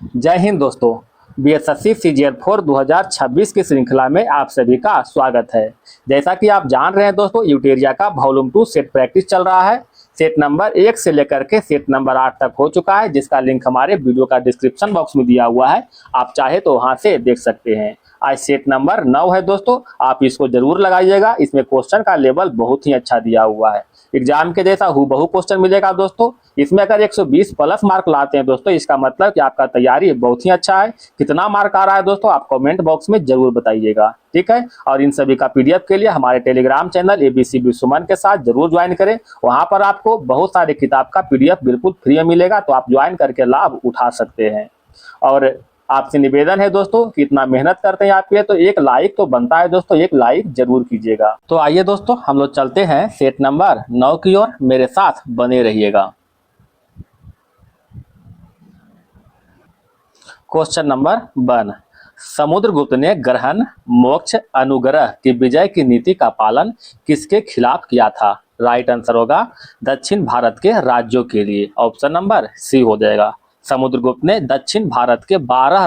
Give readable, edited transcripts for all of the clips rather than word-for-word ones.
जय हिंद दोस्तों। BSSC CGL 4 2026 की श्रृंखला में आप सभी का स्वागत है। जैसा कि आप जान रहे हैं दोस्तों, यूटेरिया का वॉल्यूम 2 सेट प्रैक्टिस चल रहा है। सेट नंबर 1 से लेकर के सेट नंबर 8 तक हो चुका है, जिसका लिंक हमारे वीडियो का डिस्क्रिप्शन बॉक्स में दिया हुआ है। आप चाहे तो वहां से देख सकते हैं। आज सेट नंबर 9 है दोस्तों, आप इसको जरूर लगाइएगा। इसमें क्वेश्चन का लेवल बहुत ही अच्छा दिया हुआ है, एग्जाम के जैसा हूबहू क्वेश्चन मिलेगा दोस्तों। इसमें अगर 120 प्लस मार्क लाते हैं दोस्तों, इसका मतलब कि आपका तैयारी बहुत ही अच्छा है। कितना मार्क आ रहा है दोस्तों, आप कमेंट बॉक्स में जरूर बताइएगा, ठीक है। और इन सभी का पीडीएफ के लिए हमारे टेलीग्राम चैनल ABC सुमन के साथ जरूर ज्वाइन करें। वहां पर आपको बहुत सारे किताब का पीडीएफ बिल्कुल फ्री में मिलेगा, तो आप ज्वाइन करके लाभ उठा सकते हैं। और आपसे निवेदन है दोस्तों कि इतना मेहनत करते हैं आपके लिए, तो एक लाइक तो बनता है दोस्तों, एक लाइक जरूर कीजिएगा। तो आइए दोस्तों, हम लोग चलते हैं सेट नंबर 9 की ओर। मेरे साथ बने रहिएगा। क्वेश्चन नंबर 1, समुद्रगुप्त ने ग्रहण, मोक्ष, अनुग्रह की विजय की नीति का पालन किसके खिलाफ किया था? राइट आंसर होगा दक्षिण भारत के राज्यों के लिए। ऑप्शन नंबर सी हो जाएगा। समुद्रगुप्त ने दक्षिण भारत के 12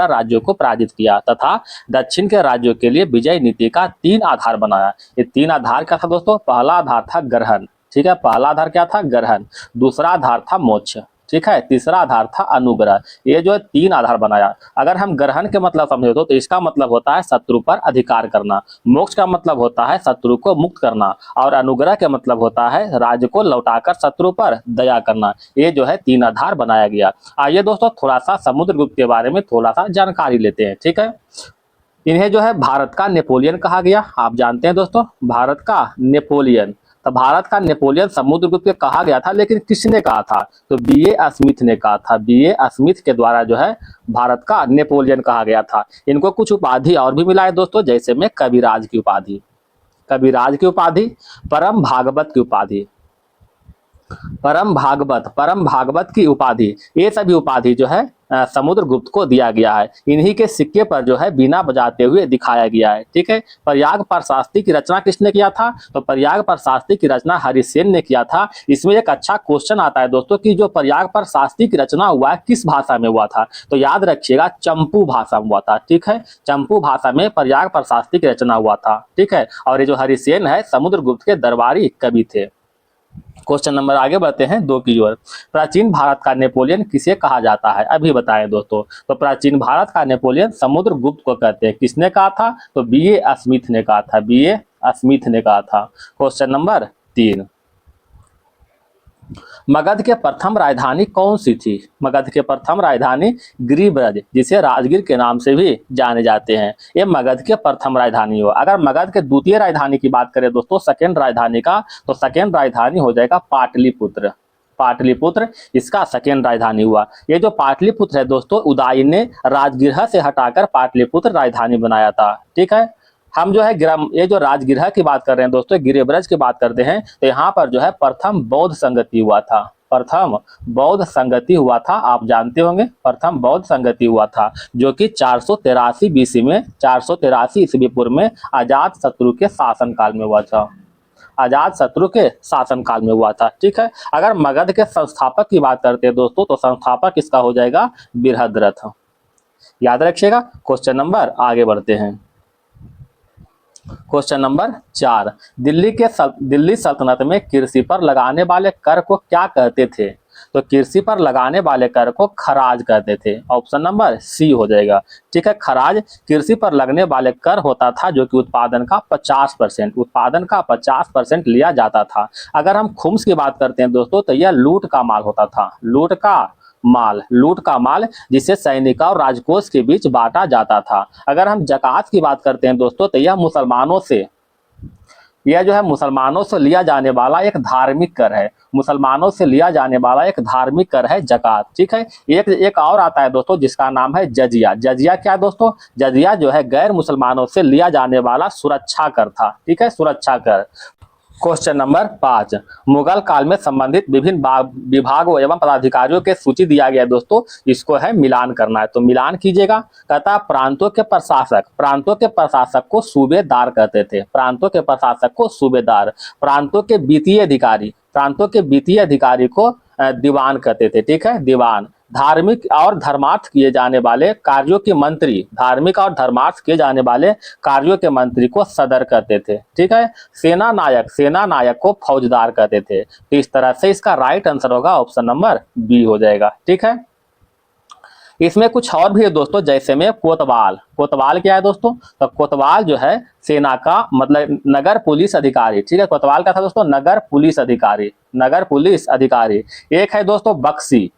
राज्यों को पराजित किया तथा दक्षिण के राज्यों के लिए विजय नीति का 3 आधार बनाया। ये 3 आधार क्या था दोस्तों? पहला आधार था ग्रहण, ठीक है। पहला आधार क्या था? ग्रहण। दूसरा आधार था मोक्ष, ठीक है। तीसरा आधार था अनुग्रह। ये जो है 3 आधार बनाया। अगर हम ग्रहण के मतलब समझे तो इसका मतलब होता है शत्रु पर अधिकार करना। मोक्ष का मतलब होता है शत्रु को मुक्त करना। और अनुग्रह के मतलब होता है राज्य को लौटाकर शत्रु पर दया करना। ये जो है 3 आधार बनाया गया। आइए दोस्तों, थोड़ा सा समुद्रगुप्त के बारे में थोड़ा सा जानकारी लेते हैं, ठीक है। इन्हें जो है भारत का नेपोलियन कहा गया। आप जानते हैं दोस्तों, भारत का नेपोलियन। तो भारत का नेपोलियन समुद्रगुप्त कहा गया था, लेकिन किसने कहा था? तो बीए स्मिथ ने कहा था। बीए स्मिथ के द्वारा जो है भारत का नेपोलियन कहा गया था। इनको कुछ उपाधि और भी मिला है दोस्तों, जैसे में कविराज की उपाधि, परम भागवत की उपाधि, परम भागवत की उपाधि। ये सभी उपाधि जो है समुद्रगुप्त को दिया गया है। इन्हीं के सिक्के पर जो है बीना बजाते हुए दिखाया गया है, ठीक है। प्रयाग प्रशास्ति की रचना किसने किया था? तो प्रयाग प्रशास्ति की रचना हरिसेन ने किया था। इसमें एक अच्छा क्वेश्चन आता है दोस्तों कि जो प्रयाग प्रशास्ति की रचना हुआ है किस भाषा में हुआ था? तो याद रखिएगा, चंपू भाषा में हुआ था, ठीक है। चंपू भाषा में प्रयाग प्रशास्ति की रचना हुआ था, ठीक है। और ये जो हरिसेन है समुद्रगुप्त के दरबारी कवि थे। क्वेश्चन नंबर आगे बढ़ते हैं 2 की ओर। प्राचीन भारत का नेपोलियन किसे कहा जाता है? अभी बताएं दोस्तों। तो प्राचीन भारत का नेपोलियन समुद्रगुप्त को कहते हैं। किसने कहा था? तो बीए स्मिथ ने कहा था। बीए स्मिथ ने कहा था। क्वेश्चन नंबर 3, मगध के प्रथम राजधानी कौन सी थी? मगध के प्रथम राजधानी गिरिब्रज, जिसे राजगीर के नाम से भी जाने जाते हैं, ये मगध के प्रथम राजधानी हो। अगर मगध के द्वितीय राजधानी की बात करें दोस्तों, सेकेंड राजधानी का, तो सेकेंड राजधानी हो जाएगा पाटलिपुत्र। पाटलिपुत्र इसका सेकेंड राजधानी हुआ। ये जो पाटलिपुत्र है दोस्तों, उदय ने राजगृह से हटाकर पाटलिपुत्र राजधानी बनाया था, ठीक है। हम जो है ये जो राजगृह की बात कर रहे हैं दोस्तों, गिरिब्रज की बात करते हैं, तो यहाँ पर जो है प्रथम बौद्ध संगति हुआ था। प्रथम बौद्ध संगति हुआ था, आप जानते होंगे, प्रथम बौद्ध संगति हुआ था, जो कि 483 बीसी में, 483 ईस्वी पूर्व में अजात शत्रु के शासनकाल में हुआ था। अजात शत्रु के शासनकाल में हुआ था, ठीक है। अगर मगध के संस्थापक की बात करते हैं दोस्तों, तो संस्थापक इसका हो जाएगा बृहद्रथ। याद रखिएगा। क्वेश्चन नंबर आगे बढ़ते हैं। क्वेश्चन नंबर 4, दिल्ली सल्तनत में कृषि पर लगाने वाले कर को क्या कहते थे? तो कृषि पर लगाने वाले कर को खराज कहते थे। ऑप्शन नंबर सी हो जाएगा, ठीक है। खराज कृषि पर लगने वाले कर होता था, जो कि उत्पादन का 50% लिया जाता था। अगर हम खुम्स की बात करते हैं दोस्तों, तो यह लूट का माल होता था। लूट का माल जिसे सैनिक और राजकोष के बीच बांटा जाता था। अगर हम जकात की बात करते हैं दोस्तों, तो यह जो है मुसलमानों से लिया जाने वाला एक धार्मिक कर है। मुसलमानों से लिया जाने वाला एक धार्मिक कर है जकात, ठीक है। एक और आता है दोस्तों, जिसका नाम है जजिया। जजिया क्या दोस्तों? जजिया जो है गैर मुसलमानों से लिया जाने वाला सुरक्षा कर था, ठीक है, सुरक्षा कर। क्वेश्चन नंबर 5, मुगल काल में संबंधित विभिन्न विभागों एवं पदाधिकारियों के सूची दिया गया है दोस्तों, इसको है मिलान करना है, तो मिलान कीजिएगा। कहता प्रांतों के प्रशासक को सूबेदार कहते थे। प्रांतों के प्रशासक को सूबेदार। प्रांतों के वित्तीय अधिकारी को दीवान कहते थे, ठीक है, दीवान। धार्मिक और धर्मार्थ किए जाने वाले कार्यों के मंत्री, धार्मिक और धर्मार्थ किए जाने वाले कार्यों के मंत्री को सदर कहते थे। ठीक है। सेना नायक को फौजदार कहते थे। तो इस तरह से इसका राइट आंसर होगा ऑप्शन नंबर बी हो जाएगा। ठीक है। इसमें कुछ और भी है दोस्तों, जैसे में कोतवाल। कोतवाल क्या है दोस्तों? तो कोतवाल जो है सेना का मतलब नगर पुलिस अधिकारी। ठीक है। कोतवाल क्या था दोस्तों? नगर पुलिस अधिकारी, नगर पुलिस अधिकारी। एक है दोस्तों बख्शी।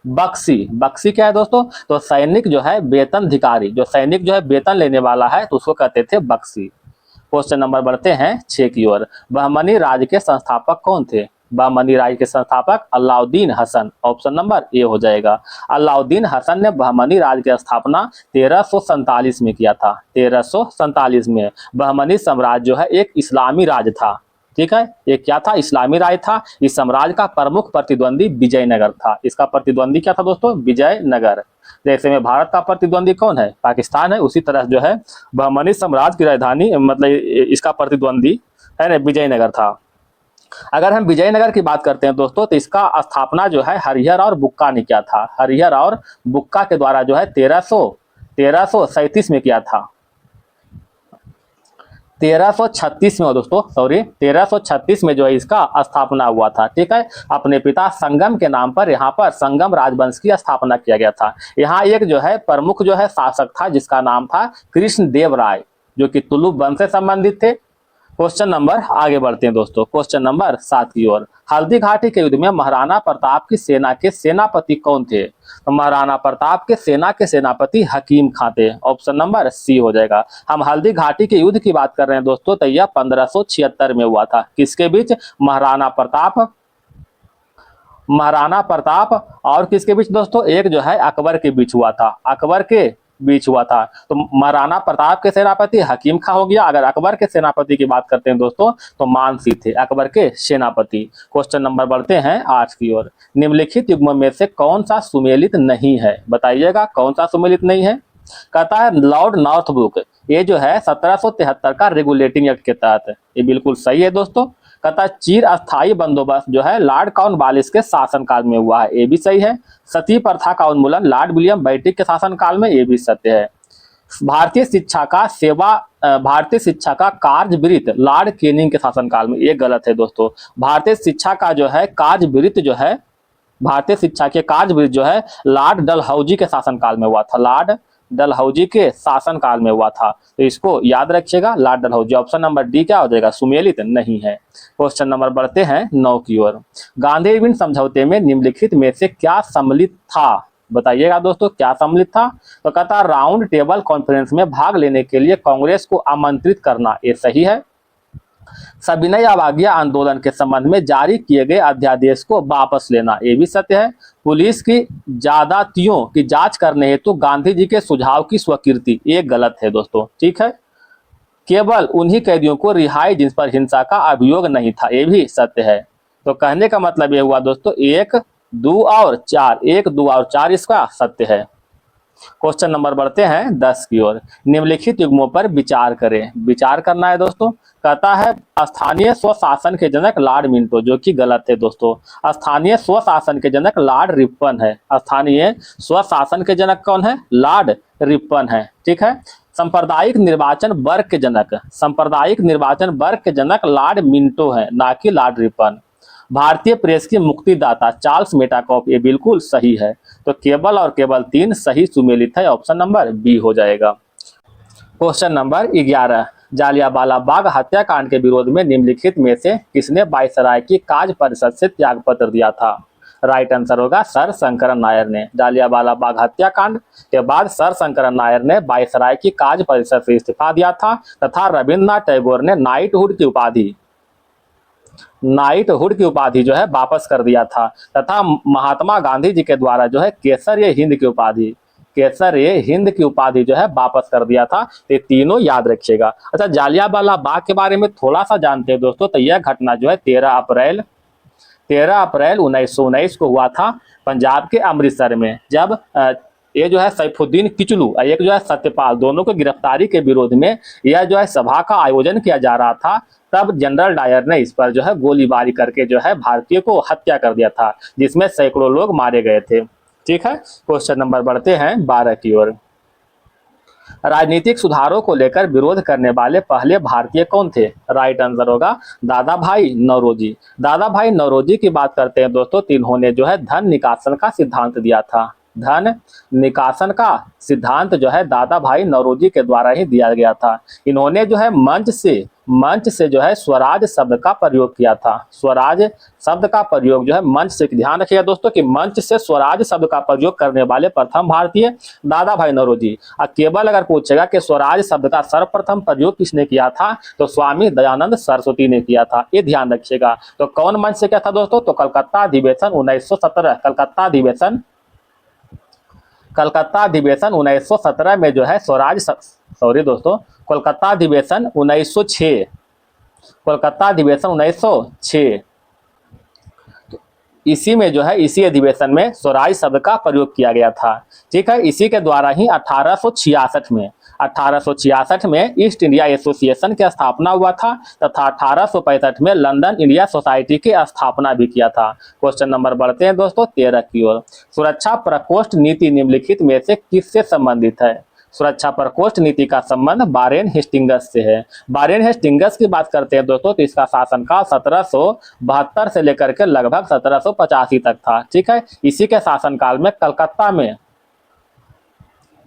बख्शी क्या है दोस्तों? तो सैनिक जो है वेतन अधिकारी, जो सैनिक जो है वेतन लेने वाला है तो उसको कहते थे बख्शी। क्वेश्चन नंबर बढ़ते हैं 6 की ओर। बहमनी राज्य के संस्थापक कौन थे? बहमनी राज्य के संस्थापक Alauddin Hasan. Option number A हो जाएगा। अलाउद्दीन हसन ने बहमनी राज्य की स्थापना 1347 में किया था। 1347 में। बहमनी साम्राज्य जो है एक इस्लामी राज्य था। ठीक है। ये क्या था? इस्लामी राज्य था। इस साम्राज्य का प्रमुख प्रतिद्वंदी विजयनगर था। इसका प्रतिद्वंदी क्या था दोस्तों? विजयनगर। जैसे में भारत का प्रतिद्वंदी कौन है? पाकिस्तान है। उसी तरह जो है बहमनी साम्राज्य की राजधानी मतलब इसका प्रतिद्वंदी है ना विजयनगर था। अगर हम विजयनगर की बात करते हैं दोस्तों तो इसका स्थापना जो है हरिहर और बुक्का ने किया था। हरिहर और बुक्का के द्वारा जो है 1337 में किया था। 1336 में दोस्तों, सॉरी 1336 में जो है इसका स्थापना हुआ था। ठीक है। अपने पिता संगम के नाम पर यहाँ पर संगम राजवंश की स्थापना किया गया था। यहाँ एक जो है प्रमुख जो है शासक था जिसका नाम था कृष्णदेव राय, जो कि तुलुप वंश से संबंधित थे। क्वेश्चन नंबर आगे बढ़ते हैं दोस्तों, क्वेश्चन नंबर 7 की ओर। हल्दी घाटी के युद्ध में महाराणा प्रताप की सेना के सेनापति कौन थे? तो महाराणा प्रताप के सेना के सेनापति हकीम खां थे। ऑप्शन नंबर सी हो जाएगा। हम हल्दी घाटी के युद्ध की बात कर रहे हैं दोस्तों, तो यह 1576 में हुआ था। किसके बीच? महाराणा प्रताप और किसके बीच दोस्तों? एक जो है अकबर के बीच हुआ था। अकबर के बीच हुआ था। तो महाराणा प्रताप के सेनापति हकीम खां हो गया। अगर अकबर के सेनापति की बात करते हैं दोस्तों तो मानसिंह थे अकबर के सेनापति। क्वेश्चन नंबर बढ़ते हैं 8 की ओर। निम्नलिखित युग्म में से कौन सा सुमेलित नहीं है? बताइएगा कौन सा सुमेलित नहीं है। कहता है लॉर्ड नॉर्थब्रुक। ये जो है 1773 का रेगुलेटिंग एक्ट के तहत। ये बिल्कुल सही है दोस्तों। कहता है चिर अस्थायी बंदोबस्त जो है लॉर्ड कॉर्नवालिस के शासनकाल में हुआ है। ये भी सही है। सती प्रथा का उन्मूलन लॉर्ड विलियम बेंटिक के शासनकाल में। ये भी सत्य है। भारतीय शिक्षा का कार्यवृत्त लॉर्ड कैनिंग के शासनकाल में। ये गलत है दोस्तों। भारतीय शिक्षा का जो है कार्यवृत्त जो है भारतीय शिक्षा के कार्यवृत्त जो है लॉर्ड डलहौजी के शासनकाल में हुआ था। लॉर्ड डलहौजी के शासनकाल में हुआ था। तो इसको याद रखिएगा, Lord Dalhousie. Option number D क्या हो जाएगा? सुमेलित नहीं है। क्वेश्चन नंबर बढ़ते हैं 9 की ओर। गांधी इरविन समझौते में निम्नलिखित में से क्या सम्मिलित था? बताइएगा दोस्तों क्या सम्मिलित था। तो कहता राउंड टेबल कॉन्फ्रेंस में भाग लेने के लिए कांग्रेस को आमंत्रित करना। ये सही है। सविनय अवज्ञा आंदोलन के संबंध में जारी किए गए अध्यादेश को वापस लेना। ये भी सत्य है। पुलिस की ज्यादतियों की जांच करने हेतु गांधी जी के सुझाव की स्वीकृति। ये गलत है दोस्तों। ठीक है। केवल उन्हीं कैदियों को रिहाई जिन पर हिंसा का अभियोग नहीं था। ये भी सत्य है। तो कहने का मतलब ये हुआ दोस्तों 1, 2 और 4, 1, 2 और 4 इसका सत्य है। क्वेश्चन नंबर बढ़ते हैं 10 की ओर। निम्नलिखित युग्मों पर विचार करें। विचार करना है दोस्तों। कहता है स्थानीय स्वशासन के जनक लॉर्ड मिंटो, जो कि गलत है दोस्तों। स्थानीय स्वशासन के जनक लॉर्ड रिपन है। स्थानीय स्वशासन के जनक कौन है? लॉर्ड रिपन है। ठीक है। सांप्रदायिक निर्वाचन वर्ग के जनक लॉर्ड मिंटो है, ना कि लॉर्ड रिपन। भारतीय प्रेस की मुक्तिदाता चार्ल्स मेटाकॉफ। ये बिल्कुल सही है। तो केवल और केवल 3 सही सुमेलित है। ऑप्शन नंबर बी हो जाएगा। Question number 11। जालियांवाला बाग हत्याकांड के विरोध में निम्नलिखित में से किसने वायसराय की कार्य परिषद से त्याग पत्र दिया था? राइट आंसर होगा सर शंकरन नायर ने। जालियांवाला बाग हत्याकांड के बाद सर शंकरन नायर ने वायसराय की कार्य परिषद से इस्तीफा दिया था तथा रविन्द्रनाथ टैगोर ने नाइटहुड की उपाधि जो है वापस कर दिया था तथा महात्मा गांधी जी के द्वारा जो है केसर हिंद की उपाधि जो है वापस कर दिया था। ये तीनों याद रखिएगा। अच्छा, जालियांवाला बाग के बारे में थोड़ा सा जानते हैं दोस्तों। तो यह घटना जो है 13 अप्रैल 1919 को हुआ था पंजाब के अमृतसर में। जब ये जो है सैफुद्दीन किचलू और एक जो है सत्यपाल, दोनों को गिरफ्तारी के विरोध में यह जो है सभा का आयोजन किया जा रहा था। तब जनरल डायर ने इस पर जो है गोलीबारी करके जो है भारतीय को हत्या कर दिया था, जिसमें सैकड़ों लोग मारे गए थे। ठीक है, क्वेश्चन नंबर बढ़ते हैं 12 की ओर। राजनीतिक सुधारों को लेकर विरोध करने वाले पहले भारतीय कौन थे? राइट आंसर होगा दादा भाई नौरोजी। दादा भाई नौरोजी की बात करते हैं दोस्तों, तो इन्होंने जो है धन निकासन का सिद्धांत दिया था। धन निकासन का सिद्धांत जो है दादा भाई नौरोजी के द्वारा ही दिया गया था। इन्होंने जो है मंच से जो है स्वराज शब्द का प्रयोग किया था। स्वराज शब्द का प्रयोग जो है मंच से, ध्यान रखिएगा दोस्तों कि मंच से स्वराज शब्द का प्रयोग करने वाले प्रथम भारतीय दादा भाई नौरोजी। और केवल अगर पूछेगा कि स्वराज शब्द का सर्वप्रथम प्रयोग किसने किया था, तो स्वामी दयानंद सरस्वती ने किया था, ये ध्यान रखिएगा। तो कौन मंच से क्या था दोस्तों? तो कलकत्ता अधिवेशन 1917, कलकत्ता अधिवेशन 1917 में जो है कोलकाता अधिवेशन 1906, कोलकाता अधिवेशन 1906, इसी में जो है इसी अधिवेशन में स्वराज शब्द का प्रयोग किया गया था। ठीक है, इसी के द्वारा ही 1866 में ईस्ट इंडिया एसोसिएशन की स्थापना हुआ था तथा 1865 में लंदन इंडिया सोसाइटी की स्थापना भी किया था। क्वेश्चन नंबर बढ़ते हैं दोस्तों 13 की ओर। सुरक्षा प्रकोष्ठ नीति निम्नलिखित में से किससे संबंधित है? सुरक्षा प्रकोष्ठ नीति का संबंध वारेन हेस्टिंग्स से है। वारेन हेस्टिंग्स की बात करते हैं दोस्तों, तो इसका शासनकाल 1772 से लेकर के लगभग 1785 तक था। ठीक है, इसी के शासनकाल में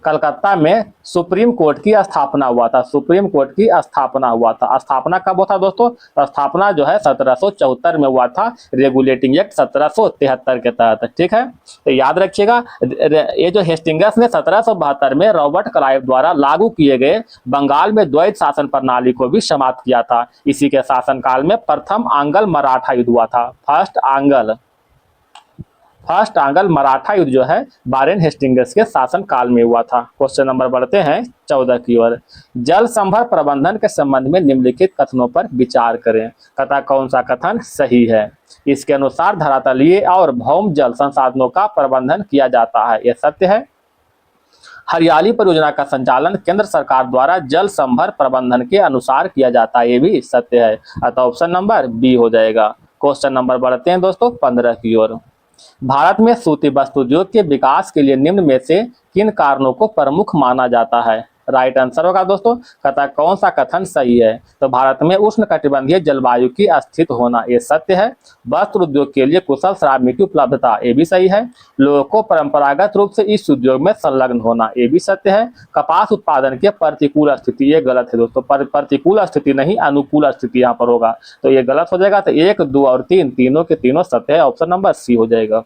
कलकत्ता में सुप्रीम कोर्ट की स्थापना हुआ था। सुप्रीम कोर्ट की स्थापना हुआ था। स्थापना कब हुआ था दोस्तों? स्थापना जो है 1774 में हुआ था, रेगुलेटिंग एक्ट 1773 के तहत। ठीक है, तो याद रखिएगा ये जो हेस्टिंग्स ने 1772 में रॉबर्ट क्लाइव द्वारा लागू किए गए बंगाल में द्वैत शासन प्रणाली को भी समाप्त किया था। इसी के शासनकाल में प्रथम आंग्ल मराठा युद्ध हुआ था। फर्स्ट आंग्ल मराठा युद्ध जो है वारेन हेस्टिंग्स के शासन काल में हुआ था। क्वेश्चन नंबर बढ़ते हैं 14 की ओर। जल संभर प्रबंधन के संबंध में निम्नलिखित कथनों पर विचार करें, तथा कौन सा कथन सही है? इसके अनुसार धरातलीय और भौम जल संसाधनों का प्रबंधन किया जाता है, यह सत्य है। हरियाली परियोजना का संचालन केंद्र सरकार द्वारा जल संभर प्रबंधन के अनुसार किया जाता है, ये भी सत्य है। अतः ऑप्शन नंबर बी हो जाएगा। क्वेश्चन नंबर बढ़ते हैं दोस्तों 15 की ओर। भारत में सूती वस्त्र उद्योग के विकास के लिए निम्न में से किन कारणों को प्रमुख माना जाता है? राइट आंसर होगा दोस्तों कथा कौन सा कथन सही है? तो भारत में उष्णकटिबंधीय जलवायु की स्थित होना, ये सत्य है। वस्त्र उद्योग के लिए कुशल श्रमिक की उपलब्धता, ये भी सही है। लोगों को परंपरागत रूप से इस उद्योग में संलग्न होना, ये भी सत्य है। कपास उत्पादन की प्रतिकूल स्थिति, ये गलत है दोस्तों। प्रतिकूल स्थिति नहीं, अनुकूल स्थिति यहाँ पर होगा, तो ये गलत हो जाएगा। तो 1, 2 और 3 तीनों के तीनों सत्य है। ऑप्शन नंबर सी हो जाएगा।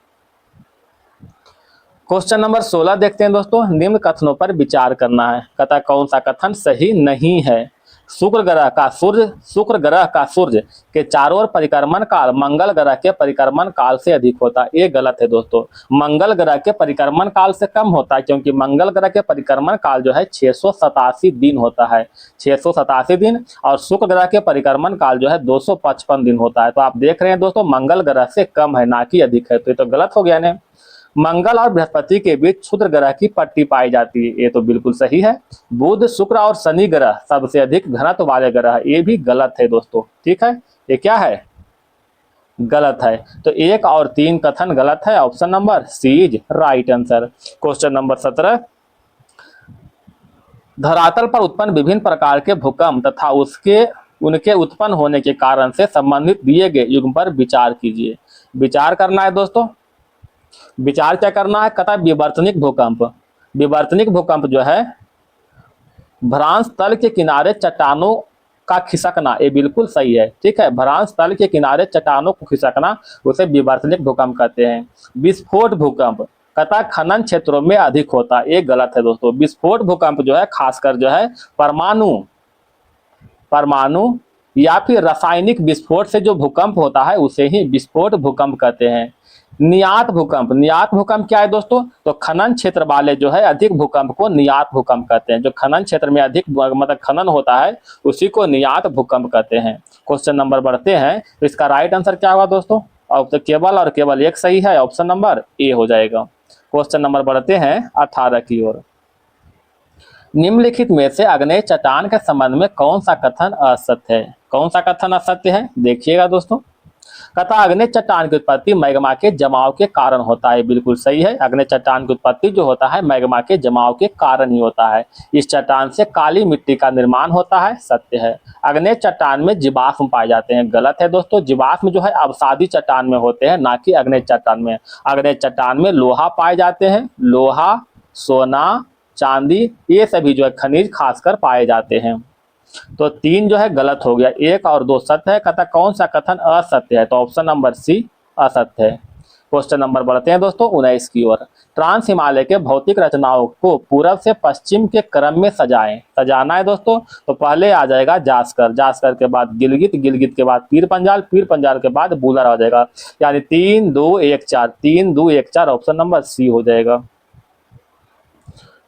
क्वेश्चन नंबर 16 देखते हैं दोस्तों। निम्न कथनों पर विचार करना है, कथा कौन सा कथन सही नहीं है? शुक्र ग्रह का सूर्य के चारों ओर परिक्रमण काल मंगल ग्रह के परिक्रमण काल से अधिक होता है, ये गलत है दोस्तों। मंगल ग्रह के परिक्रमण काल से कम होता है, क्योंकि मंगल ग्रह के परिक्रमण काल जो है 687 दिन होता है, 687 दिन। और शुक्र ग्रह के परिक्रमण काल जो है 255 दिन होता है। तो आप देख रहे हैं दोस्तों मंगल ग्रह से कम है, ना कि अधिक है, तो ये तो गलत हो गया ना। मंगल और बृहस्पति के बीच क्षुद्र ग्रह की पट्टी पाई जाती है, ये तो बिल्कुल सही है। बुध, शुक्र और शनि ग्रह सबसे अधिक घनत्व वाले ग्रह, ये भी गलत है दोस्तों। ठीक है, ये क्या है? गलत है। तो 1 और 3 कथन गलत है। Option number C is right answer. Question number 17। धरातल पर उत्पन्न विभिन्न प्रकार के भूकंप तथा उनके उत्पन्न होने के कारण से संबंधित दिए गए युग्म पर विचार कीजिए। विचार करना है दोस्तों। विचार क्या करना है? कथा विवर्तनिक भूकंप। विवर्तनिक भूकंप जो है भ्रांश तल के किनारे चट्टानों का खिसकना, ये बिल्कुल सही है। ठीक है, भ्रांश तल के किनारे चट्टानों को खिसकना, उसे विवर्तनिक भूकंप कहते हैं। विस्फोट भूकंप कथा खनन क्षेत्रों में अधिक होता है, ये गलत है दोस्तों। विस्फोट भूकंप जो है खासकर जो है परमाणु या फिर रासायनिक विस्फोट से जो भूकंप होता है उसे ही विस्फोट भूकंप कहते हैं। नियात भूकंप क्या है दोस्तों? तो खनन क्षेत्र वाले जो है अधिक भूकंप को नियात भूकंप कहते हैं। जो खनन क्षेत्र में अधिक मतलब खनन होता है उसी को नियात भूकंप कहते हैं। क्वेश्चन नंबर बढ़ते हैं, तो इसका राइट आंसर क्या होगा दोस्तों? अब तो केवल और केवल एक सही है, ऑप्शन नंबर ए हो जाएगा। क्वेश्चन नंबर बढ़ते हैं 18 की ओर। निम्नलिखित में से अग्नेय चट्टान के संबंध में कौन सा कथन असत्य है? कौन सा कथन असत्य है देखिएगा दोस्तों। कथा अग्नेय चट्टान की उत्पत्ति मैग्मा के जमाव के कारण होता है। बिल्कुल सही है, अग्नेय चट्टान की उत्पत्ति जो होता है मैग्मा के जमाव के कारण ही होता है। इस चट्टान से काली मिट्टी का निर्माण होता है। सत्य है। अग्नेय चट्टान में जीवाश्म पाए जाते हैं। गलत है दोस्तों, जीवाश्म जो है अवसादी चट्टान में होते हैं, ना कि अग्नेय चट्टान में। अग्नेय चट्टान में लोहा पाए जाते हैं। लोहा, सोना, चांदी, ये सभी जो है खनिज खासकर पाए जाते हैं। तो 3 जो है गलत हो गया, 1 और 2 सत्य है। कहता कौन सा कथन असत्य है? तो ऑप्शन नंबर सी असत्य है। क्वेश्चन नंबर बढ़ते हैं दोस्तों 19 की ओर। ट्रांस हिमालय के भौतिक रचनाओं को पूर्व से पश्चिम के क्रम में सजाएं। सजाना है दोस्तों, तो पहले आ जाएगा जास्कर, जास्कर के बाद गिलगित, गिलगित के बाद पीर पंजाल, पीर पंजाल के बाद बूलर आ जाएगा। यानी 3 2 1 4, 3 2 1 4 ऑप्शन नंबर सी हो जाएगा।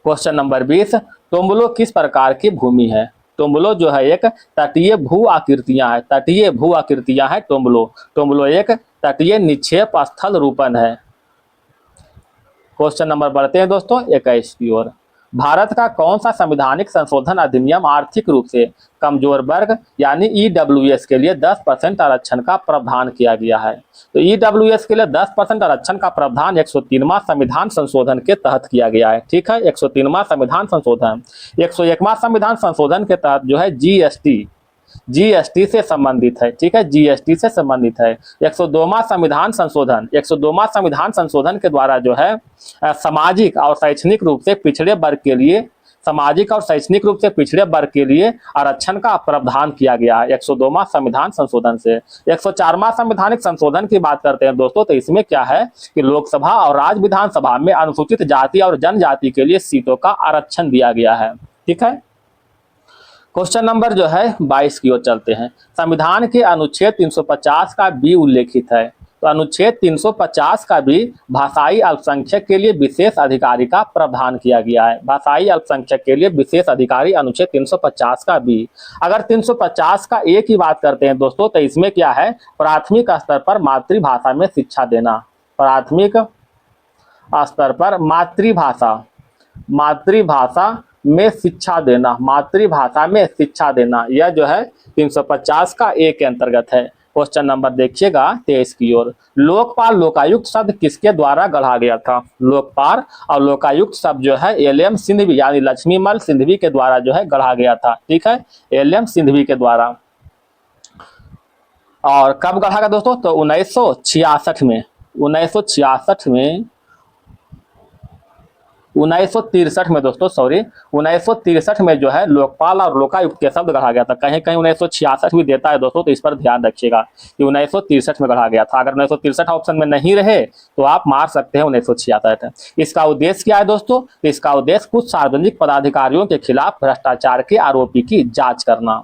Question number 20। टोम्बलो किस प्रकार की भूमि है? टोम्बलो जो है एक तटीय भू आकृतियां है। तटीय भू आकृतियां है टोम्बलो। टोम्बलो एक तटीय निक्षेप स्थल रूपन है। क्वेश्चन नंबर बढ़ते हैं दोस्तों 21 की ओर। भारत का कौन सा संवैधानिक संशोधन अधिनियम आर्थिक रूप से कमजोर वर्ग यानी ईडब्ल्यूएस के लिए 10% आरक्षण का प्रावधान किया गया है? तो ईडब्ल्यूएस के लिए 10% आरक्षण का प्रावधान 103वां संविधान संशोधन के तहत किया गया है। ठीक है, 103वां संविधान संशोधन। 101वां संविधान संशोधन के तहत जो है जीएसटी से संबंधित है। ठीक है, जीएसटी से संबंधित है। 102वां संविधान संशोधन, 102वां संविधान संशोधन के द्वारा जो है सामाजिक और शैक्षणिक रूप से पिछड़े वर्ग के लिए, सामाजिक और शैक्षणिक रूप से पिछड़े वर्ग के लिए आरक्षण का प्रावधान किया गया है 102वां संविधान संशोधन से। 104वां संवैधानिक संशोधन की बात करते हैं दोस्तों, तो इसमें क्या है कि लोकसभा और राज्य विधानसभा में अनुसूचित जाति और जनजाति के लिए सीटों का आरक्षण दिया गया है। ठीक है, क्वेश्चन नंबर जो है 22 की ओर चलते हैं। संविधान के अनुच्छेद 350 का बी उल्लेखित है। तो अनुच्छेद 350 का भी भाषाई अल्पसंख्यक के लिए विशेष अधिकारी का प्रावधान किया गया है। भाषाई अल्पसंख्यक के लिए विशेष अधिकारी अनुच्छेद 350 का बी। अगर 350 का ए की बात करते हैं दोस्तों, तो इसमें क्या है, प्राथमिक स्तर पर मातृभाषा में शिक्षा देना। प्राथमिक स्तर पर मातृभाषा में शिक्षा देना, मातृभाषा में शिक्षा देना, यह जो है 350 का ए के अंतर्गत है। क्वेश्चन नंबर देखिएगा 23 की ओर। लोकपाल लोकायुक्त शब्द किसके द्वारा गढ़ा गया था? लोकपाल और लोकायुक्त शब्द जो है एल.एम. सिंधवी यानी लक्ष्मीमल सिंधवी के द्वारा जो है गढ़ा गया था। ठीक है, एल.एम. सिंधवी के द्वारा। और कब गढ़ा गया दोस्तों? तो 1966 में, 1963 में दोस्तों, सॉरी 1963 में जो है लोकपाल और लोकायुक्त के शब्द गढ़ा गया था। कहीं कहीं 1966 भी देता है दोस्तों, तो इस पर ध्यान रखिएगा कि 1963 में गढ़ा गया था। अगर 1963 ऑप्शन में नहीं रहे तो आप मार सकते हैं 1966। इसका उद्देश्य क्या है दोस्तों? तो इसका उद्देश्य कुछ सार्वजनिक पदाधिकारियों के खिलाफ भ्रष्टाचार के आरोपी की जांच करना।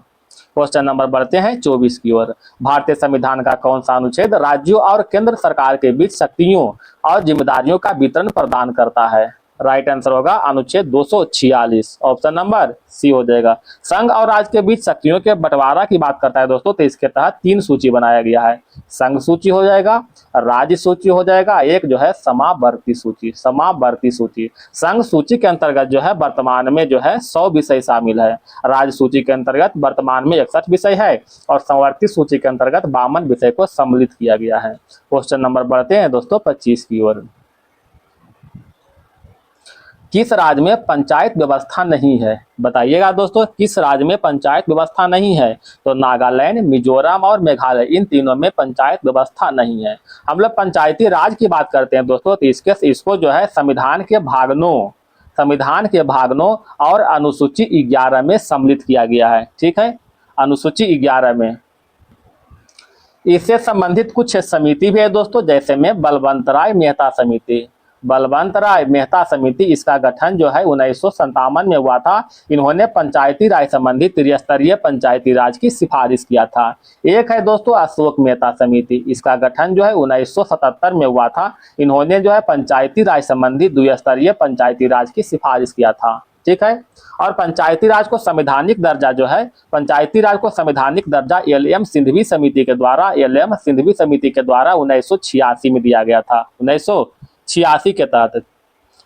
क्वेश्चन नंबर बढ़ते हैं 24 की ओर। भारतीय संविधान का कौन सा अनुच्छेद राज्यों और केंद्र सरकार के बीच शक्तियों और जिम्मेदारियों का वितरण प्रदान करता है? राइट आंसर होगा अनुच्छेद 246, ऑप्शन नंबर सी हो जाएगा। संघ और राज्य के बीच शक्तियों के बंटवारा की बात करता है दोस्तों, तो इसके तहत 3 सूची बनाया गया है। संघ सूची हो जाएगा, राज्य सूची हो जाएगा, एक जो है समावर्ती सूची। समावर्ती सूची, संघ सूची के अंतर्गत जो है वर्तमान में जो है 100 विषय शामिल है। राज्य सूची के अंतर्गत वर्तमान में 61 विषय है और समावर्ती सूची के अंतर्गत 52 विषय को सम्मिलित किया गया है। क्वेश्चन नंबर बढ़ते हैं दोस्तों 25 की ओर। किस राज्य में पंचायत व्यवस्था नहीं है? बताइएगा दोस्तों, किस राज्य में पंचायत व्यवस्था नहीं है? तो नागालैंड, मिजोरम और मेघालय, इन तीनों में पंचायत व्यवस्था नहीं है। हम लोग पंचायती राज की बात करते हैं दोस्तों, तो इसको जो है संविधान के भागनों और अनुसूची 11 में सम्मिलित किया गया है। ठीक है, अनुसूची 11 में इससे संबंधित कुछ समिति भी है दोस्तों, जैसे में बलवंतराय मेहता समिति, इसका गठन जो है 1957 में हुआ था। इन्होंने पंचायती राज संबंधी त्रिस्तरीय पंचायती राज की सिफारिश किया था। एक है दोस्तों अशोक मेहता समिति, इसका गठन जो है 1977 में हुआ था। इन्होंने जो है पंचायती राज संबंधी द्विस्तरीय पंचायती राज की सिफारिश किया था। ठीक है, और पंचायती राज को संवैधानिक दर्जा जो है, पंचायती राज को संवैधानिक दर्जा एल.एम. सिंधवी समिति के द्वारा 1986 में दिया गया था। 1986 के तहत।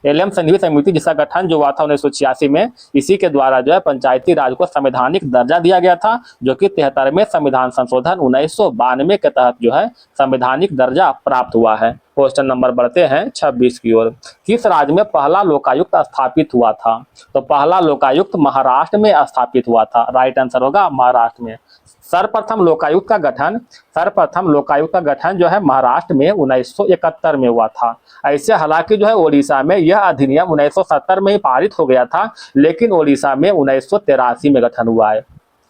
एलएम संघीय समिति जिसका गठन जो हुआ था 1986 में, इसी के द्वारा जो है पंचायती राज को संवैधानिक दर्जा दिया गया था, जो कि 73वें संविधान संशोधन 1992 के तहत जो है संवैधानिक दर्जा प्राप्त हुआ है। क्वेश्चन नंबर बढ़ते हैं 26 की ओर। किस राज्य में पहला लोकायुक्त स्थापित हुआ था? तो पहला लोकायुक्त महाराष्ट्र में स्थापित हुआ था। राइट आंसर होगा महाराष्ट्र में। सर्वप्रथम लोकायुक्त का गठन जो है महाराष्ट्र में 1971 में हुआ था। ऐसे हालांकि जो है ओडिशा में यह अधिनियम 1970 में ही पारित हो गया था, लेकिन ओडिशा में 1983 में गठन हुआ है।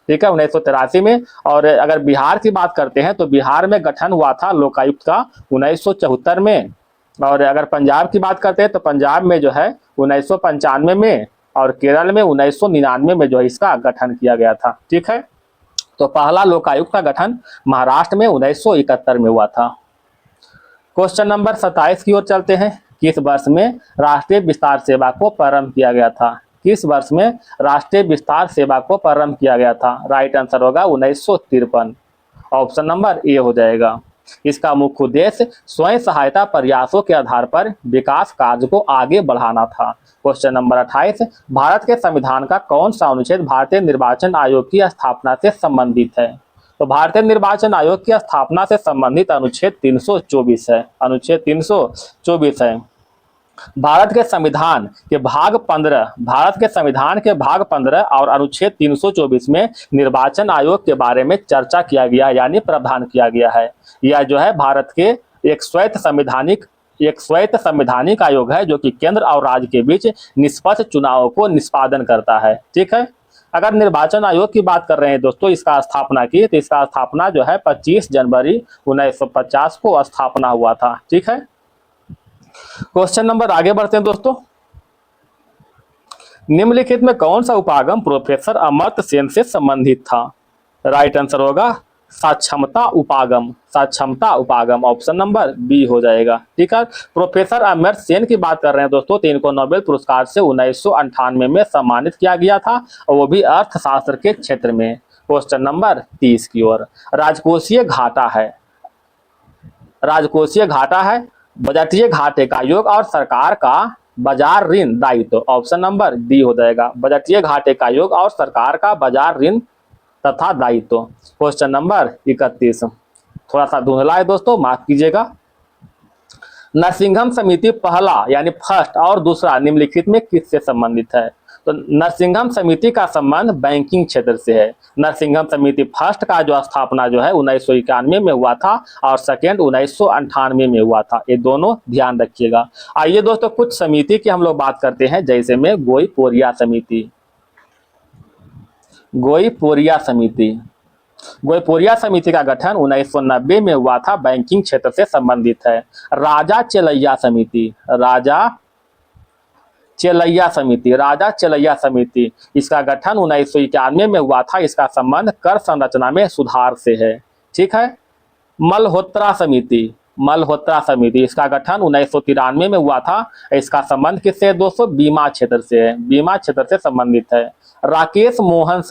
ठीक है, 1983 में। और अगर बिहार की बात करते हैं तो बिहार में गठन हुआ था लोकायुक्त का 1974 में। और अगर पंजाब की बात करते हैं तो पंजाब में जो है 1995 में, और केरल में 1999 में जो है इसका गठन किया गया था। ठीक है, तो पहला लोकायुक्त का गठन महाराष्ट्र में 1971 में हुआ था। क्वेश्चन नंबर 27 की ओर चलते हैं। किस वर्ष में राष्ट्रीय विस्तार सेवा को प्रारंभ किया गया था? किस वर्ष में राष्ट्रीय विस्तार सेवा को प्रारंभ किया गया था? राइट आंसर होगा 1953। ऑप्शन नंबर ए हो जाएगा। इसका मुख्य उद्देश्य स्वयं सहायता प्रयासों के आधार पर विकास कार्य को आगे बढ़ाना था। Question number 28। भारत के संविधान का कौन सा अनुच्छेद भारतीय निर्वाचन आयोग की स्थापना से संबंधित है? तो भारतीय निर्वाचन आयोग की स्थापना से संबंधित अनुच्छेद 324 है। अनुच्छेद 324 है। भारत के संविधान के भाग 15 और अनुच्छेद 324 में निर्वाचन आयोग के बारे में चर्चा किया गया, यानी प्रावधान किया गया है। यह जो है भारत के एक स्वायत्त संवैधानिक आयोग है, जो कि केंद्र और राज्य के बीच निष्पक्ष चुनावों को निष्पादन करता है। ठीक है, अगर निर्वाचन आयोग की बात कर रहे हैं दोस्तों, इसका स्थापना की, तो इसका स्थापना जो है 25 जनवरी 1950 को स्थापना हुआ था। ठीक है, क्वेश्चन नंबर आगे बढ़ते हैं दोस्तों। निम्नलिखित में कौन सा उपागम प्रोफेसर अमर्त्य सेन से संबंधित था? राइट आंसर होगा साक्षमता उपागम। ऑप्शन नंबर बी हो जाएगा। ठीक है, प्रोफेसर अमर्त्य सेन की बात कर रहे हैं दोस्तों, तो इनको नोबेल पुरस्कार से 1998 में सम्मानित किया गया था, और वो भी अर्थशास्त्र के क्षेत्र में। क्वेश्चन नंबर 30 की ओर। राजकोषीय घाटा है, बजटीय घाटे का योग और सरकार का बाजार ऋण दायित्व। ऑप्शन नंबर डी हो जाएगा। बजटीय घाटे का योग और सरकार का बाजार ऋण तथा दायित्व। क्वेश्चन नंबर 31 थोड़ा सा धुंधला है दोस्तों, माफ कीजिएगा। नरसिंघम समिति पहला यानी फर्स्ट और दूसरा निम्नलिखित में किससे संबंधित है? तो नरसिंघम समिति का संबंध बैंकिंग क्षेत्र से है। नरसिंघम समिति फर्स्ट का जो स्थापना जो है 1991 में हुआ था, और सेकेंड 1998 में हुआ था। ये दोनों ध्यान रखिएगा। आइए दोस्तों कुछ समिति की हम लोग बात करते हैं, जैसे में गोईपोरिया समिति का गठन 1990 में हुआ था, बैंकिंग क्षेत्र से संबंधित है। राजा चेलैया समिति इसका गठन 1991 में हुआ था। इसका संबंध कर संरचना में सुधार से है। ठीक है, मल्होत्रा समिति इसका गठन 1993 में हुआ था। इसका संबंध किससे है दोस्तों? बीमा क्षेत्र से है, बीमा क्षेत्र से संबंधित है। राकेश मोहन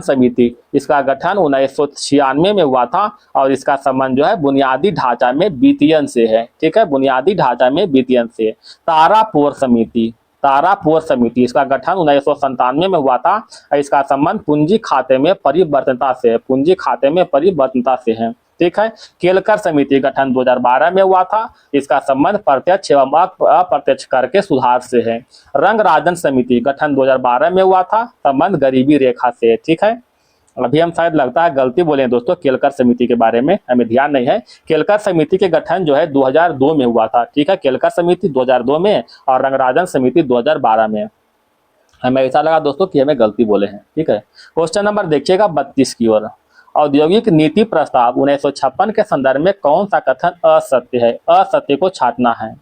समिति इसका गठन 1996 में हुआ था, और इसका संबंध जो है बुनियादी ढांचा में वित्तीयन से है। ठीक है, बुनियादी ढांचा में वित्तीयन से। तारापोर समिति इसका गठन 1997 में हुआ था, इसका संबंध पूंजी खाते में परिवर्तनता से है। ठीक है, केलकर समिति गठन 2012 में हुआ था। इसका संबंध प्रत्यक्ष एवं अप्रत्यक्ष कर के सुधार से है। रंगराजन समिति गठन 2012 में हुआ था, संबंध गरीबी रेखा से है। ठीक है, अभी हम शायद लगता है गलती बोले दोस्तों, केलकर समिति के बारे में हमें ध्यान नहीं है। केलकर समिति के गठन जो है 2002 में हुआ था। ठीक है, केलकर समिति 2002 में और रंगराजन समिति 2012 में। हमें ऐसा लगा दोस्तों कि हमें गलती बोले हैं। ठीक है, क्वेश्चन नंबर देखिएगा 32 की ओर। औद्योगिक नीति प्रस्ताव 1956 के संदर्भ में कौन सा कथन असत्य है? असत्य को छांटना है।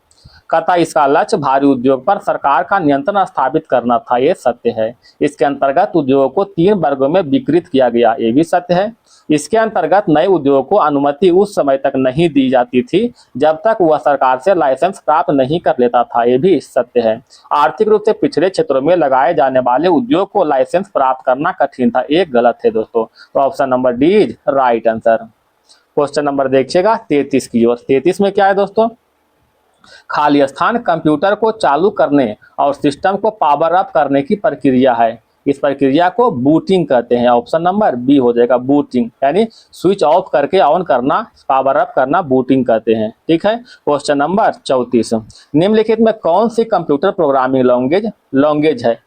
कथा इसका लक्ष्य भारी उद्योग पर सरकार का नियंत्रण स्थापित करना था, ये सत्य है। इसके अंतर्गत उद्योगों को 3 वर्गों में विकृत किया गया, ये भी सत्य है। इसके अंतर्गत नए उद्योगों को अनुमति उस समय तक नहीं दी जाती थी जब तक वह सरकार से लाइसेंस प्राप्त नहीं कर लेता था, ये भी सत्य है। आर्थिक रूप से पिछड़े क्षेत्रों में लगाए जाने वाले उद्योग को लाइसेंस प्राप्त करना कठिन था, एक गलत है दोस्तों। तो option number D is right answer. Question number देखिएगा 33 की ओर। 33 में क्या है दोस्तों? खाली स्थान कंप्यूटर को चालू करने और सिस्टम को पावर अप करने की प्रक्रिया है। इस प्रक्रिया को बूटिंग कहते हैं। ऑप्शन नंबर बी हो जाएगा बूटिंग, यानी स्विच ऑफ करके ऑन करना, पावर अप करना बूटिंग कहते हैं। ठीक है। क्वेश्चन नंबर 34, निम्नलिखित में कौन सी कंप्यूटर प्रोग्रामिंग लैंग्वेज है?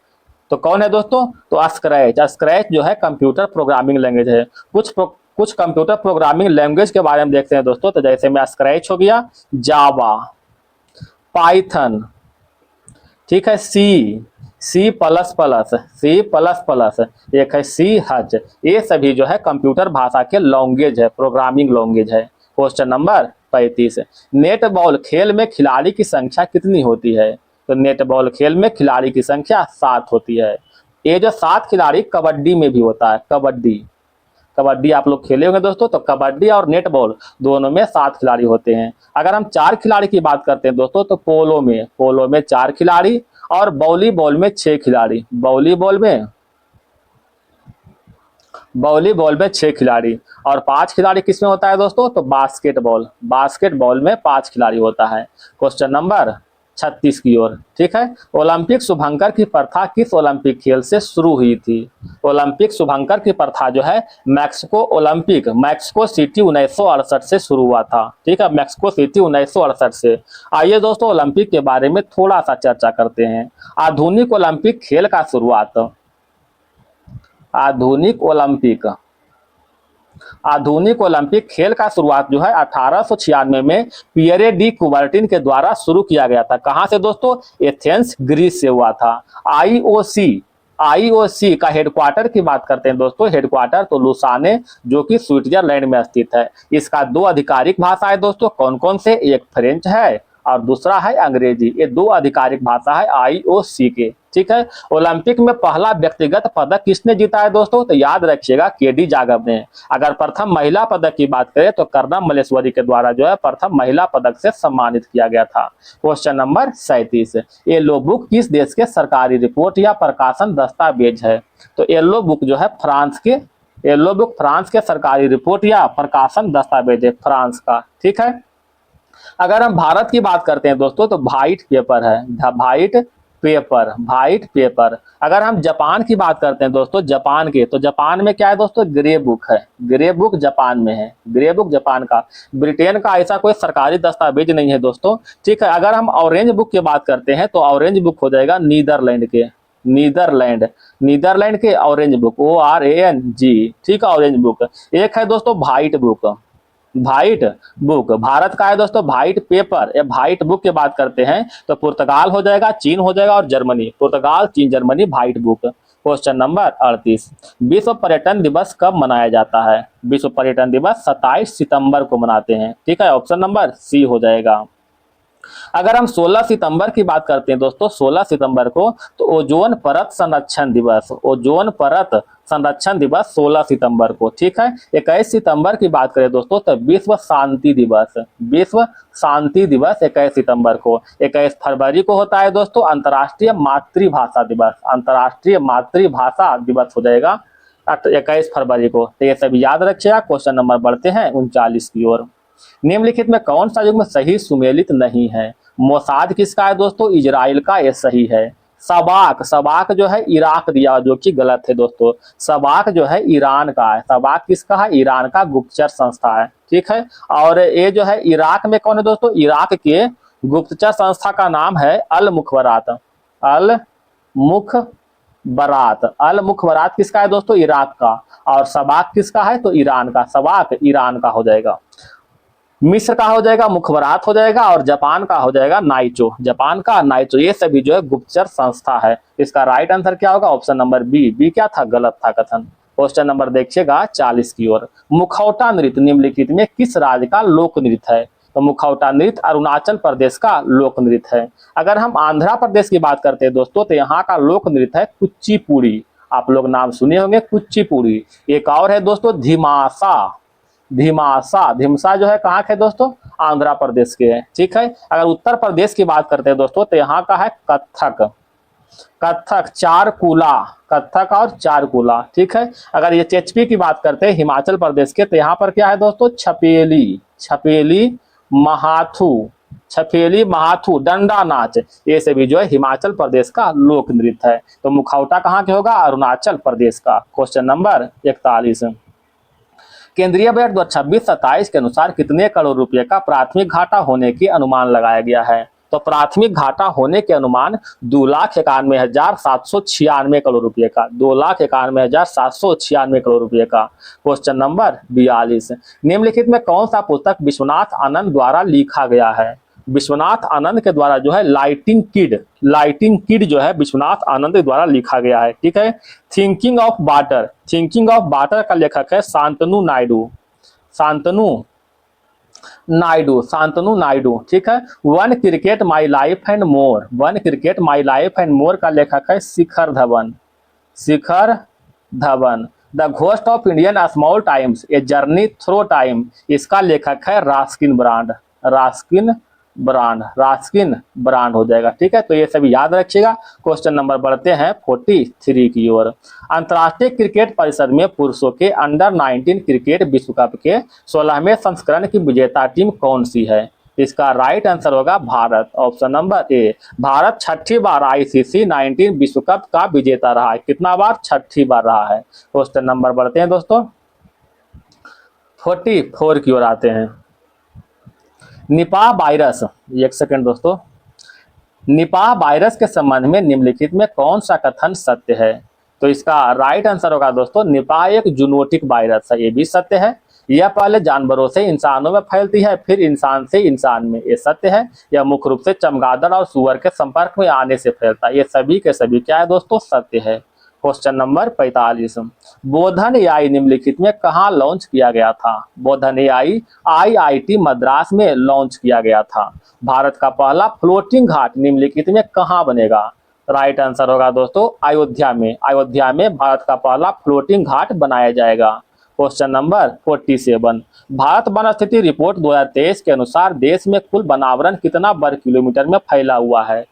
तो कौन है दोस्तों? तो स्क्रैच जो है कंप्यूटर प्रोग्रामिंग लैंग्वेज है। कुछ कंप्यूटर प्रोग्रामिंग लैंग्वेज के बारे में देखते हैं दोस्तों। तो जैसे में स्क्रैच हो गया, जावा, पाइथन, ठीक है, सी प्लस प्लस, एक है सी हच। ये सभी जो है कंप्यूटर भाषा के लैंग्वेज है, प्रोग्रामिंग लैंग्वेज है। क्वेश्चन नंबर 35, नेट बॉल खेल में खिलाड़ी की संख्या कितनी होती है? तो नेट बॉल खेल में खिलाड़ी की संख्या 7 होती है। ये जो 7 खिलाड़ी कबड्डी में भी होता है। कबड्डी आप लोग खेले होंगे दोस्तों। तो कबड्डी और नेट बॉल दोनों में 7 खिलाड़ी होते हैं। अगर हम 4 खिलाड़ी की बात करते हैं दोस्तों, तो पोलो में 4 खिलाड़ी और वॉलीबॉल में 6 खिलाड़ी। वॉलीबॉल में 6 खिलाड़ी और 5 खिलाड़ी किसमें होता है दोस्तों? तो बास्केटबॉल में 5 खिलाड़ी होता है। क्वेश्चन नंबर 36 की ओर। ठीक है। ओलंपिक शुभंकर की प्रथा किस ओलंपिक खेल से शुरू हुई थी? ओलंपिक शुभंकर की प्रथा जो है मैक्सिको सिटी 1968 से शुरू हुआ था। ठीक है, मैक्सिको सिटी 1968 से। आइए दोस्तों ओलंपिक के बारे में थोड़ा सा चर्चा करते हैं। आधुनिक ओलंपिक खेल का शुरुआत, आधुनिक ओलंपिक खेल का शुरुआत जो है 1896 में पियरे डी कुबर्टिन के द्वारा शुरू किया गया था। कहां से दोस्तों? एथेंस, ग्रीस से हुआ था। आईओसी का हेडक्वार्टर की बात करते हैं दोस्तों। हेडक्वार्टर तो लुसाने जो कि स्विट्जरलैंड में स्थित है। इसका 2 आधिकारिक भाषा है दोस्तों। कौन कौन से? एक फ्रेंच है और दूसरा है अंग्रेजी। ये 2 आधिकारिक भाषा है आईओसी के। ठीक है। ओलंपिक में पहला व्यक्तिगत पदक किसने जीता है दोस्तों? तो याद रखिएगा केडी जागब ने। अगर प्रथम महिला पदक की बात करें तो कर्णम मल्लेश्वरी के द्वारा जो है प्रथम महिला पदक से सम्मानित किया गया था। क्वेश्चन नंबर 37, येलो बुक किस देश के सरकारी रिपोर्ट या प्रकाशन दस्तावेज है? तो येलो बुक फ्रांस के सरकारी रिपोर्ट या प्रकाशन दस्तावेज है, फ्रांस का। ठीक है। अगर हम भारत की बात करते हैं दोस्तों तो व्हाइट पेपर है, व्हाइट पेपर। अगर हम जापान की बात करते हैं दोस्तों, तो जापान में क्या है दोस्तों? ग्रे बुक है। ग्रे बुक जापान में है, ग्रे बुक जापान का। ब्रिटेन का ऐसा कोई सरकारी दस्तावेज नहीं है दोस्तों। ठीक है। अगर हम ऑरेंज बुक की बात करते हैं तो ऑरेंज बुक हो जाएगा नीदरलैंड के ऑरेंज बुक, ORANG। ठीक है, ऑरेंज बुक। एक है दोस्तों व्हाइट बुक भारत का है दोस्तों। व्हाइट पेपर या व्हाइट बुक की बात करते हैं तो पुर्तगाल हो जाएगा, चीन हो जाएगा और जर्मनी। पुर्तगाल, चीन, Germany, white book. Question number 38, विश्व पर्यटन दिवस कब मनाया जाता है? विश्व पर्यटन दिवस 27 सितंबर को मनाते हैं। ठीक है, ऑप्शन नंबर सी हो जाएगा। अगर हम 16 सितंबर की बात करते हैं दोस्तों, 16 सितंबर को, तो ओजोन परत संरक्षण दिवस 16 सितंबर को। ठीक है। 21 सितंबर की बात करें दोस्तों तो विश्व शांति दिवस 21 सितंबर को। 21 फरवरी को होता है दोस्तों अंतर्राष्ट्रीय मातृभाषा दिवस हो जाएगा 21 फरवरी को। तो ये सभी याद रखिएगा। क्वेश्चन नंबर बढ़ते हैं 39 की ओर। निम्नलिखित में कौन सा युग्म सही सुमेलित नहीं है? मोसाद किसका है दोस्तों? इजराइल का, ये सही है। सबाक जो है इराक दिया, जो कि गलत है दोस्तों। सबाक जो है ईरान का है। सबाक किसका है? ईरान का गुप्तचर संस्था है। ठीक है। और ये जो है इराक में कौन है दोस्तों? इराक के गुप्तचर संस्था का नाम है अल मुखबरात किसका है दोस्तों? इराक का। और सबाक किसका है? तो ईरान का। सबाक ईरान का हो जाएगा। मिस्र का हो जाएगा मुखबरात हो जाएगा और जापान का हो जाएगा नाइचो। ये सभी जो है गुप्तचर संस्था है। इसका राइट आंसर क्या होगा? ऑप्शन नंबर बी क्या था? गलत था कथन। क्वेश्चन नंबर देखिएगा 40 की ओर। मुखौटा नृत्य निम्नलिखित में किस राज्य का लोक नृत्य है? तो मुखौटा नृत्य अरुणाचल प्रदेश का लोक नृत्य है। अगर हम आंध्र प्रदेश की बात करते हैं दोस्तों तो यहाँ का लोक नृत्य है कुचिपुड़ी। आप लोग नाम सुने होंगे कुचिपुड़ी। एक और है दोस्तों धिमासा जो है कहाँ के दोस्तों? आंध्र प्रदेश के है। ठीक है। अगर उत्तर प्रदेश की बात करते हैं दोस्तों तो यहाँ का है कथक और चारकुला। ठीक है। अगर ये चेचपी की बात करते हैं हिमाचल प्रदेश के तो यहाँ पर क्या है दोस्तों? छपेली महाथू। छफेली, महाथू, डंडा नाच, ये सभी जो है हिमाचल प्रदेश का लोक नृत्य है। तो मुखौटा कहाँ के होगा? अरुणाचल प्रदेश का। क्वेश्चन नंबर 41, केंद्रीय बजट 2026-27 के अनुसार कितने करोड़ रुपए का प्राथमिक घाटा होने की अनुमान लगाया गया है? तो प्राथमिक घाटा होने के अनुमान 2,91,796 करोड़ रुपए का, 2,91,796 करोड़ रुपए का। क्वेश्चन नंबर 42, निम्नलिखित में कौन सा पुस्तक विश्वनाथ आनंद द्वारा लिखा गया है? विश्वनाथ आनंद के द्वारा जो है लाइटिंग किड जो है विश्वनाथ आनंद के द्वारा लिखा गया है। ठीक है। थिंकिंग ऑफ वाटर का लेखक है शांतनु नायडू। ठीक है। One cricket my life and more का लेखक है Shikhar Dhawan. The ghost of Indian small times a journey through time, इसका लेखक है रास्किन ब्रांड हो जाएगा। ठीक है। तो ये सभी याद रखिएगा। क्वेश्चन नंबर बढ़ते हैं 43 की ओर। अंतर्राष्ट्रीय क्रिकेट परिषद में पुरुषों के अंडर 19 क्रिकेट विश्व कप के 16वें संस्करण की विजेता टीम कौन सी है? इसका राइट आंसर होगा Bharat. Option number A. Bharat 6ठी बार आईसीसी 19 विश्व कप का विजेता रहा है। कितना बार? 6ठी बार रहा है। क्वेश्चन नंबर बढ़ते हैं दोस्तों 44 की ओर आते हैं। निपाह वायरस, एक सेकंड दोस्तों, निपाह वायरस के संबंध में निम्नलिखित में कौन सा कथन सत्य है? तो इसका राइट आंसर होगा दोस्तों निपाह एक जूनोटिक वायरस है, ये भी सत्य है। यह पहले जानवरों से इंसानों में फैलती है, फिर इंसान से इंसान में, ये सत्य है। यह मुख्य रूप से चमगादड़ और सुअर के संपर्क में आने से फैलता है। ये सभी के सभी क्या है दोस्तों? सत्य है। क्वेश्चन नंबर 45, बोधन एआई निम्नलिखित में कहाँ लॉन्च किया गया था? बोधन एआई आईआईटी मद्रास में लॉन्च किया गया था। भारत का पहला फ्लोटिंग घाट निम्नलिखित में कहाँ बनेगा? राइट आंसर होगा दोस्तों अयोध्या में भारत का पहला फ्लोटिंग घाट बनाया जाएगा। क्वेश्चन नंबर 47, भारत वन स्थिति रिपोर्ट 2023 के अनुसार देश में कुल वनावरण कितना वर्ग किलोमीटर में फैला हुआ है?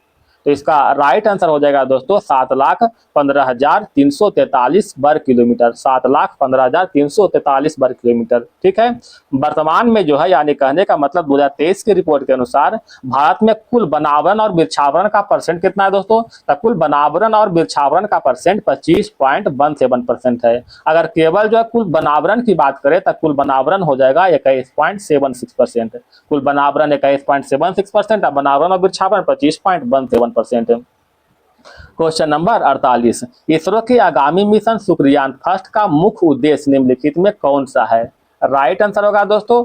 तो इसका राइट आंसर हो जाएगा दोस्तों 7,15,343 वर्ग किलोमीटर, 7,15,343 वर्ग किलोमीटर। ठीक है। वर्तमान में जो है यानी कहने का मतलब 2023 की रिपोर्ट के अनुसार भारत में कुल वनावरण और वृक्षावरण का परसेंट कितना है दोस्तों? तो कुल वनावरण और वृक्षावरण का परसेंट 25.17% है। अगर केवल जो है कुल वनावरण की बात करें तो कुल वनावरण हो जाएगा 21.76%। कुल वनावरण 21.76% और वनावरण और वृक्षावरण 25.17%। क्वेश्चन नंबर 48, इसरो के आगामी मिशन शुक्रयान फर्स्ट का मुख्य उद्देश्य निम्नलिखित में कौन सा है? राइट आंसर होगा दोस्तों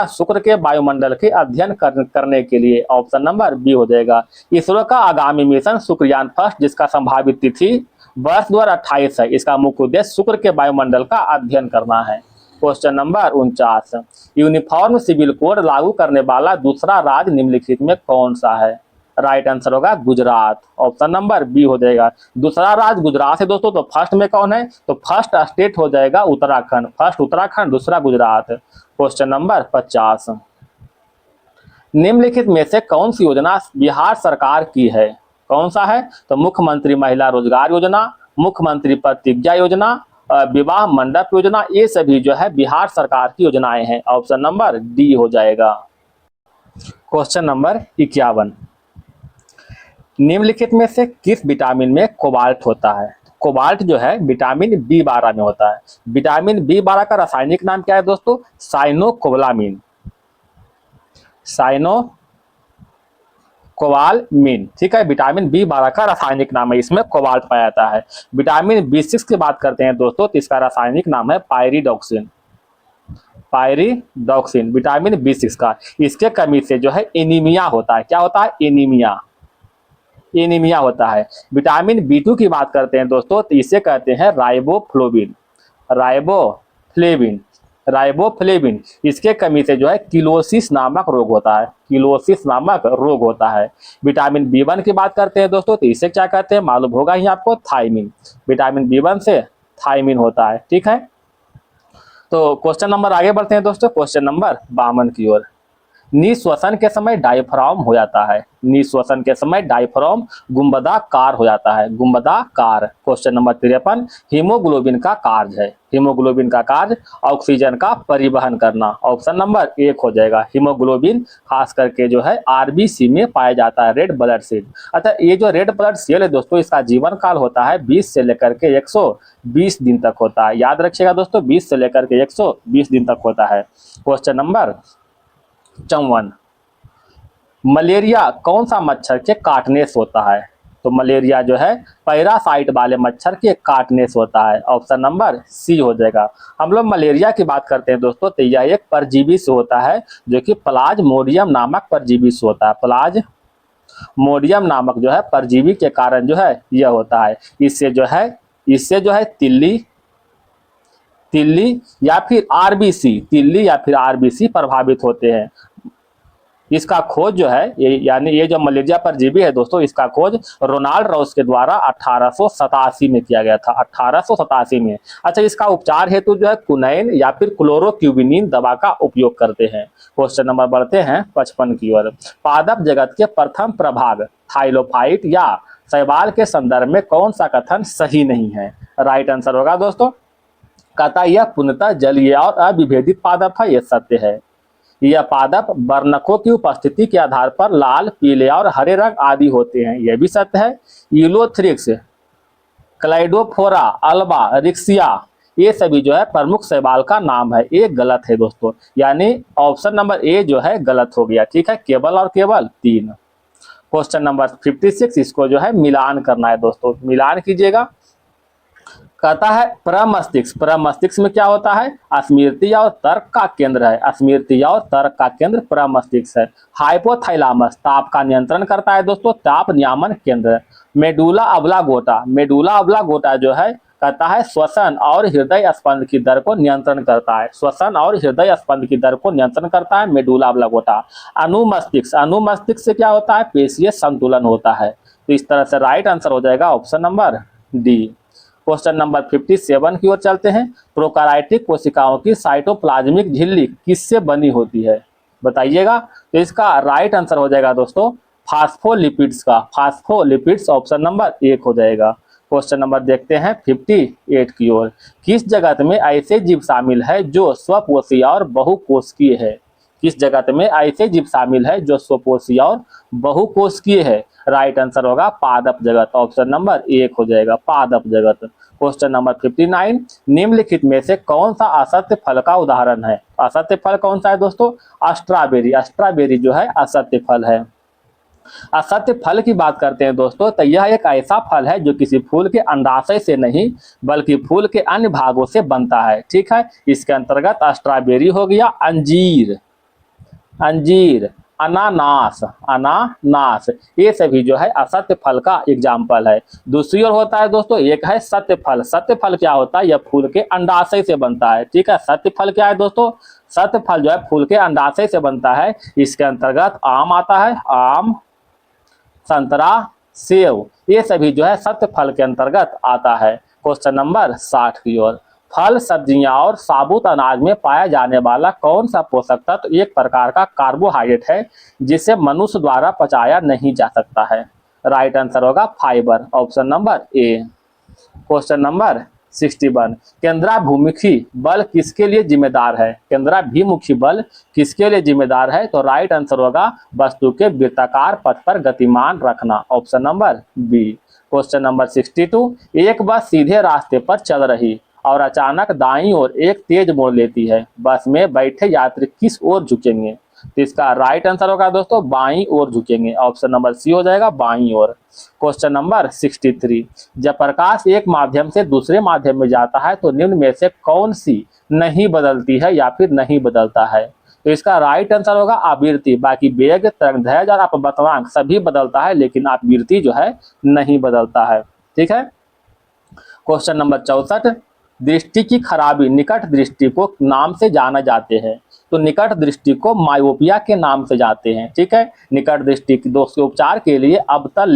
शुक्र के वायुमंडल के अध्ययन करने के लिए। ऑप्शन नंबर बी हो जाएगा। इसरो का आगामी मिशन शुक्रयान फर्स्ट जिसका संभावित तिथि वर्ष 2028 है, इसका मुख्य उद्देश्य शुक्र के वायुमंडल का अध्ययन करना है। Question number 49, uniform civil code लागू करने वाला दूसरा राज्य निम्नलिखित में कौन सा है? राइट आंसर होगा गुजरात। ऑप्शन नंबर बी हो जाएगा। दूसरा राज्य गुजरात है दोस्तों। तो फर्स्ट में कौन है? तो फर्स्ट स्टेट हो जाएगा उत्तराखंड। फर्स्ट उत्तराखंड, दूसरा गुजरात। क्वेश्चन नंबर 50, निम्नलिखित में से कौन सी योजना बिहार सरकार की है? कौन सा है? तो मुख्यमंत्री महिला रोजगार योजना, मुख्यमंत्री प्रतिज्ञा योजना, विवाह मंडप योजना, ये सभी जो है बिहार सरकार की योजनाएं हैं। ऑप्शन नंबर डी हो जाएगा। क्वेश्चन नंबर 51, निम्नलिखित में से किस विटामिन में कोबाल्ट होता है? कोबाल्ट जो है विटामिन B12 में होता है। विटामिन B12 का रासायनिक नाम क्या है दोस्तों? साइनोकोबालामीन। ठीक है। विटामिन B12 का रासायनिक नाम है, इसमें कोबाल्ट पाया जाता है। विटामिन B6 की बात करते हैं दोस्तों तो इसका रासायनिक नाम है पायरिडॉक्सिन। विटामिन B6 का, इसके कमी से जो है एनीमिया होता है। क्या होता है? एनीमिया होता है। विटामिन B2 की बात करते हैं दोस्तों तो इसे कहते हैं राइबोफ्लेविन। इसके कमी से जो है किलोसिस नामक रोग होता है। विटामिन B1 की बात करते हैं दोस्तों तो इसे क्या कहते हैं? मालूम होगा ही आपको, थायमिन। विटामिन B1 से थायमिन होता है। ठीक है। तो क्वेश्चन नंबर आगे बढ़ते हैं दोस्तों, क्वेश्चन नंबर 52 की ओर। निश्वसन के समय डायफ्राम हो जाता है, निश्वसन के समय डायफ्राम गुंबदाकार हो जाता है, गुंबदाकार। क्वेश्चन नंबर 53, हीमोग्लोबिन का कार्य है, हीमोग्लोबिन का कार्य ऑक्सीजन का परिवहन करना। ऑप्शन नंबर 1 हो जाएगा। हीमोग्लोबिन खास करके जो है आरबीसी में पाया जाता है, रेड ब्लड सेल। अच्छा, ये जो रेड ब्लड सेल है दोस्तों, इसका जीवन काल होता है 20 से लेकर के 120 दिन तक होता है। याद रखिएगा दोस्तों, 20 से लेकर के 120 दिन तक होता है। क्वेश्चन नंबर 54, मलेरिया कौन सा मच्छर के काटने से होता है? तो मलेरिया जो है पैरासाइट वाले मच्छर के काटने से होता है। ऑप्शन नंबर सी हो जाएगा। हम लोग मलेरिया की बात करते हैं दोस्तों, तो यह एक परजीवी से होता है जो कि प्लाज्मोडियम नामक परजीवी से होता है। प्लाज्मोडियम नामक जो है परजीवी के कारण जो है यह होता है। इससे जो है तिल्ली या फिर आरबीसी प्रभावित होते हैं। इसका खोज जो है यानी ये जो मलेरिया परजीवी है दोस्तों, इसका खोज रोनाल्ड रॉस के द्वारा 1887 में किया गया था, 1887 में। अच्छा, इसका उपचार हेतु जो है कुनैन या फिर क्लोरोक्यूबिनिन दवा का उपयोग करते हैं। क्वेश्चन नंबर बढ़ते हैं 55 की ओर। पादप जगत के प्रथम प्रभाग थाइलोफाइट या शैवाल के संदर्भ में कौन सा कथन सही नहीं है? राइट आंसर होगा दोस्तों, कहता यह पूर्णतः जलीय और अविभेदित पादप है, यह सत्य है। यह पादप वर्णकों की उपस्थिति के आधार पर लाल, पीले और हरे रंग आदि होते हैं, यह भी सत्य है। यूलोथ्रिक्स, क्लाइडोफोरा, अल्बा, रिक्सिया, ये सभी जो है प्रमुख शैवाल का नाम है। ये गलत है दोस्तों, यानी ऑप्शन नंबर ए जो है गलत हो गया। ठीक है, केवल और केवल 3। क्वेश्चन नंबर 56, इसको जो है मिलान करना है दोस्तों, मिलान कीजिएगा। कहता है प्रमस्तिष्क में क्या होता है? स्मृति और तर्क का केंद्र है, स्मृति और तर्क का केंद्र प्रमस्तिष्क है। हाइपोथैलामस ताप का नियंत्रण करता है दोस्तों, ताप नियामन केंद्र। मेडुला ऑब्लांगोटा जो है कहता है श्वसन और हृदय स्पंद की दर को नियंत्रण करता है, श्वसन और हृदय स्पंद की दर को नियंत्रण करता है मेडुला ऑब्लांगोटा। अनुमस्तिष्क से क्या होता है? पेशीय संतुलन होता है। तो इस तरह से राइट आंसर हो जाएगा option number D. Question number 57 की ओर चलते हैं। प्रोकाराइटिक कोशिकाओं की साइटोप्लाज्मिक झिल्ली किससे बनी होती है? बताइएगा। तो इसका राइट आंसर हो जाएगा दोस्तों फास्फोलिपिड्स का, फास्फोलिपिड्स ऑप्शन नंबर 1 हो जाएगा। क्वेश्चन नंबर देखते हैं 58 की ओर। किस जगत में ऐसे जीव शामिल है जो स्वपोषी और बहुकोशिकीय है? किस जगत में ऐसे जीव शामिल है जो स्वपोषी और बहुकोशिकीय है? राइट आंसर होगा पादप जगत, ऑप्शन नंबर 1 हो जाएगा, पादप जगत। क्वेश्चन नंबर 59, निम्नलिखित में से कौन सा असत्य फल का उदाहरण है? असत्य फल कौन सा है दोस्तों? स्ट्रॉबेरी जो है असत्य फल है। असत्य फल की बात करते हैं दोस्तों, तो यह एक ऐसा फल है जो किसी फूल के अंडाशय से नहीं बल्कि फूल के अन्य भागों से बनता है। ठीक है, इसके अंतर्गत स्ट्रॉबेरी हो गया, अंजीर, अनानास, ये सभी जो है असत्य फल का एग्जाम्पल है। दूसरी ओर होता है दोस्तों, एक है सत्य फल। सत्य फल क्या होता है? यह फूल के अंडाशय से बनता है। ठीक है, सत्य फल क्या है दोस्तों? सत्य फल जो है फूल के अंडाशय से बनता है। इसके अंतर्गत आम आता है, आम, संतरा, सेव, ये सभी जो है सत्य फल के अंतर्गत आता है। क्वेश्चन नंबर 60 की ओर। फल, सब्जियां और साबुत अनाज में पाया जाने वाला कौन सा पोषक तत्व एक प्रकार का कार्बोहाइड्रेट है जिसे मनुष्य द्वारा पचाया नहीं जा सकता है? राइट आंसर होगा फाइबर, ऑप्शन नंबर ए। क्वेश्चन नंबर 61, केंद्राभिमुखी बल किसके लिए जिम्मेदार है? केंद्राभिमुखी बल किसके लिए जिम्मेदार है? तो राइट आंसर होगा वस्तु के वृत्ताकार पथ पर गतिमान रखना, option number B. Question number 62, एक बस सीधे रास्ते पर चल रही और अचानक दाईं ओर एक तेज मोड़ लेती है, बस में बैठे यात्री किस ओर झुकेंगे? तो इसका राइट आंसर होगा दोस्तों बाईं ओर झुकेंगे, ऑप्शन नंबर सी हो जाएगा, बाईं ओर। क्वेश्चन नंबर 63, जब प्रकाश एक माध्यम से दूसरे माध्यम में जाता है तो निम्न में से कौन सी नहीं बदलती है या फिर नहीं बदलता है? तो इसका राइट आंसर होगा आवृत्ति। बाकी वेग, तरंगदैर्घ्य और अपवर्तनांक सभी बदलता है, लेकिन आवृत्ति जो है नहीं बदलता है। ठीक है। क्वेश्चन नंबर 64, दृष्टि की खराबी निकट दृष्टि को नाम से जाना जाते हैं। तो निकट दृष्टि को मायोपिया के नाम से जाते हैं। ठीक है, निकट दृष्टि के दोष के उपचार के लिए अवतल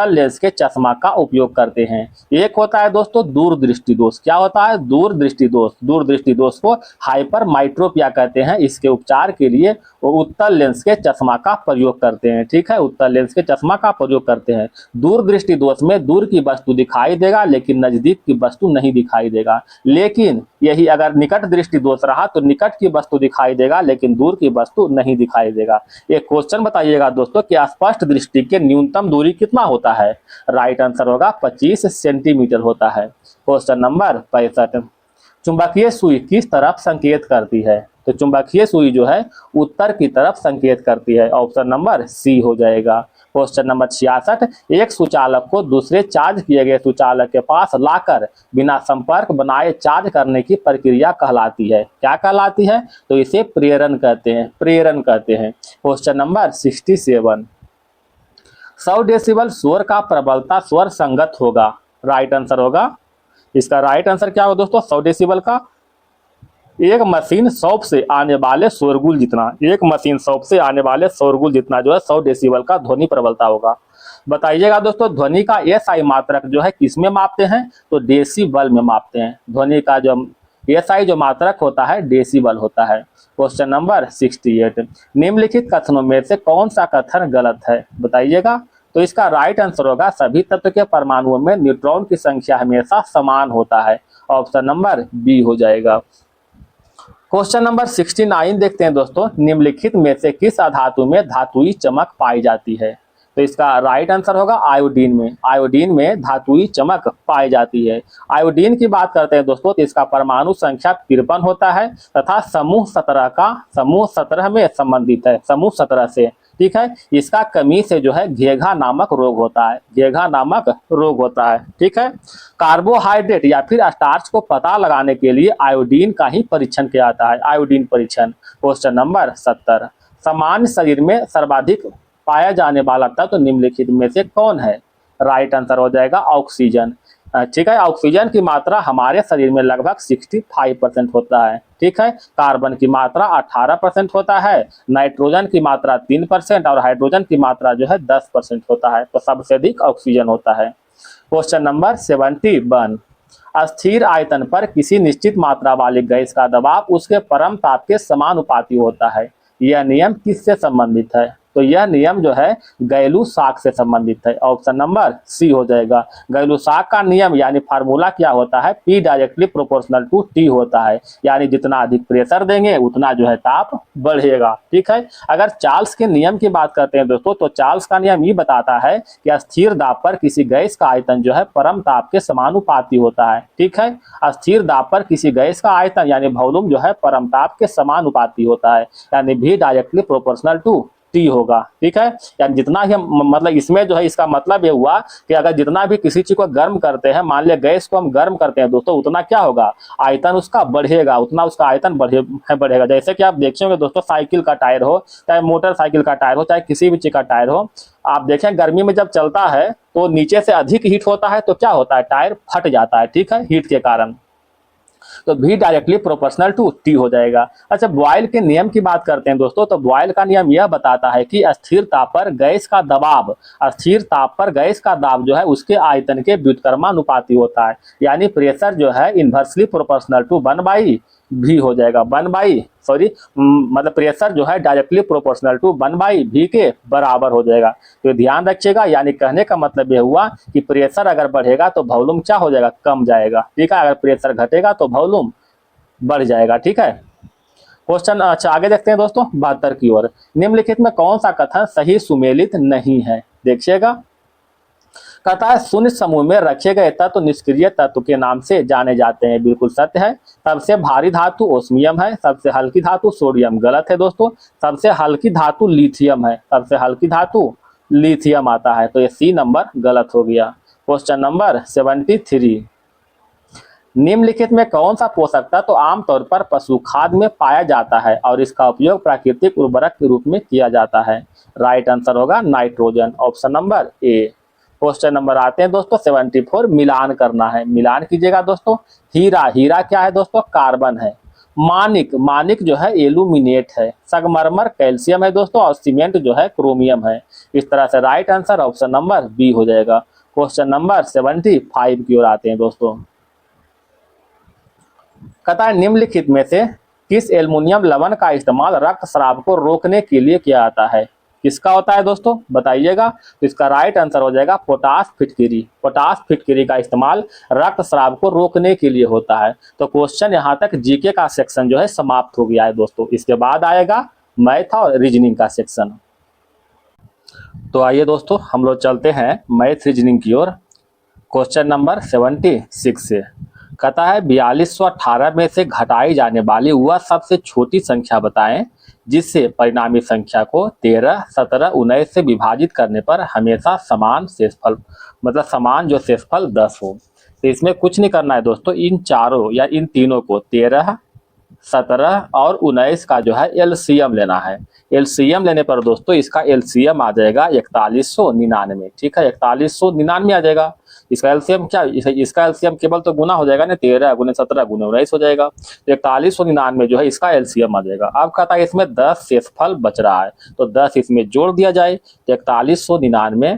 लेंस के चश्मा का उपयोग करते हैं। एक होता है दोस्तों दूरदृष्टि दोष। क्या होता है? दूरदृष्टि दोष। दूरदृष्टि दोष को हाइपरमाइट्रोपिया कहते हैं। इसके उपचार के लिए वो उत्तल लेंस के चश्मा का प्रयोग करते हैं। ठीक है, उत्तल लेंस के चश्मा का प्रयोग करते हैं। दूरदृष्टि दोष में दूर की वस्तु दिखाई देगा लेकिन नजदीक की वस्तु नहीं दिखाई देगा। लेकिन यही अगर निकट दृष्टि दोष रहा तो निकट की वस्तु दिखाई देगा लेकिन दूर की वस्तु नहीं दिखाई देगा। एक क्वेश्चन बताइएगा दोस्तों कि स्पष्ट दृष्टि के न्यूनतम दूरी कितना होता है? राइट आंसर होगा 25 सेंटीमीटर होता है। क्वेश्चन नंबर 65, चुंबकीय सुई किस तरफ संकेत करती है? तो चुंबकीय सुई जो है उत्तर की तरफ संकेत करती है। ऑप्शन नंबर सी हो जाएगा। क्वेश्चन नंबर 66, एक सुचालक को दूसरे चार्ज किए गए सुचालक के पास लाकर बिना संपर्क बनाए चार्ज करने की प्रक्रिया कहलाती है। क्या कहलाती है? तो इसे प्रेरण कहते हैं। प्रेरण कहते हैं। क्वेश्चन नंबर 67, 100 डेसिबल शोर का प्रबलता स्वर संगत होगा। राइट आंसर होगा, इसका राइट आंसर क्या होगा दोस्तों? 100 डेसिबल का एक मशीन शॉप से आने वाले शोरगुल जितना, एक मशीन शॉप से आने वाले शोरगुल जितना जो है 100 डेसिबल का ध्वनि प्रबलता होगा। बताइएगा दोस्तों ध्वनि का एसआई मात्रक जो है किस में मापते हैं? तो डेसिबल में मापते हैं। ध्वनि का जो एसआई जो मात्रक होता है डेसिबल होता है। क्वेश्चन नंबर 68, निम्नलिखित कथनों में से कौन सा कथन गलत है? बताइएगा। तो इसका राइट आंसर होगा सभी तत्व के परमाणुओं में न्यूट्रॉन की संख्या हमेशा समान होता है। ऑप्शन नंबर बी हो जाएगा। क्वेश्चन नंबर 69 देखते हैं दोस्तों, निम्नलिखित में से किस धातु में धातुई चमक पाई जाती है? तो इसका राइट आंसर होगा आयोडीन में। आयोडीन में धातुई चमक पाई जाती है। आयोडीन की बात करते हैं दोस्तों तो इसका परमाणु संख्या 53 होता है तथा समूह 17 में संबंधित है। समूह 17 से। ठीक है, इसका कमी से जो है घेघा नामक रोग होता है। घेघा नामक रोग होता है। ठीक है, कार्बोहाइड्रेट या फिर स्टार्च को पता लगाने के लिए आयोडीन का ही परीक्षण किया जाता है। आयोडीन परीक्षण। क्वेश्चन नंबर 70, सामान्य शरीर में सर्वाधिक पाया जाने वाला तत्व तो निम्नलिखित में से कौन है? राइट आंसर हो जाएगा ऑक्सीजन। ठीक है, ऑक्सीजन की मात्रा हमारे शरीर में लगभग 65% होता है। ठीक है, कार्बन की मात्रा 18% होता है, नाइट्रोजन की मात्रा 3% और हाइड्रोजन की मात्रा जो है 10% होता है। तो सबसे अधिक ऑक्सीजन होता है। क्वेश्चन नंबर 71, अस्थिर आयतन पर किसी निश्चित मात्रा वाली गैस का दबाव उसके परम ताप के समानुपाती होता है। यह नियम किससे संबंधित है? तो यह नियम जो है गैलू-सॉक से संबंधित है। ऑप्शन नंबर सी हो जाएगा। गैलू-सॉक का नियम यानी फार्मूला क्या होता है? P directly proportional to T होता है। यानी जितना अधिक प्रेशर देंगे उतना जो है ताप बढ़ेगा। ठीक है, अगर चार्ल्स के नियम की बात करते हैं दोस्तों तो चार्ल्स का नियम ये बताता है कि स्थिर दाब पर किसी गैस का आयतन जो है परम ताप के समानुपाती होता है। ठीक है, स्थिर दाब पर किसी गैस का आयतन यानी वॉल्यूम जो है परम ताप के समानुपाती होता है। यानी V directly proportional to T होगा। ठीक है, यानी जितना ही मतलब इसमें जो है इसका मतलब ये हुआ कि अगर जितना भी किसी चीज को गर्म करते हैं, मान लिया गैस को हम गर्म करते हैं दोस्तों, उतना क्या होगा? आयतन उसका बढ़ेगा, उतना उसका आयतन बढ़ेगा। जैसे कि आप देखेंगे दोस्तों साइकिल का टायर हो, चाहे मोटरसाइकिल का टायर हो, चाहे किसी भी चीज का टायर हो, आप देखें गर्मी में जब चलता है तो नीचे से अधिक हीट होता है तो क्या होता है? टायर फट जाता है। ठीक है, हीट के कारण। तो V directly proportional to T हो जाएगा। अच्छा, बॉयल के नियम की बात करते हैं दोस्तों तो बॉयल का नियम यह बताता है कि स्थिर ताप पर गैस का दाब जो है उसके आयतन के व्युत्क्रमानुपाती होता है। यानी प्रेशर जो है इन्वर्सली प्रोपोर्शनल टू 1/V हो जाएगा। मतलब प्रेशर जो है डायरेक्टली प्रोपोर्शनल टू 1/V के बराबर हो जाएगा। तो ध्यान रखिएगा, यानी कहने का मतलब यह हुआ कि प्रेशर अगर बढ़ेगा तो वॉल्यूम क्या हो जाएगा? कम जाएगा। ठीक है, अगर प्रेशर घटेगा तो वॉल्यूम बढ़ जाएगा। ठीक है, क्वेश्चन अच्छा आगे देखते हैं दोस्तों 72 की ओर। निम्नलिखित में कौन सा कथन सही सुमेलित नहीं है? देखिएगा, कहता है शून्य समूह में रखे गए तत्व निष्क्रिय तत्व के नाम से जाने जाते हैं। बिल्कुल सत्य है। सबसे भारी धातु ओस्मियम है। सबसे हल्की धातु सोडियम। गलत है दोस्तों, सबसे हल्की धातु लिथियम है। सबसे हल्की धातु लिथियम आता है। तो ये सी नंबर गलत हो गया। क्वेश्चन नंबर 73, निम्नलिखित में कौन सा पोषक तत्व तो आमतौर पर पशु खाद्य में पाया जाता है और इसका उपयोग प्राकृतिक उर्वरक के रूप में किया जाता है? राइट आंसर होगा नाइट्रोजन। ऑप्शन नंबर ए। क्वेश्चन नंबर आते हैं दोस्तों 74, मिलान करना है। मिलान कीजिएगा दोस्तों। हीरा, हीरा क्या है दोस्तों? कार्बन है। मानिक, मानिक जो है एल्यूमिनेट है। संगमरमर कैल्शियम है दोस्तों, और सीमेंट जो है क्रोमियम है। इस तरह से right answer option number B हो जाएगा। क्वेश्चन नंबर 75 की ओर आते हैं दोस्तों। कहता है निम्नलिखित में से किस एल्युमिनियम लवण का इस्तेमाल रक्तस्राव को रोकने के लिए किया जाता है? किसका होता है दोस्तों, बताइएगा। तो इसका राइट आंसर हो जाएगा पोटाश फिटकिरी। पोटाश फिटकिरी का इस्तेमाल रक्तस्राव को रोकने के लिए होता है। तो क्वेश्चन यहाँ तक जीके का सेक्शन जो है समाप्त हो गया है दोस्तों। इसके बाद आएगा मैथ और रीजनिंग का सेक्शन। तो आइए दोस्तों हम लोग चलते हैं मैथ रीजनिंग की ओर। क्वेश्चन नंबर 76 से कहता है 4218 में से घटाई जाने वाली वह सबसे छोटी संख्या बताएं जिससे परिणामी संख्या को 13, 17, 19 से विभाजित करने पर हमेशा समान शेषफल, मतलब समान जो शेषफल 10 हो। तो इसमें कुछ नहीं करना है दोस्तों, इन चारों या इन तीनों को 13, 17 और 19 का जो है एलसीएम लेना है। एलसीएम लेने पर दोस्तों इसका एलसीएम आ जाएगा 4199। ठीक है, 4199 आ जाएगा। इसका एलसीएम क्या, इसका एलसीएम केवल तो गुना हो जाएगा ना, 13 गुने 17 गुने 19 हो जाएगा। तो 4199 जो है इसका एलसीएम आ जाएगा। अब कहता है इसमें 10 शेषफल बच रहा है, तो 10 इसमें जोड़ दिया जाए तो 4199,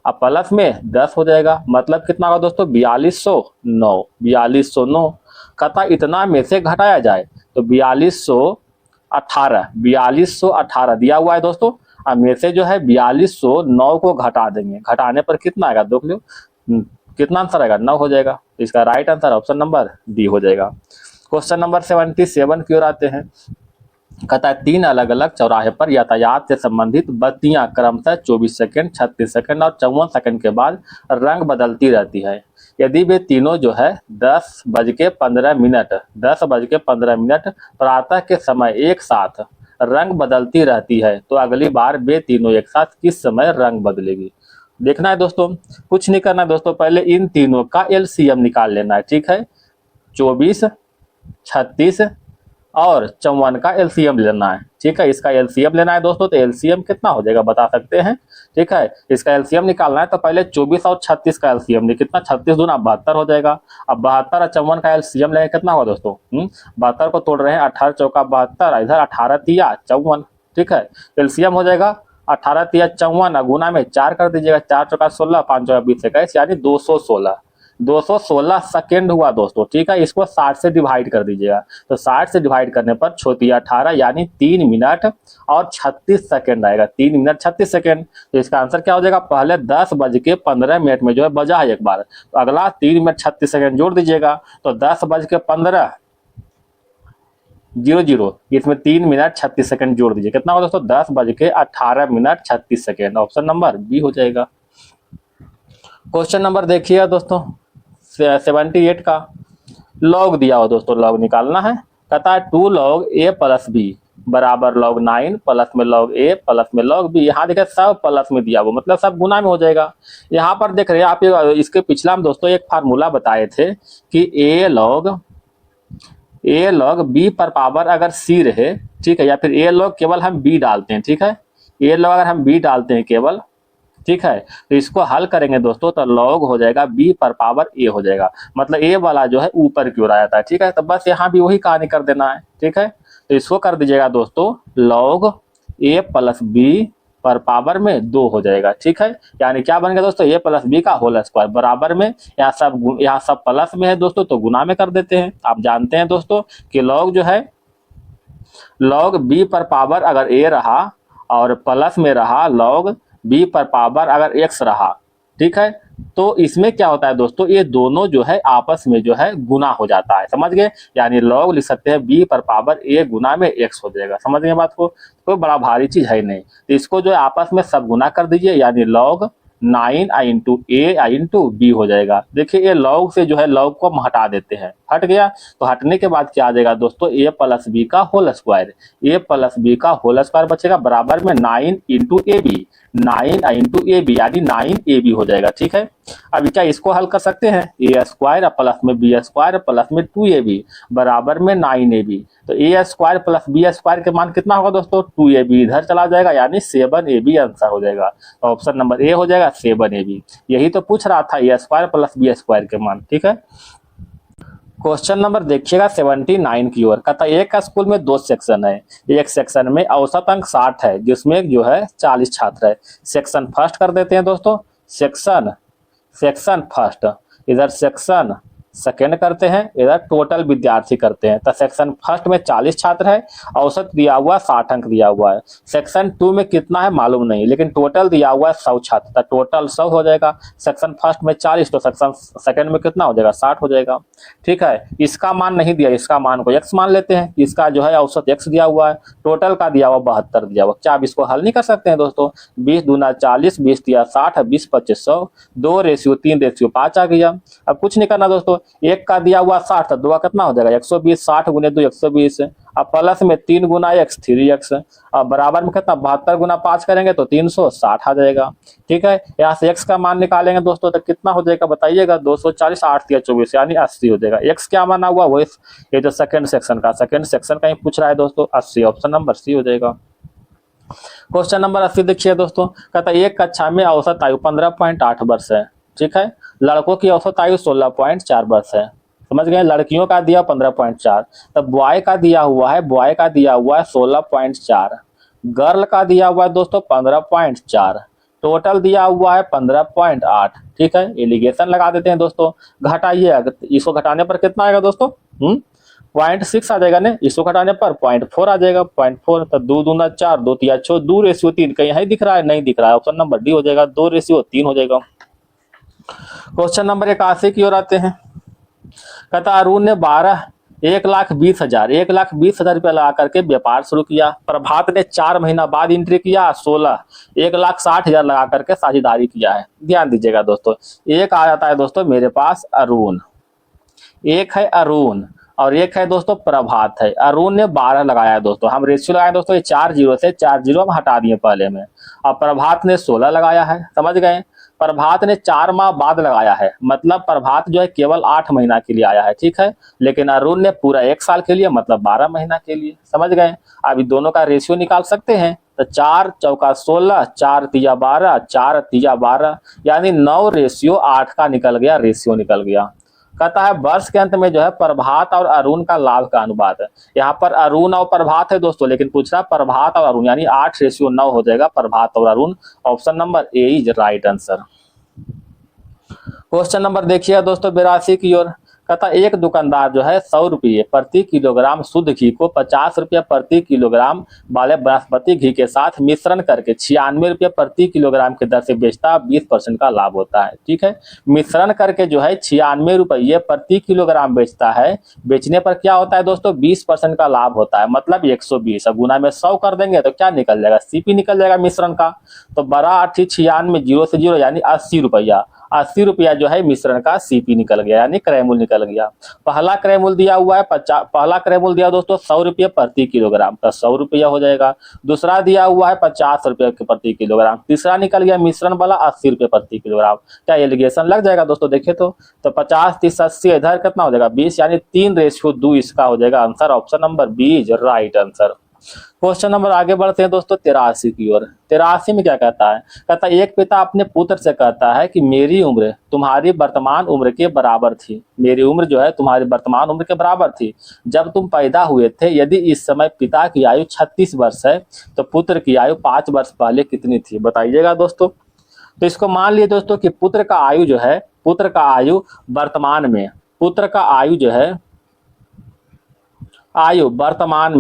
अब प्लस में 10 हो जाएगा। मतलब कितना होगा दोस्तों? 4209। 4209 कहता इतना में से घटाया जाए तो 4218 दिया हुआ है दोस्तों। अब में से जो है 4209 को घटा देंगे। घटाने पर कितना आएगा देख लो, कितना आंसर आएगा? 9 हो जाएगा। इसका right answer option number D हो जाएगा। क्वेश्चन नंबर 77 की ओर आते हैं। कहता है 3 अलग अलग चौराहे पर यातायात से संबंधित बत्तियां क्रमशः 24 सेकंड, 36 सेकंड और 54 सेकंड के बाद रंग बदलती रहती है। यदि वे तीनों जो है 10:15 प्रातः के समय एक साथ रंग बदलती रहती है, तो अगली बार वे तीनों एक साथ किस समय रंग बदलेगी? देखना है दोस्तों, कुछ नहीं करना है दोस्तों, पहले इन तीनों का एलसीएम निकाल लेना है। ठीक है, 24, 36 और 54 का एलसीएम लेना है। ठीक है, इसका एलसीएम लेना है दोस्तों। तो एलसीएम कितना हो जाएगा बता सकते हैं? ठीक है, इसका एलसीएम निकालना है तो पहले 24 और 36 का एलसीएम ले, कितना 36 दूना 72 हो जाएगा। अब 72 और 54 का एलसीएम लेंगे, कितना होगा दोस्तों? 72 को तोड़ रहे हैं, 18 चौका 72, इधर 18 तिया 54। ठीक है, एलसीएम हो जाएगा 18 तिया 54, गुना में 4 कर दीजिएगा, 4 चौका 16, 5 चौका 20 21, यानी 216 सेकेंड हुआ दोस्तों। ठीक है, इसको 60 से डिवाइड कर दीजिएगा, तो 60 से डिवाइड करने पर छोटी 18 यानी 3 मिनट और 36 सेकेंड आएगा। 3 मिनट 36 सेकेंड। तो इसका आंसर क्या हो जाएगा? पहले 10:15 में जो है बजा है एक बार, तो अगला 3 मिनट 36 सेकेंड जोड़ दीजिएगा, तो 10:15 00, इसमें 3 मिनट 36 सेकेंड जोड़ दीजिए, कितना होगा दोस्तों? 10:18 36 सेकेंड। ऑप्शन नंबर बी हो जाएगा। क्वेश्चन नंबर देखिए दोस्तों 78 का। लॉग दिया हो दोस्तों, लॉग निकालना है। कहता है 2 log a प्लस बी बराबर log 9 प्लस में log a प्लस में log b। यहाँ देखिए सब प्लस में दिया हुआ, मतलब सब गुना में हो जाएगा। यहाँ पर देख रहे हैं आप, इसके पिछला हम दोस्तों एक फार्मूला बताए थे कि a log b पर पावर अगर c रहे, ठीक है, या फिर a log केवल हम b डालते हैं। ठीक है, a log अगर हम b डालते हैं केवल, ठीक है, तो इसको हल करेंगे दोस्तों तो log हो जाएगा b पर पावर a हो जाएगा, मतलब a वाला जो है ऊपर की ओर आ जाता है। ठीक है, तो बस यहाँ भी वही कहानी कर देना है। ठीक है, तो इसको कर दीजिएगा दोस्तों log a प्लस b पर पावर में 2 हो जाएगा। ठीक है, यानी क्या बन गया दोस्तों? a प्लस बी का होल स्क्वायर बराबर में, यहाँ सब प्लस में है दोस्तों, तो गुना में कर देते हैं। आप जानते हैं दोस्तों कि log जो है, log b पर पावर अगर a रहा और प्लस में रहा log b पर पावर अगर x रहा, ठीक है, तो इसमें क्या होता है दोस्तों? ये दोनों जो है आपस में जो है गुना हो जाता है, समझ गए? यानी log लिख सकते हैं b पर पावर a गुना में x हो जाएगा। समझ गए बात को? कोई बड़ा भारी चीज है नहीं। तो इसको जो है आपस में सब गुना कर दीजिए, यानी log 9 i into a i into b हो जाएगा। देखिए ये log से जो है log को हम हटा देते हैं, हट गया, तो हटने के बाद क्या आ जाएगा दोस्तों, ए प्लस बी का whole square, A plus B का होल स्क्वायर बचेगा बराबर में 9 into A B, 9 into A B यानी 9ab हो जाएगा। ठीक है, अभी क्या इसको हल कर सकते हैं, ए स्क्वायर प्लस में बी स्क्वायर प्लस में 2ab बराबर में 9ab, तो ए स्क्वायर प्लस बी स्क्वायर के मान कितना होगा दोस्तों, 2ab इधर चला जाएगा यानी 7ab आंसर हो जाएगा। तो ऑप्शन नंबर ए हो जाएगा 7ab। यही तो पूछ रहा था, ए स्क्वायर प्लस बी स्क्वायर के मान। ठीक है, क्वेश्चन नंबर देखिएगा 79 की ओर। कहता एक का स्कूल में 2 सेक्शन है, एक सेक्शन में औसत अंक 60 है जिसमें जो है 40 छात्र है। सेक्शन फर्स्ट कर देते हैं दोस्तों, सेक्शन फर्स्ट, इधर सेक्शन सेकेंड करते हैं, इधर टोटल विद्यार्थी करते हैं। तो सेक्शन फर्स्ट में 40 छात्र है, औसत दिया हुआ 60 अंक दिया हुआ है। सेक्शन 2 में कितना है मालूम नहीं, लेकिन टोटल दिया हुआ है 100 छात्र, तो टोटल 100 हो जाएगा। सेक्शन फर्स्ट में 40 तो सेक्शन सेकेंड में कितना हो जाएगा, 60 हो जाएगा। ठीक है, इसका मान नहीं दिया, इसका मान को x मान लेते हैं, इसका जो है औसत x दिया हुआ है, टोटल का दिया हुआ 72 दिया हुआ। क्या आप इसको हल नहीं कर सकते हैं दोस्तों, 20 दूना 40, 20 दिया 60, 20 25 100, 2:3:5 आ गया। अब कुछ नहीं करना दोस्तों, एक का दिया हुआ 60 तो 2 का कितना हो जाएगा 120, 60 गुने 2 120, अब प्लस में 3 गुना x 3x, अब बराबर में कितना 72 गुना 5 करेंगे तो 360 आ जाएगा। ठीक है, यहाँ से x का मान निकालेंगे दोस्तों तो कितना हो जाएगा बताइएगा, 240, 8 या 24 यानी 80 हो जाएगा। x क्या माना हुआ वो ये जो सेकंड सेक्शन का ही पूछ रहा है दोस्तों, 80, ऑप्शन नंबर सी हो जाएगा। क्वेश्चन नंबर 80 देखिए दोस्तों, कहता है एक कक्षा में औसत आयु 15.8 वर्ष है। ठीक है, लड़कों की औसत आयु 16.4 वर्ष है, समझ गए। लड़कियों का दिया 15.4, तब बॉय का दिया हुआ है 16.4, गर्ल का दिया हुआ है दोस्तों 15.4, टोटल दिया हुआ है 15.8। ठीक है, एलिगेशन लगा देते हैं दोस्तों, घटाइए, इसको घटाने पर कितना आएगा दोस्तों, 0.6 आ जाएगा ना, इसको घटाने पर 0.4 आ जाएगा, 0.4, तो 2 दूना 4, 2 तिया 6, 2:3, कहीं यही दिख रहा है, नहीं दिख रहा है, ऑप्शन नंबर डी हो जाएगा, 2:3 हो जाएगा। क्वेश्चन नंबर 81 की ओर आते हैं। कहता अरुण ने 1,20,000 रुपया लगा करके व्यापार शुरू किया। प्रभात ने 4 महीना बाद एंट्री किया 16, 1,60,000 लगा करके साझेदारी किया है। ध्यान दीजिएगा दोस्तों, एक आ जाता है दोस्तों मेरे पास अरुण, एक है अरुण और एक है दोस्तों प्रभात है। अरुण ने 12 लगाया है दोस्तों, हम रेशियो लगाए दोस्तों, ये 4 जीरो से 4 जीरो हम हटा दिए पहले में, और प्रभात ने 16 लगाया है, समझ गए। प्रभात ने 4 माह बाद लगाया है, मतलब प्रभात जो है केवल 8 महीना के लिए आया है। ठीक है, लेकिन अरुण ने पूरा 1 साल के लिए, मतलब 12 महीना के लिए, समझ गए। अभी दोनों का रेशियो निकाल सकते हैं, तो 4 चौका 16, 4 तिया 12, 4 तिया 12 यानी 9:8 का निकल गया, रेशियो निकल गया। कहता है वर्ष के अंत में जो है प्रभात और अरुण का लाभ का अनुपात है। यहाँ पर अरुण और प्रभात है दोस्तों, लेकिन पूछ रहा प्रभात और अरुण यानी 8:9 हो जाएगा, प्रभात और Arun, option number A is right answer. Question number देखिए दोस्तों 82 की ओर। कहता एक दुकानदार जो है 100 रुपये प्रति किलोग्राम शुद्ध घी को 50 रुपये प्रति किलोग्राम वाले बासमती घी के साथ मिश्रण करके 96 रुपये प्रति किलोग्राम के दर से बेचता, 20% का लाभ होता है। ठीक है, मिश्रण करके जो है 96 रुपये प्रति किलोग्राम बेचता है, बेचने पर क्या होता है दोस्तों 20% का लाभ होता है, मतलब 120। अब गुना में 100 कर देंगे तो क्या निकल जाएगा, सीपी निकल जाएगा मिश्रण का, तो बड़ा 96 0 से 0 यानी 80 रुपया, 80 रुपया जो है मिश्रण का सीपी निकल गया यानी क्रय मूल्य निकल गया। पहला क्रय मूल्य दिया हुआ है पहला क्रय मूल्य दिया दोस्तों 100 रुपये प्रति किलोग्राम, तो 100 रुपया हो जाएगा। दूसरा दिया हुआ है 50 रुपये प्रति किलोग्राम, तीसरा निकल गया मिश्रण वाला 80 रुपये प्रति किलोग्राम। क्या एलिगेशन लग जाएगा दोस्तों, देखे तो 50 30 80 इधर कितना हो जाएगा 20 यानी 3:2 इसका हो जाएगा answer, option number B is right answer. Question number आगे बढ़ते हैं दोस्तों 83 की ओर। 83 में क्या कहता है, कहता है एक पिता अपने पुत्र से कहता है कि मेरी उम्र तुम्हारी वर्तमान उम्र के बराबर थी, मेरी उम्र जो है तुम्हारी वर्तमान उम्र के बराबर थी जब तुम पैदा हुए थे। यदि इस समय पिता की आयु 36 वर्ष है तो पुत्र की आयु 5 वर्ष पहले कितनी थी, बताइएगा दोस्तों। तो इसको मान लिए दोस्तों कि पुत्र का आयु जो है, पुत्र का आयु वर्तमान में, पुत्र का आयु जो है आयु वर्तमान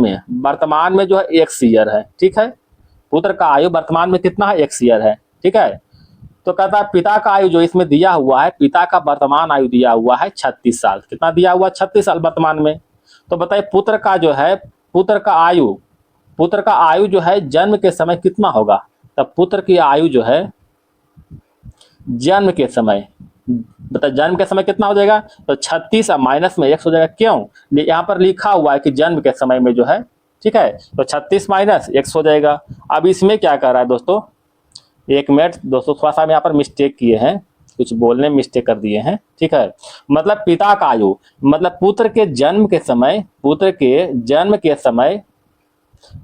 में जो है 1 ईयर है। ठीक है, पुत्र का आयु वर्तमान में कितना है 1 ईयर है। ठीक है, तो कहता है पिता का आयु जो इसमें दिया हुआ है, पिता का वर्तमान आयु दिया हुआ है 36 साल, कितना दिया हुआ 36 साल वर्तमान में। तो बताइए पुत्र का जो है, पुत्र का आयु जो है जन्म के समय कितना होगा, तब पुत्र की आयु जो है जन्म के समय बता जन्म के समय कितना हो जाएगा, तो 36 माइनस में x हो जाएगा। क्यों, यहाँ पर लिखा हुआ है कि जन्म के समय में जो है, ठीक है, तो 36 माइनस x हो जाएगा। अब इसमें क्या कर रहा है दोस्तों, एक मिनट दोस्तों, थोड़ा सा हम यहाँ पर मिस्टेक किए हैं, कुछ बोलने में मिस्टेक कर दिए हैं, ठीक है। मतलब पिता का आयु, मतलब पुत्र के जन्म के समय, पुत्र के जन्म के समय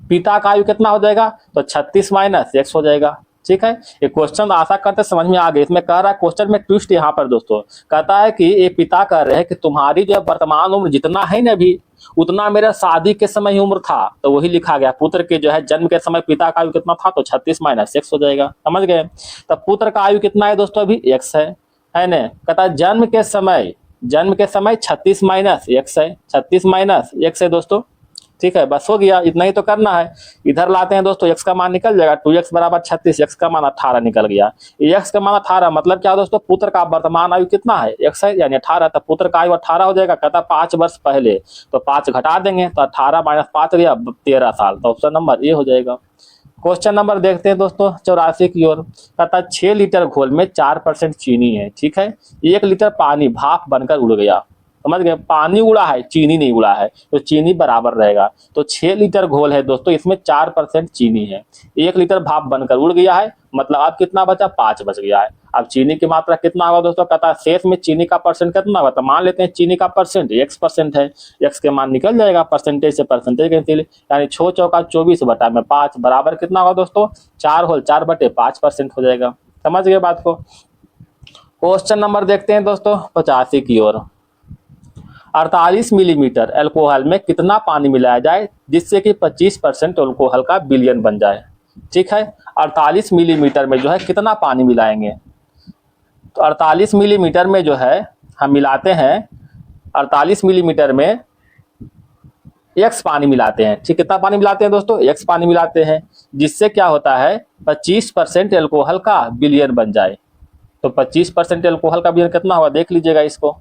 पिता का आयु कितना हो जाएगा, तो 36 माइनस x हो जाएगा, ठीक है। ये क्वेश्चन आशा करते समझ में आ गए। इसमें कह रहा है क्वेश्चन में ट्विस्ट यहाँ पर दोस्तों, कहता है कि ये पिता कह रहे हैं कि तुम्हारी जो वर्तमान उम्र जितना है ना अभी, उतना मेरा शादी के समय ही उम्र था, तो वही लिखा गया। पुत्र के जो है जन्म के समय पिता का आयु कितना था, तो 36 माइनस x हो जाएगा, समझ गए। तब पुत्र का आयु कितना है दोस्तों, अभी x है ना। कहता है जन्म के समय 36 माइनस x है, 36 माइनस x है दोस्तों, ठीक है। बस हो गया, इतना ही तो करना है। इधर लाते हैं दोस्तों, x का मान निकल जाएगा, 2x बराबर 36, x का मान 18 निकल गया। x का मान 18 मतलब क्या दोस्तों, पुत्र का वर्तमान आयु कितना है, x है यानी 18, तो पुत्र का आयु 18 हो जाएगा। कहता 5 वर्ष पहले, तो 5 घटा देंगे, तो 18 माइनस 5 गया 13 साल, तो ऑप्शन नंबर ए हो जाएगा। क्वेश्चन नंबर देखते हैं दोस्तों 84 की ओर। कहता 6 लीटर घोल में 4% चीनी है, ठीक है। 1 लीटर पानी भाप बनकर उड़ गया, समझ गए। पानी उड़ा है, चीनी नहीं उड़ा है, तो चीनी बराबर रहेगा। तो 6 लीटर घोल है दोस्तों, इसमें 4% चीनी है, 1 लीटर भाप बनकर उड़ गया है, मतलब अब कितना बचा, 5 बच गया है। अब चीनी की मात्रा कितना होगा दोस्तों, कहता है शेष में चीनी का परसेंट कितना होगा, तो मान लेते हैं चीनी का परसेंट x% है, x के मान निकल जाएगा, परसेंटेज से परसेंटेज कैंसिल, यानी 6 चौका 24 बटा में 5 बराबर कितना होगा दोस्तों, 4 होल 4 बटे 5% हो जाएगा। समझ गए बात को। क्वेश्चन नंबर देखते हैं दोस्तों 85 की ओर। 48 मिलीमीटर अल्कोहल में कितना पानी मिलाया जाए जिससे कि 25% अल्कोहल का विलयन बन जाए, ठीक है। 48 मिलीमीटर में जो है कितना पानी मिलाएंगे, तो 48 मिलीमीटर में जो है हम मिलाते हैं, 48 मिलीमीटर में x पानी मिलाते हैं, ठीक। कितना पानी मिलाते हैं दोस्तों, x पानी मिलाते हैं, जिससे क्या होता है 25% अल्कोहल का विलयन बन जाए। तो 25% अल्कोहल का विलयन कितना होगा, देख लीजिएगा इसको।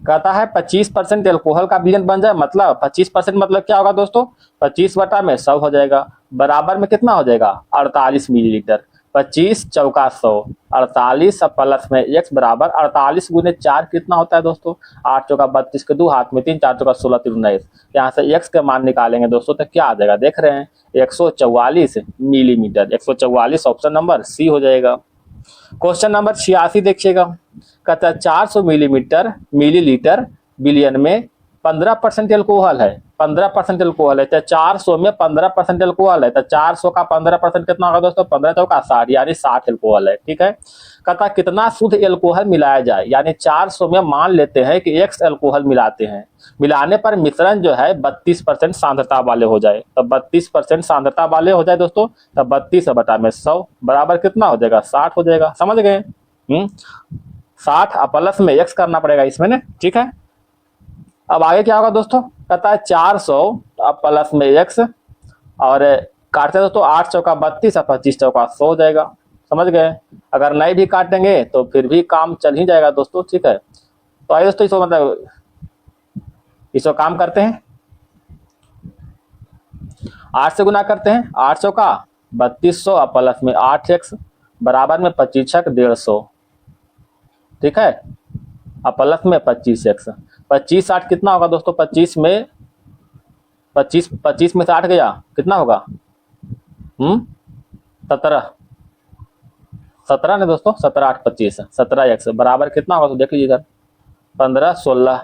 कहता है 25% अल्कोहल का विलयन बन जाए, मतलब 25% मतलब क्या होगा दोस्तों, 25 बटा में 100 हो जाएगा, बराबर में कितना हो जाएगा 48 मिलीलीटर। 25 चौका 100, 48 प्लस में x बराबर 48 गुने 4 कितना होता है दोस्तों, 8 चौका 32 के 2 हाथ में 3, 4 चौका 16 3 19। यहाँ से x का मान निकालेंगे दोस्तों, तो क्या आ जाएगा, देख रहे हैं 144 मिलीमीटर, 144 ऑप्शन नंबर सी हो जाएगा। क्वेश्चन नंबर 86 देखिएगा। कहता है 400 मिलीलीटर विलयन में 15% अल्कोहल है, 15% अल्कोहल है, तो 400 में 15% अल्कोहल है, तो 400 का 15% कितना होगा दोस्तों, 15 चौका 60, यानी 60 अल्कोहल है, ठीक है। कहता कितना शुद्ध अल्कोहल मिलाया जाए, यानी 400 में मान लेते हैं कि x अल्कोहल मिलाते हैं, मिलाने पर मिश्रण जो है 32% सांद्रता वाले हो जाए, तो 32% सांद्रता वाले हो जाए दोस्तों, तो 32 बटा में 100 बराबर कितना हो जाएगा, 60 हो जाएगा। समझ गए। 60 प्लस में x करना पड़ेगा इसमें ना, ठीक है। अब आगे क्या होगा दोस्तों, कहता है 400 प्लस में x, और काटते दोस्तों 8 चौका 32 और 25 चौका 100 हो जाएगा। समझ गए। अगर नहीं भी काटेंगे तो फिर भी काम चल ही जाएगा दोस्तों, ठीक है। तो आइए दोस्तों इसको मतलब इसको काम करते हैं, 8 से गुना करते हैं, 8 चौका 3200 प्लस में 8x बराबर में 25 150, ठीक है, अब प्लस में 25x, 25 8 कितना होगा दोस्तों, 25 में 25 में से 8 गया कितना होगा, 17 17 ने दोस्तों, 17 8 25, 17x बराबर कितना होगा, तो देख लीजिए इधर 15 16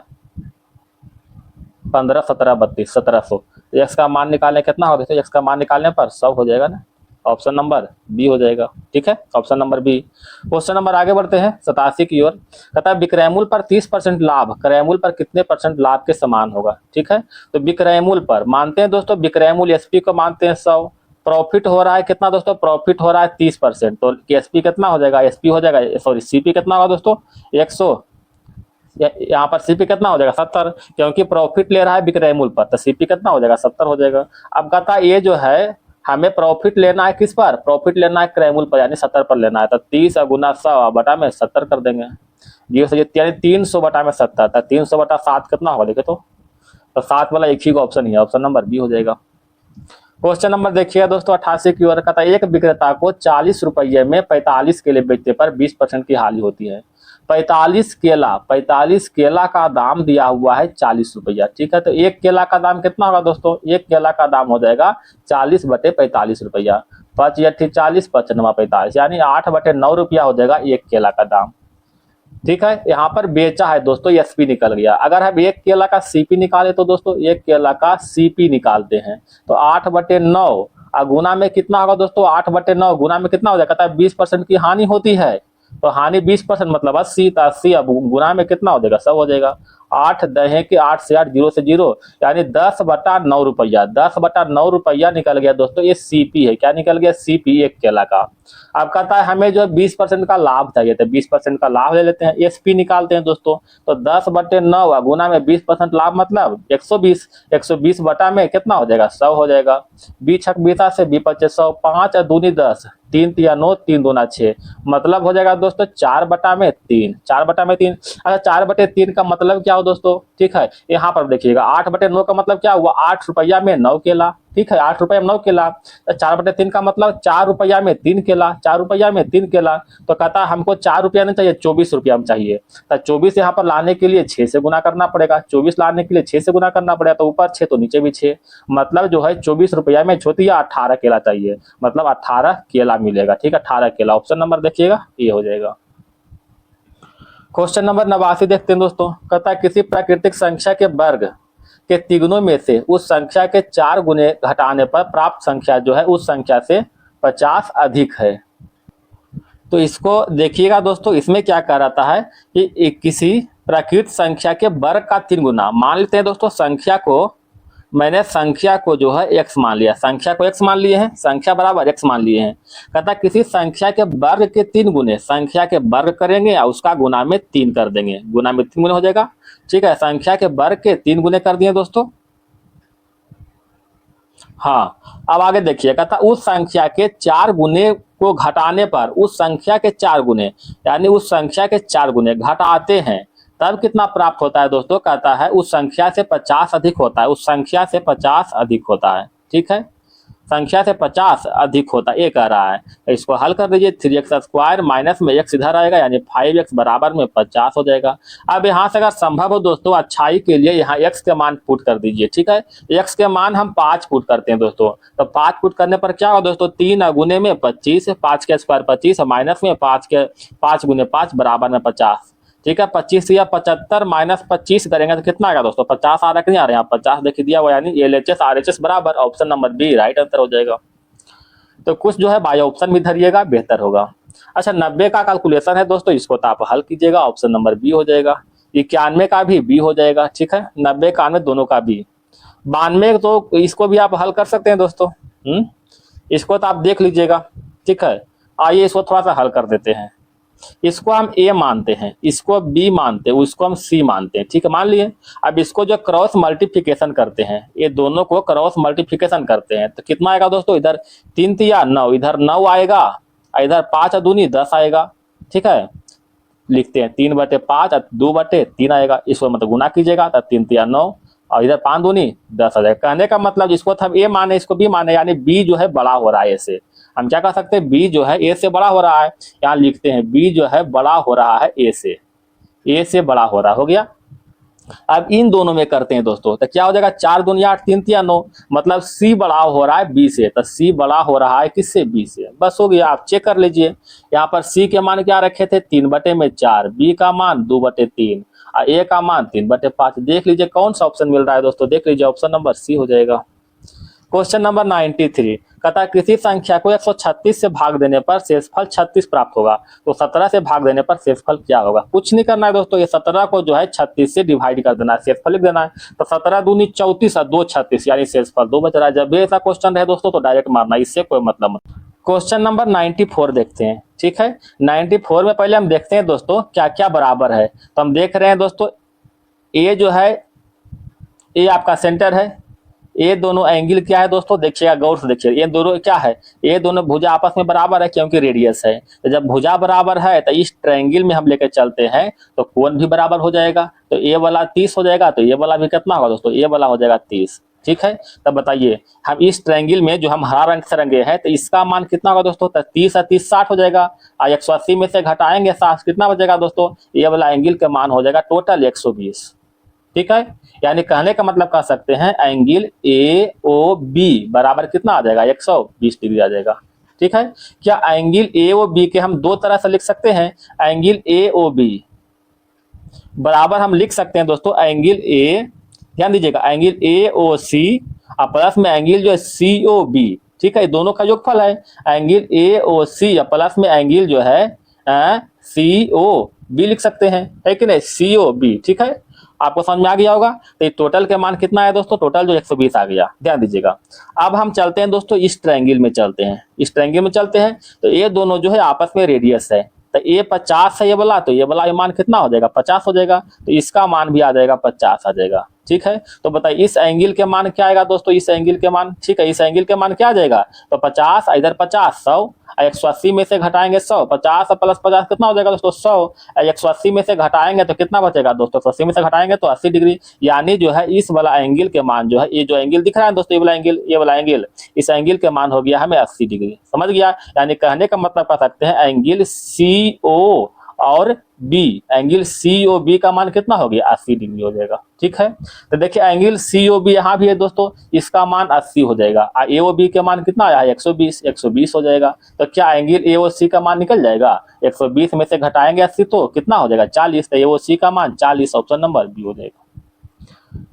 15 17 32 1700। x का मान निकालने कितना होगा दोस्तों, x का मान निकालने पर 100 हो जाएगा ना, ऑप्शन नंबर बी हो जाएगा, ठीक है, option number B. Question number आगे बढ़ते हैं 87 की ओर। कहता है विक्रयमूल्य पर 30% लाभ क्रयमूल्य पर कितने % लाभ के समान होगा, ठीक है। तो विक्रयमूल्य पर मानते हैं दोस्तों, विक्रयमूल्य एसपी को मानते हैं 100, प्रॉफिट हो रहा है कितना दोस्तों, प्रॉफिट हो रहा है 30%, तो एसपी कितना हो जाएगा, एसपी हो जाएगा, सॉरी सीपी कितना होगा दोस्तों 100, यहाँ पर सीपी कितना हो जाएगा 70, क्योंकि प्रॉफिट ले रहा है विक्रय मूल्य पर, तो सीपी कितना हो जाएगा 70 हो जाएगा। अब कहता है ये जो है हमें प्रॉफिट लेना है किस पर, प्रॉफिट लेना है क्रय मूल्य पर, यानी 70 पर लेना है, तो 30 गुना 100 बटा में 70 कर देंगे, यानी 300 बटा में 70, तो 300 बटा 7 कितना होगा देखे तो 7 वाला एक ही ऑप्शन ही है, ऑप्शन नंबर बी हो जाएगा। क्वेश्चन नंबर देखिएगा दोस्तों 88 की ओर, कहता है एक विक्रेता को 40 रुपये में 45 केले बेचने पर 20% की हानि होती है। 45 केला का दाम दिया हुआ है 40 रुपया, ठीक है। तो एक केला का दाम कितना होगा दोस्तों, एक केला का दाम हो जाएगा 40/45 रुपया। 5 × 40, 5 × 9 45, यानी 8/9 रुपया हो जाएगा एक केला का दाम, ठीक है। यहाँ पर बेचा है दोस्तों, एसपी निकल गया। अगर हम एक केला का सीपी निकाले तो दोस्तों एक केला का सीपी निकालते हैं तो 8/9 और गुना में कितना होगा दोस्तों, 8/9 गुना में कितना हो जाएगा, कहता है 20% की हानि होती है। तो हानि 20% मतलब 80, तो 80 अब गुना में कितना हो जाएगा, 100 हो जाएगा। 8 दहे के 8 से 8, 0 से 0, यानी 10/9 रुपया। 10/9 रुपया निकल गया दोस्तों, ये सीपी है। क्या निकल गया, सीपी एक केला का। अब कहता है हमें जो 20% का लाभ चाहिए, तो 20% का लाभ ले लेते हैं, एसपी निकालते हैं दोस्तों। तो 10/9 गुना में 20% लाभ मतलब 120, 120 बटा में कितना हो जाएगा, 100 हो जाएगा। 20×6 से 20×25 5 और दूनी 10, 3 × 9 3 दूना 6, मतलब हो जाएगा दोस्तों 4/3। 4/3, अच्छा 4/3 का मतलब क्या हो दोस्तों, ठीक है। यहाँ पर देखिएगा 8/9 का मतलब क्या हुआ, 8 रुपया में 9 केला, ठीक है। 8 रुपये में 9 केला। 4/3 का मतलब 4 रुपया में 3 केला, 4 रुपया में 3 केला। तो कहता है हमको 4 रुपया नहीं चाहिए, 24 रुपया में चाहिए। तो 24 यहाँ पर लाने के लिए 6 से गुना करना पड़ेगा। 24 लाने के लिए 6 से गुना करना पड़ेगा, तो ऊपर 6 तो नीचे भी 6, मतलब जो है 24 रुपया में छोटी 18 केला चाहिए, मतलब 18 केला मिलेगा, ठीक है। 18 केला, ऑप्शन नंबर देखिएगा ये हो जाएगा। क्वेश्चन नंबर 89 देखते हैं दोस्तों, कहता है किसी प्राकृतिक संख्या के वर्ग के तिगुनों में से उस संख्या के 4 गुने घटाने पर प्राप्त संख्या जो है उस संख्या से 50 अधिक है। तो इसको देखिएगा दोस्तों, इसमें क्या कह रहा है कि किसी प्राकृतिक संख्या के वर्ग का 3 गुना, मान लेते हैं दोस्तों मैंने संख्या को जो है x मान लिया, संख्या को x मान लिए हैं, संख्या बराबर x मान लिए हैं। कहता किसी संख्या के वर्ग के 3 गुने, संख्या के वर्ग करेंगे और उसका गुना में 3 कर देंगे, गुना में 3 गुने हो जाएगा, ठीक है। संख्या के वर्ग के 3 गुने कर दिए दोस्तों। हाँ, अब आगे देखिए, कहता उस संख्या के 4 गुने को घटाने पर, उस संख्या के 4 गुने, यानी उस संख्या के 4 गुने घटाते हैं तब कितना प्राप्त होता है दोस्तों, कहता है उस संख्या से 50 अधिक होता है, उस संख्या से 50 अधिक होता है, ठीक है। संख्या से 50 अधिक होता है, ये कह रहा है। तो इसको हल कर दीजिए, 3x² माइनस में x इधर आएगा, यानी 5x बराबर में 50 हो जाएगा। अब यहाँ से अगर संभव हो दोस्तों अच्छाई के लिए यहाँ x के मान पुट कर दीजिए, ठीक है। x के मान हम 5 पुट करते हैं दोस्तों, तो 5 पुट करने पर क्या होगा दोस्तों, 3 गुने में 25, 5 के स्क्वायर 25 माइनस में 5 गुने 5 बराबर में 50, ठीक है। 25 या 75 माइनस 25 करेंगे तो कितना आएगा दोस्तों, 50 आ रहा है कि नहीं आ रहा है, यहाँ 50 देखिए दिया हुआ, यानी LHS RHS बराबर, option number B right answer हो जाएगा। तो कुछ जो है बाय ऑप्शन भी धरिएगा, बेहतर होगा। अच्छा 90 का कैलकुलेशन है दोस्तों, इसको तो आप हल कीजिएगा, ऑप्शन नंबर बी हो जाएगा। 91 का भी बी हो जाएगा, ठीक है। 90 91 दोनों का बी। 92 तो इसको भी आप हल कर सकते हैं दोस्तों, इसको तो आप देख लीजिएगा, ठीक है। आइए इसको थोड़ा सा हल कर देते हैं। इसको हम ए मानते हैं, इसको बी मानते हैं, उसको हम सी मानते हैं, ठीक है, मान लिए। अब इसको जो क्रॉस मल्टीप्लिकेशन करते हैं, ये दोनों को क्रॉस मल्टीप्लिकेशन करते हैं तो कितना आएगा दोस्तों, इधर 3 × 9, इधर 9 आएगा, इधर 5 दूनी 10 आएगा, ठीक है। लिखते हैं 3/5 और 2/3 आएगा, इसको मतलब गुना कीजिएगा तो 3 × 9 और इधर 5 दूनी 10 आ जाएगा। कहने का मतलब इसको तो हम ए माने, इसको बी माने, यानी बी जो है बड़ा हो रहा है, ऐसे हम क्या कह सकते हैं, बी जो है ए से बड़ा हो रहा है। यहाँ लिखते हैं बी जो है बड़ा हो रहा है ए से बड़ा हो रहा, हो गया। अब इन दोनों में करते हैं दोस्तों, तो क्या हो जाएगा, 4 दूनी 8, 3 × 9, मतलब सी बड़ा हो रहा है बी से, तो सी बड़ा हो रहा है किससे, बी से, बस हो गया। आप चेक कर लीजिए, यहाँ पर सी के मान क्या रखे थे, 3/4, बी का मान 2/3 और ए का मान 3/5। देख लीजिए कौन सा ऑप्शन मिल रहा है दोस्तों, देख लीजिए ऑप्शन नंबर सी हो जाएगा। क्वेश्चन नंबर 93, कहता है किसी संख्या को 136 से भाग देने पर शेषफल 36 प्राप्त होगा, तो 17 से भाग देने पर शेषफल क्या होगा। कुछ नहीं करना है दोस्तों, ये 17 को जो है 36 से डिवाइड कर देना है, शेषफल लिख देना है। तो 17 दूनी 34 और 2 36, यानी शेषफल 2 बच रहा है। जब भी ऐसा क्वेश्चन रहे दोस्तों तो डायरेक्ट मारना, इससे कोई मतलब नहीं। क्वेश्चन नंबर 94 देखते हैं, ठीक है। 94 में पहले हम देखते हैं दोस्तों क्या क्या बराबर है। तो हम देख रहे हैं दोस्तों, ए जो है, ए आपका सेंटर है, ये दोनों एंगल क्या है दोस्तों, देखिएगा गौर से देखिए, ये दोनों क्या है, ये दोनों भुजा आपस में बराबर है क्योंकि रेडियस है। तो जब भुजा बराबर है तो इस ट्रायंगल में हम लेकर चलते हैं तो कोण भी बराबर हो जाएगा। तो ये वाला 30 हो जाएगा, तो ये वाला भी कितना होगा दोस्तों, ये वाला हो जाएगा 30। ठीक है। तब बताइए हम इस ट्रायंगल में जो हम हरा रंग से रंगे हैं तो इसका मान कितना होगा दोस्तों? तो 30 और 30 60 हो जाएगा, और 180 में से घटाएंगे 60 कितना बचेगा दोस्तों? ये वाला एंगल का मान हो जाएगा टोटल 120। ठीक है, यानी कहने का मतलब कह सकते हैं एंगल ए ओ बी बराबर कितना आ जाएगा? 120 डिग्री आ जाएगा। ठीक है, क्या एंगल ए ओ बी के हम दो तरह से लिख सकते हैं? एंगल ए ओ बी बराबर हम लिख सकते हैं दोस्तों एंगल ए, ध्यान दीजिएगा, एंगल ए ओ सी और प्लस में एंगल जो है सी ओ बी। ठीक है, दोनों का योगफल है एंगल ए ओ सी और प्लस में एंगल जो है सी ओ बी लिख सकते हैं, है कि नहीं? सी ओ बी। ठीक है, आपको समझ में आ गया होगा। तो टोटल के मान कितना है दोस्तों? टोटल जो 120 आ गया, ध्यान दीजिएगा। अब हम चलते हैं दोस्तों इस ट्रायंगल में चलते हैं, इस ट्रायंगल में चलते हैं। तो ये दोनों जो है आपस में रेडियस है, तो ये 50 है ये वाला, तो ये वाला मान कितना हो जाएगा? 50 हो जाएगा, तो इसका मान भी आ जाएगा 50 आ जाएगा। ठीक है, तो बताइए इस एंगल के मान क्या आएगा दोस्तों? इस एंगल के मान, ठीक है, इस एंगल के मान क्या आ जाएगा? तो 50 इधर 50 100, 180 में से घटाएंगे 100, 50 प्लस 50 कितना हो जाएगा दोस्तों? 100, 180 में से घटाएंगे तो कितना बचेगा दोस्तों? 180 में से घटाएंगे तो 80 डिग्री, यानी जो है इस वाला एंगल के मान जो है, ये जो एंगल दिख रहा है दोस्तों, ये वाला एंगल, ये वाला एंगल, इस एंगल के मान हो गया हमें 80 डिग्री। समझ गया? यानी कहने का मतलब कह सकते हैं एंगल सी ओ और B, angle C O B का मान कितना हो गया? 80 डिग्री हो जाएगा। ठीक है, तो देखिए एंगल सी ओ बी यहाँ भी है दोस्तों, इसका मान 80 हो जाएगा, और ए ओ बी के मान कितना आया है? 120, 120 हो जाएगा। तो क्या एंगल ए ओ सी का मान निकल जाएगा? 120 में से घटाएंगे 80 तो कितना हो जाएगा? 40, तो ए ओ सी का मान 40, ऑप्शन नंबर बी हो जाएगा।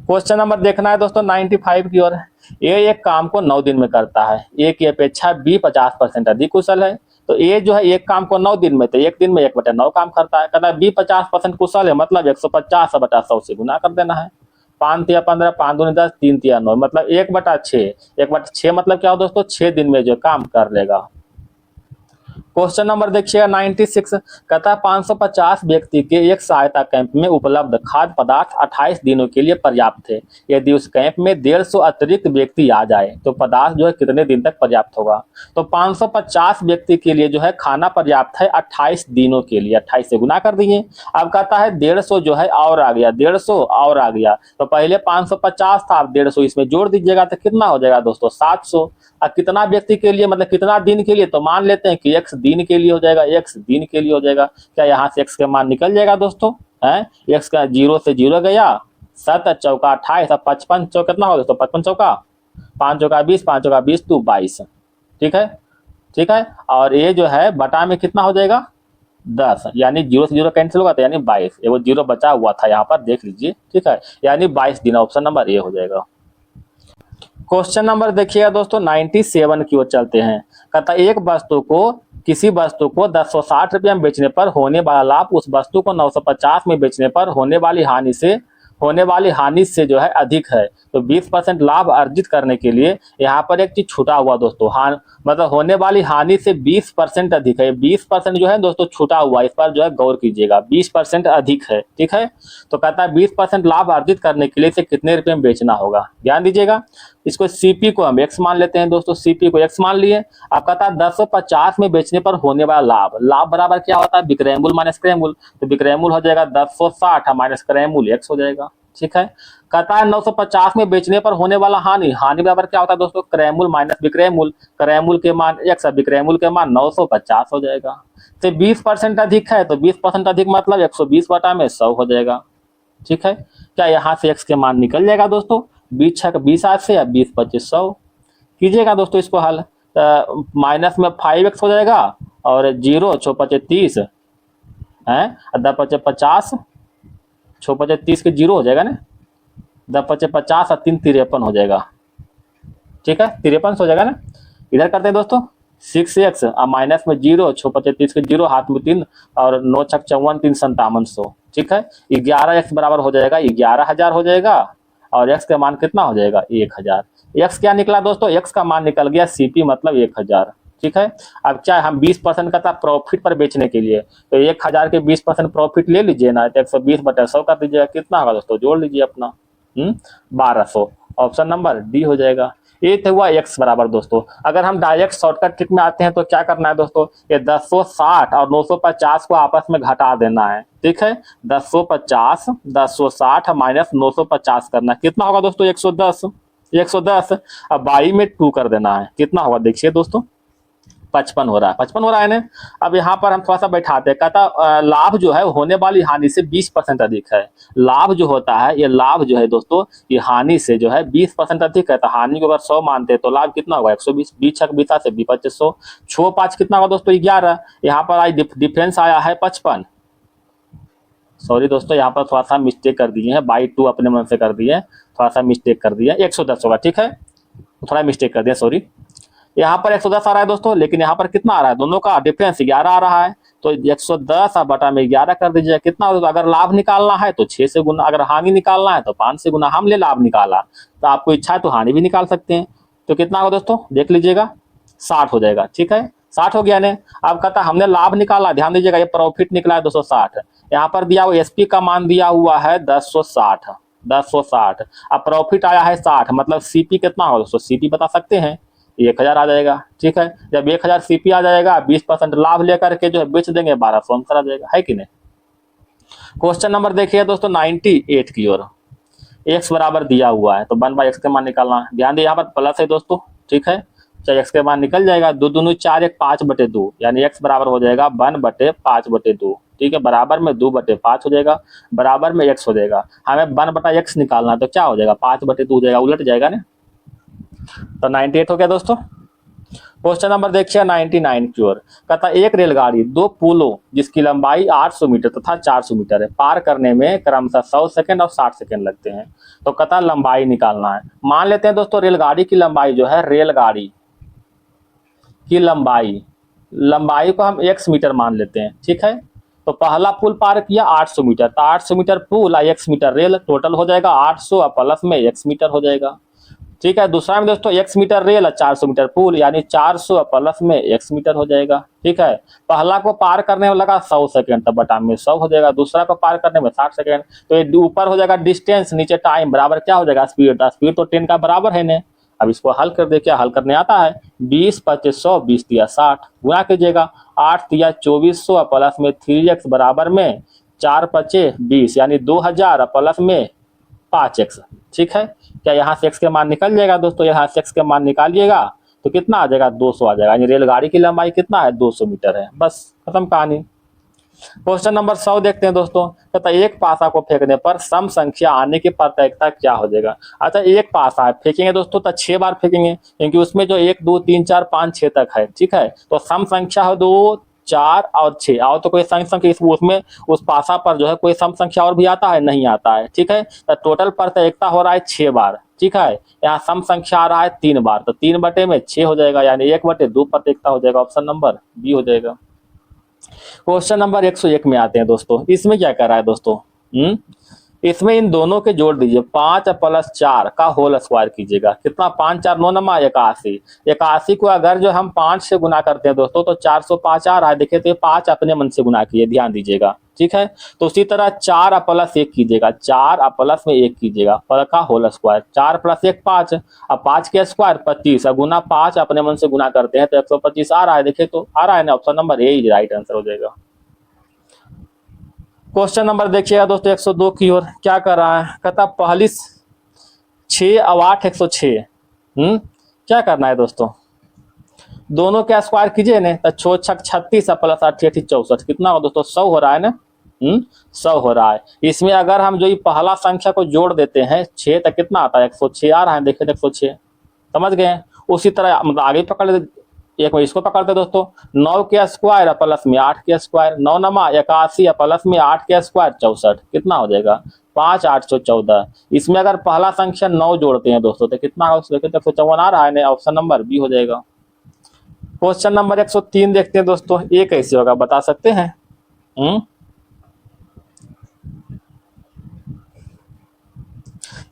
क्वेश्चन नंबर देखना है दोस्तों 95 की ओर। ए एक काम को 9 दिन में करता है, ए की अपेक्षा बी 50% अधिक कुशल है। तो ए जो है एक काम को 9 दिन में, तो एक दिन में 1/9 काम करता है। कहता है बी 50% कुशल है, मतलब 150 बटा 100 से गुना कर देना है। 5 तिया 15, 5 दूनी 10, 3 तिया 9, मतलब 1/6, 1/6 मतलब क्या हो दोस्तों? 6 दिन में जो काम कर लेगा। क्वेश्चन नंबर देखिएगा 96, कहता है 550 व्यक्ति के एक सहायता कैंप में उपलब्ध खाद्य पदार्थ 28 दिनों के लिए पर्याप्त थे। यदि उस कैंप में 150 अतिरिक्त व्यक्ति आ जाए तो पदार्थ जो है कितने दिन तक पर्याप्त होगा? तो 550 व्यक्ति के लिए जो है खाना पर्याप्त है 28 दिनों के लिए, 28 से गुना कर दिए। अब कहता है 150 जो है और आ गया, 150 और आ गया, तो पहले 550 था, अब 150 इसमें जोड़ दीजिएगा तो कितना हो जाएगा दोस्तों? 700। अब कितना व्यक्ति के लिए, मतलब कितना दिन के लिए? तो मान लेते हैं कि x दिन के लिए हो जाएगा, x दिन के लिए हो जाएगा। क्या यहाँ से x का मान निकल जाएगा दोस्तों? है x का 0 से 0 गया, 7 चौका 28, 55 चौक कितना हो दोस्तों? 55 चौका 5 चौका 20, 5 चौका 20 तो 22। ठीक है, ठीक है, और ये जो है बटा में कितना हो जाएगा? 10, यानी 0 से 0 कैंसिल होगा तो यानी 22, वो 0 बचा हुआ था यहाँ पर, देख लीजिए। ठीक है, यानी 22 दिन, ऑप्शन नंबर ए हो जाएगा। क्वेश्चन नंबर देखिएगा दोस्तों 97 की ओर चलते हैं। कहता एक वस्तु को, किसी वस्तु को 1060 रुपया में बेचने पर होने वाला लाभ उस वस्तु को 950 में बेचने पर होने वाली हानि से जो है अधिक है। तो 20% लाभ अर्जित करने के लिए यहाँ पर एक चीज छूटा हुआ दोस्तों, मतलब होने वाली हानि से 20% अधिक है। 20% जो है दोस्तों छूटा हुआ, इस पर जो है गौर कीजिएगा, 20% अधिक है। ठीक है, तो कहता है 20% लाभ अर्जित करने के लिए इसे कितने रुपए में बेचना होगा? ध्यान दीजिएगा, इसको सीपी को हम x मान लेते हैं दोस्तों, सीपी को x मान लिए। आप कहता है 1050 में बेचने पर होने वाला लाभ, लाभ बराबर क्या होता है? विक्रय मूल्य माइनस क्रय मूल्य, तो विक्रय मूल्य हो जाएगा 1060 माइनस क्रय मूल्य x हो जाएगा। ठीक है, कहता है 950 में बेचने पर होने वाला हानि, हानि बराबर क्या होता है दोस्तों? क्रय मूल्य माइनस विक्रय मूल्य, क्रय मूल्य के मान x, विक्रय मूल्य के मान 950 हो जाएगा। तो 20% अधिक है, तो 20% अधिक मतलब 120 बटा में 100 हो जाएगा। ठीक है, क्या यहाँ से x के मान निकल जाएगा दोस्तों? 20 छक 20 8 से, या 20 25 100 कीजिएगा दोस्तों इसको हल। माइनस में 5x हो जाएगा, और 0 6 5 30 है, 10 5 50, 6 5 30 के 0 हो जाएगा ना, 10 5 50 और 3 53 हो जाएगा। ठीक है, 53 हो जाएगा ना। इधर करते हैं दोस्तों 6x और माइनस में 0, 6 5 30 के 0, हाथ में 3, और 9 6 54, 3 5700। ठीक है, 11x बराबर हो जाएगा 11,000 हो जाएगा, और x का मान कितना हो जाएगा? 1000। x क्या निकला दोस्तों? x का मान निकल गया सीपी मतलब 1000। ठीक है, अब क्या हम 20% का था प्रॉफिट पर बेचने के लिए, तो 1000 के 20% प्रॉफिट ले लीजिए ना, तो 120 बटा 100 कर दीजिएगा, कितना होगा दोस्तों? जोड़ लीजिए अपना 1200, ऑप्शन नंबर डी हो जाएगा। ये तो हुआ x बराबर दोस्तों। अगर हम डायरेक्ट शॉर्टकट ट्रिक में आते हैं तो क्या करना है दोस्तों? ये 1060 और 950 को आपस में घटा देना है। ठीक है, 1050 1060 माइनस 950 करना, कितना होगा दोस्तों? 110। 110। अब 22 में 2 कर देना है, कितना होगा देखिए दोस्तों, 55 हो रहा है, 55 हो रहा है ना। अब यहाँ पर हम थोड़ा सा बैठाते हैं, कहता लाभ जो है होने वाली हानि से 20% अधिक है। लाभ जो होता है, ये लाभ जो है दोस्तों, ये हानि से जो है 20% अधिक है। तो हानि को अगर 100 मानते हैं तो लाभ कितना होगा 120, 20 से 2500, 6 5 कितना होगा दोस्तों 11। यहाँ पर आज डिफरेंस आया है 55। सॉरी दोस्तों, यहाँ पर थोड़ा सा मिस्टेक कर दिए हैं, बाई 2 अपने मन से कर दिए, थोड़ा सा मिस्टेक कर दिया, 110 होगा, ठीक है, थोड़ा मिस्टेक कर दिया, सॉरी। यहाँ पर 110 आ रहा है दोस्तों, लेकिन यहाँ पर कितना आ रहा है, दोनों का डिफरेंस 11 आ रहा है। तो 110 बटा में 11 कर दीजिए, कितना होगा। अगर लाभ निकालना है तो 6 से गुना, अगर हानि निकालना है तो 5 से गुना। हमने लाभ निकाला, तो आपको इच्छा है तो हानि भी निकाल सकते हैं। तो कितना होगा दोस्तों देख लीजिएगा, 60 हो जाएगा, ठीक है, 60 हो गया ने। अब कहता हमने लाभ निकाला, ध्यान दीजिएगा, ये प्रॉफिट निकला है 260। यहाँ पर दिया हुआ एसपी का मान दिया हुआ है 1060, 1060। अब प्रॉफिट आया है 60, मतलब सीपी कितना होगा दोस्तों, सीपी बता सकते हैं, 1000 आ जाएगा, ठीक है। जब 1000 सीपी आ जाएगा, 20% लाभ लेकर के जो है बेच देंगे, 1200 आंसर आ जाएगा, है कि नहीं। क्वेश्चन नंबर देखिए दोस्तों 98 की ओर। एक्स बराबर दिया हुआ है, तो 1/x के मान निकालना है। ध्यान दिए यहाँ पर प्लस है दोस्तों, ठीक है, चाहे एक्स के मान निकल जाएगा, 2 दूनी 4, 1 5/2, यानी एक्स बराबर हो जाएगा 1/5/2, ठीक है, बराबर में 2/5 हो जाएगा, बराबर में x हो जाएगा। हमें 1/x निकालना है, तो क्या हो जाएगा 5/2 हो जाएगा, उलट जाएगा ना। तो 98 हो गया दोस्तों। क्वेश्चन नंबर देखिए 99 की ओर। कहता एक रेलगाड़ी 2 पुलों जिसकी लंबाई 800 मीटर तथा 400 मीटर है, पार करने में क्रमशः 100 सेकंड और 60 सेकंड लगते हैं। तो कहता लंबाई निकालना है। मान लेते हैं दोस्तों रेलगाड़ी की लंबाई जो है, रेलगाड़ी की लंबाई को हम x मीटर मान लेते हैं, ठीक है। तो पहला पुल पार किया 800 मीटर, तो 800 मीटर पुल और x मीटर रेल, टोटल हो जाएगा 800 और प्लस में x मीटर हो जाएगा, ठीक है। दूसरा में दोस्तों x मीटर रेल और 400 मीटर पुल, यानी 400 और प्लस में x मीटर हो जाएगा, ठीक है। पहला को पार करने में लगा 100 सेकंड, तब बटा में 100 हो जाएगा, दूसरा को पार करने में 60 सेकंड। तो ये ऊपर हो जाएगा डिस्टेंस, नीचे टाइम, बराबर क्या हो जाएगा स्पीड, स्पीड तो 10 का बराबर है ने। अब इसको हल कर दे, क्या हल करने आता है, 20 25 100, 20 दिया 60, गुणा कीजिएगा, 8 दिया 2400 प्लस में 3x बराबर में 4 5 20, यानी 2000 प्लस में 5x, ठीक है। क्या यहाँ से x के मान निकल जाएगा दोस्तों, यहाँ से x के मान निकालिएगा तो कितना आ जाएगा 200 आ जाएगा, यानी रेलगाड़ी की लंबाई कितना है 200 मीटर है, बस खत्म कहानी। क्वेश्चन नंबर 100 देखते हैं दोस्तों। कहता एक पासा को फेंकने पर सम संख्या आने की प्रायिकता क्या हो जाएगा। अच्छा एक पासा है, फेंकेंगे दोस्तों तो 6 बार फेंकेंगे, क्योंकि उसमें जो 1 2 3 4 5 6 तक है, ठीक है। तो सम संख्या हो 2 4 और 6, और तो कोई सम संख्या उसमें उस पासा पर जो है कोई सम संख्या और भी आता है, नहीं आता है, ठीक है। तो टोटल प्रायिकता हो रहा है 6 बार, ठीक है। यहाँ सम संख्या आ रहा है 3 बार, तो 3/6 हो जाएगा, यानी 1/2 प्रायिकता हो जाएगा, ऑप्शन नंबर बी हो जाएगा। क्वेश्चन नंबर 101 में आते हैं दोस्तों। इसमें क्या कर रहा है दोस्तों, इसमें इन दोनों के जोड़ दीजिए, 5 + 4 का होल स्क्वायर कीजिएगा, कितना 5 4 9 नमा 81, 81 को अगर जो हम 5 से गुना करते हैं दोस्तों तो 405 आ रहा है, देखिए तो ये 5 अपने मन से गुना किए, ध्यान दीजिएगा, ठीक है। तो उसी तरह 4 + 1 कीजिएगा, 4 प्लस में 1 कीजिएगा, पर का होल स्क्वायर, 4 + 1 5, अब 5 के स्क्वायर 25, अब गुना 5 अपने मन से गुना करते हैं तो 125 आ रहा है, देखिए तो आ रहा है ना, ऑप्शन नंबर ए ही राइट आंसर हो जाएगा। क्वेश्चन नंबर देखिएगा दोस्तों 102 की ओर। क्या कर रहा है, कहता पहली 6 और 8 106, क्या करना है दोस्तों, दोनों के स्क्वायर कीजिए ना, तो 6 6 36 प्लस 8 8 64, कितना हो दोस्तों 100 हो रहा है ना, 100 हो रहा है। इसमें अगर हम जो ये पहला संख्या को जोड़ देते हैं 6, तो कितना आता है 106 आ रहा है, देखिए 106, समझ गए। उसी तरह मतलब आगे पकड़ लेते, एक बार इसको पकड़ते दोस्तों, 9 के स्क्वायर प्लस में 8 के स्क्वायर, 9 नमा 81 प्लस में 8 के स्क्वायर 64, कितना हो जाएगा 5 814। इसमें अगर पहला संख्या 9 जोड़ते हैं दोस्तों तो कितना होगा, 154 आ रहा है, ऑप्शन नंबर बी हो जाएगा। क्वेश्चन नंबर 103 देखते हैं दोस्तों। ये कैसे होगा बता सकते हैं,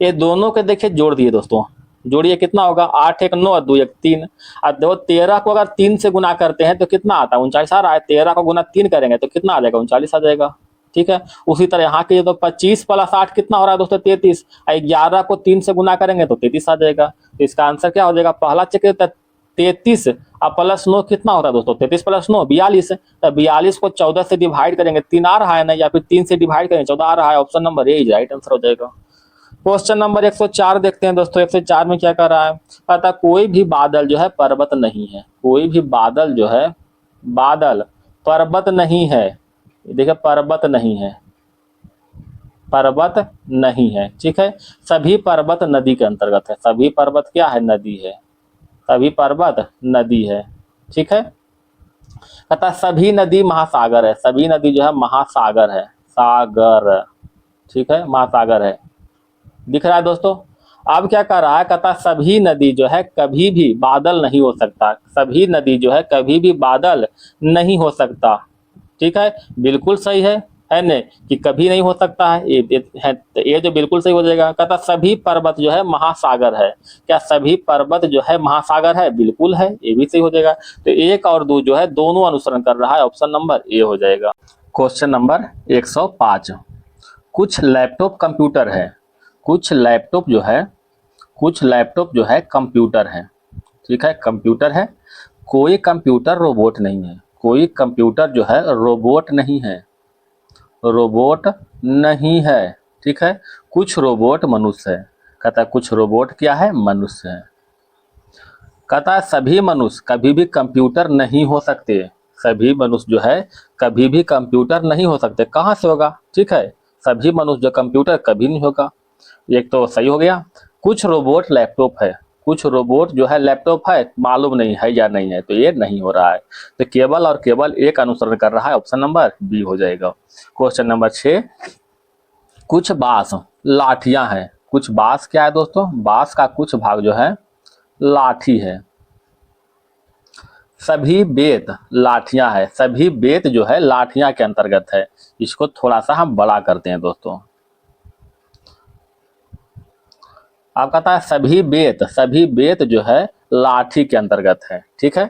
ये दोनों के देखिए जोड़ दिए दोस्तों, जोड़िए कितना होगा 8 1 9 और 2 1 3, और 13 को अगर 3 से गुना करते हैं तो कितना आता है 39 आ रहा है, 13 को गुना 3 करेंगे तो कितना आ जाएगा 39 आ जाएगा, ठीक है। उसी तरह यहाँ के तो 25 + 8 कितना हो रहा है दोस्तों 33, 11 को 3 से गुना करेंगे तो 33 आ जाएगा। तो इसका आंसर क्या हो जाएगा, पहला चेक 33 और प्लस 9 कितना हो रहा है दोस्तों, 33 + 9 42, तो 42 को 14 से डिवाइड करेंगे, 3 आ रहा है ना, या फिर 3 से डिवाइड करेंगे 14 आ रहा है, ऑप्शन नंबर ए राइट आंसर हो जाएगा। क्वेश्चन नंबर 104 देखते हैं दोस्तों। 104 में क्या कर रहा है, कहता कोई भी बादल जो है पर्वत नहीं है। कोई भी बादल जो है, बादल पर्वत नहीं है। देखिए पर्वत नहीं है, पर्वत नहीं है, ठीक है। सभी पर्वत नदी के अंतर्गत है। सभी पर्वत क्या है, नदी है। सभी पर्वत नदी है, ठीक है। कहता सभी नदी महासागर है। सभी नदी जो है महासागर है, सागर, ठीक है, महासागर है। दिख रहा है दोस्तों। अब क्या कर रहा है, कहता सभी नदी जो है कभी भी बादल नहीं हो सकता। सभी नदी जो है कभी भी बादल नहीं हो सकता, ठीक है। बिल्कुल सही है ने कि कभी नहीं हो सकता है, ये जो बिल्कुल सही हो जाएगा। कहता सभी पर्वत जो है महासागर है। क्या सभी पर्वत जो है महासागर है, बिल्कुल है, ये भी सही हो जाएगा। तो 1 और 2 जो है दोनों अनुसरण कर रहा है, ऑप्शन नंबर ए हो जाएगा। क्वेश्चन नंबर 105, कुछ लैपटॉप कंप्यूटर है। कुछ लैपटॉप जो है, कुछ लैपटॉप जो है कंप्यूटर है, ठीक है, कंप्यूटर है। कोई कंप्यूटर रोबोट नहीं है। कोई कंप्यूटर जो है रोबोट नहीं है, रोबोट नहीं है, ठीक है। कुछ रोबोट मनुष्य है। कहता है कुछ रोबोट क्या है, मनुष्य है। कहता है सभी मनुष्य कभी भी कंप्यूटर नहीं हो सकते। सभी मनुष्य जो है कभी भी कंप्यूटर नहीं हो सकते। कहाँ से होगा, ठीक है, सभी मनुष्य जो कंप्यूटर कभी नहीं होगा। एक तो सही हो गया। कुछ रोबोट लैपटॉप है। कुछ रोबोट जो है लैपटॉप है, मालूम नहीं है या नहीं है, तो ये नहीं हो रहा है। तो केवल और केवल एक अनुसरण कर रहा है, ऑप्शन नंबर बी हो जाएगा। क्वेश्चन नंबर 6, कुछ बांस लाठियां हैं। कुछ बांस क्या है दोस्तों, बांस का कुछ भाग जो है लाठी है। सभी बेत लाठियां है। सभी बेत जो है लाठियां के अंतर्गत है। इसको थोड़ा सा हम बड़ा करते हैं दोस्तों। आप कहता है सभी बेत जो है लाठी के अंतर्गत है, ठीक है।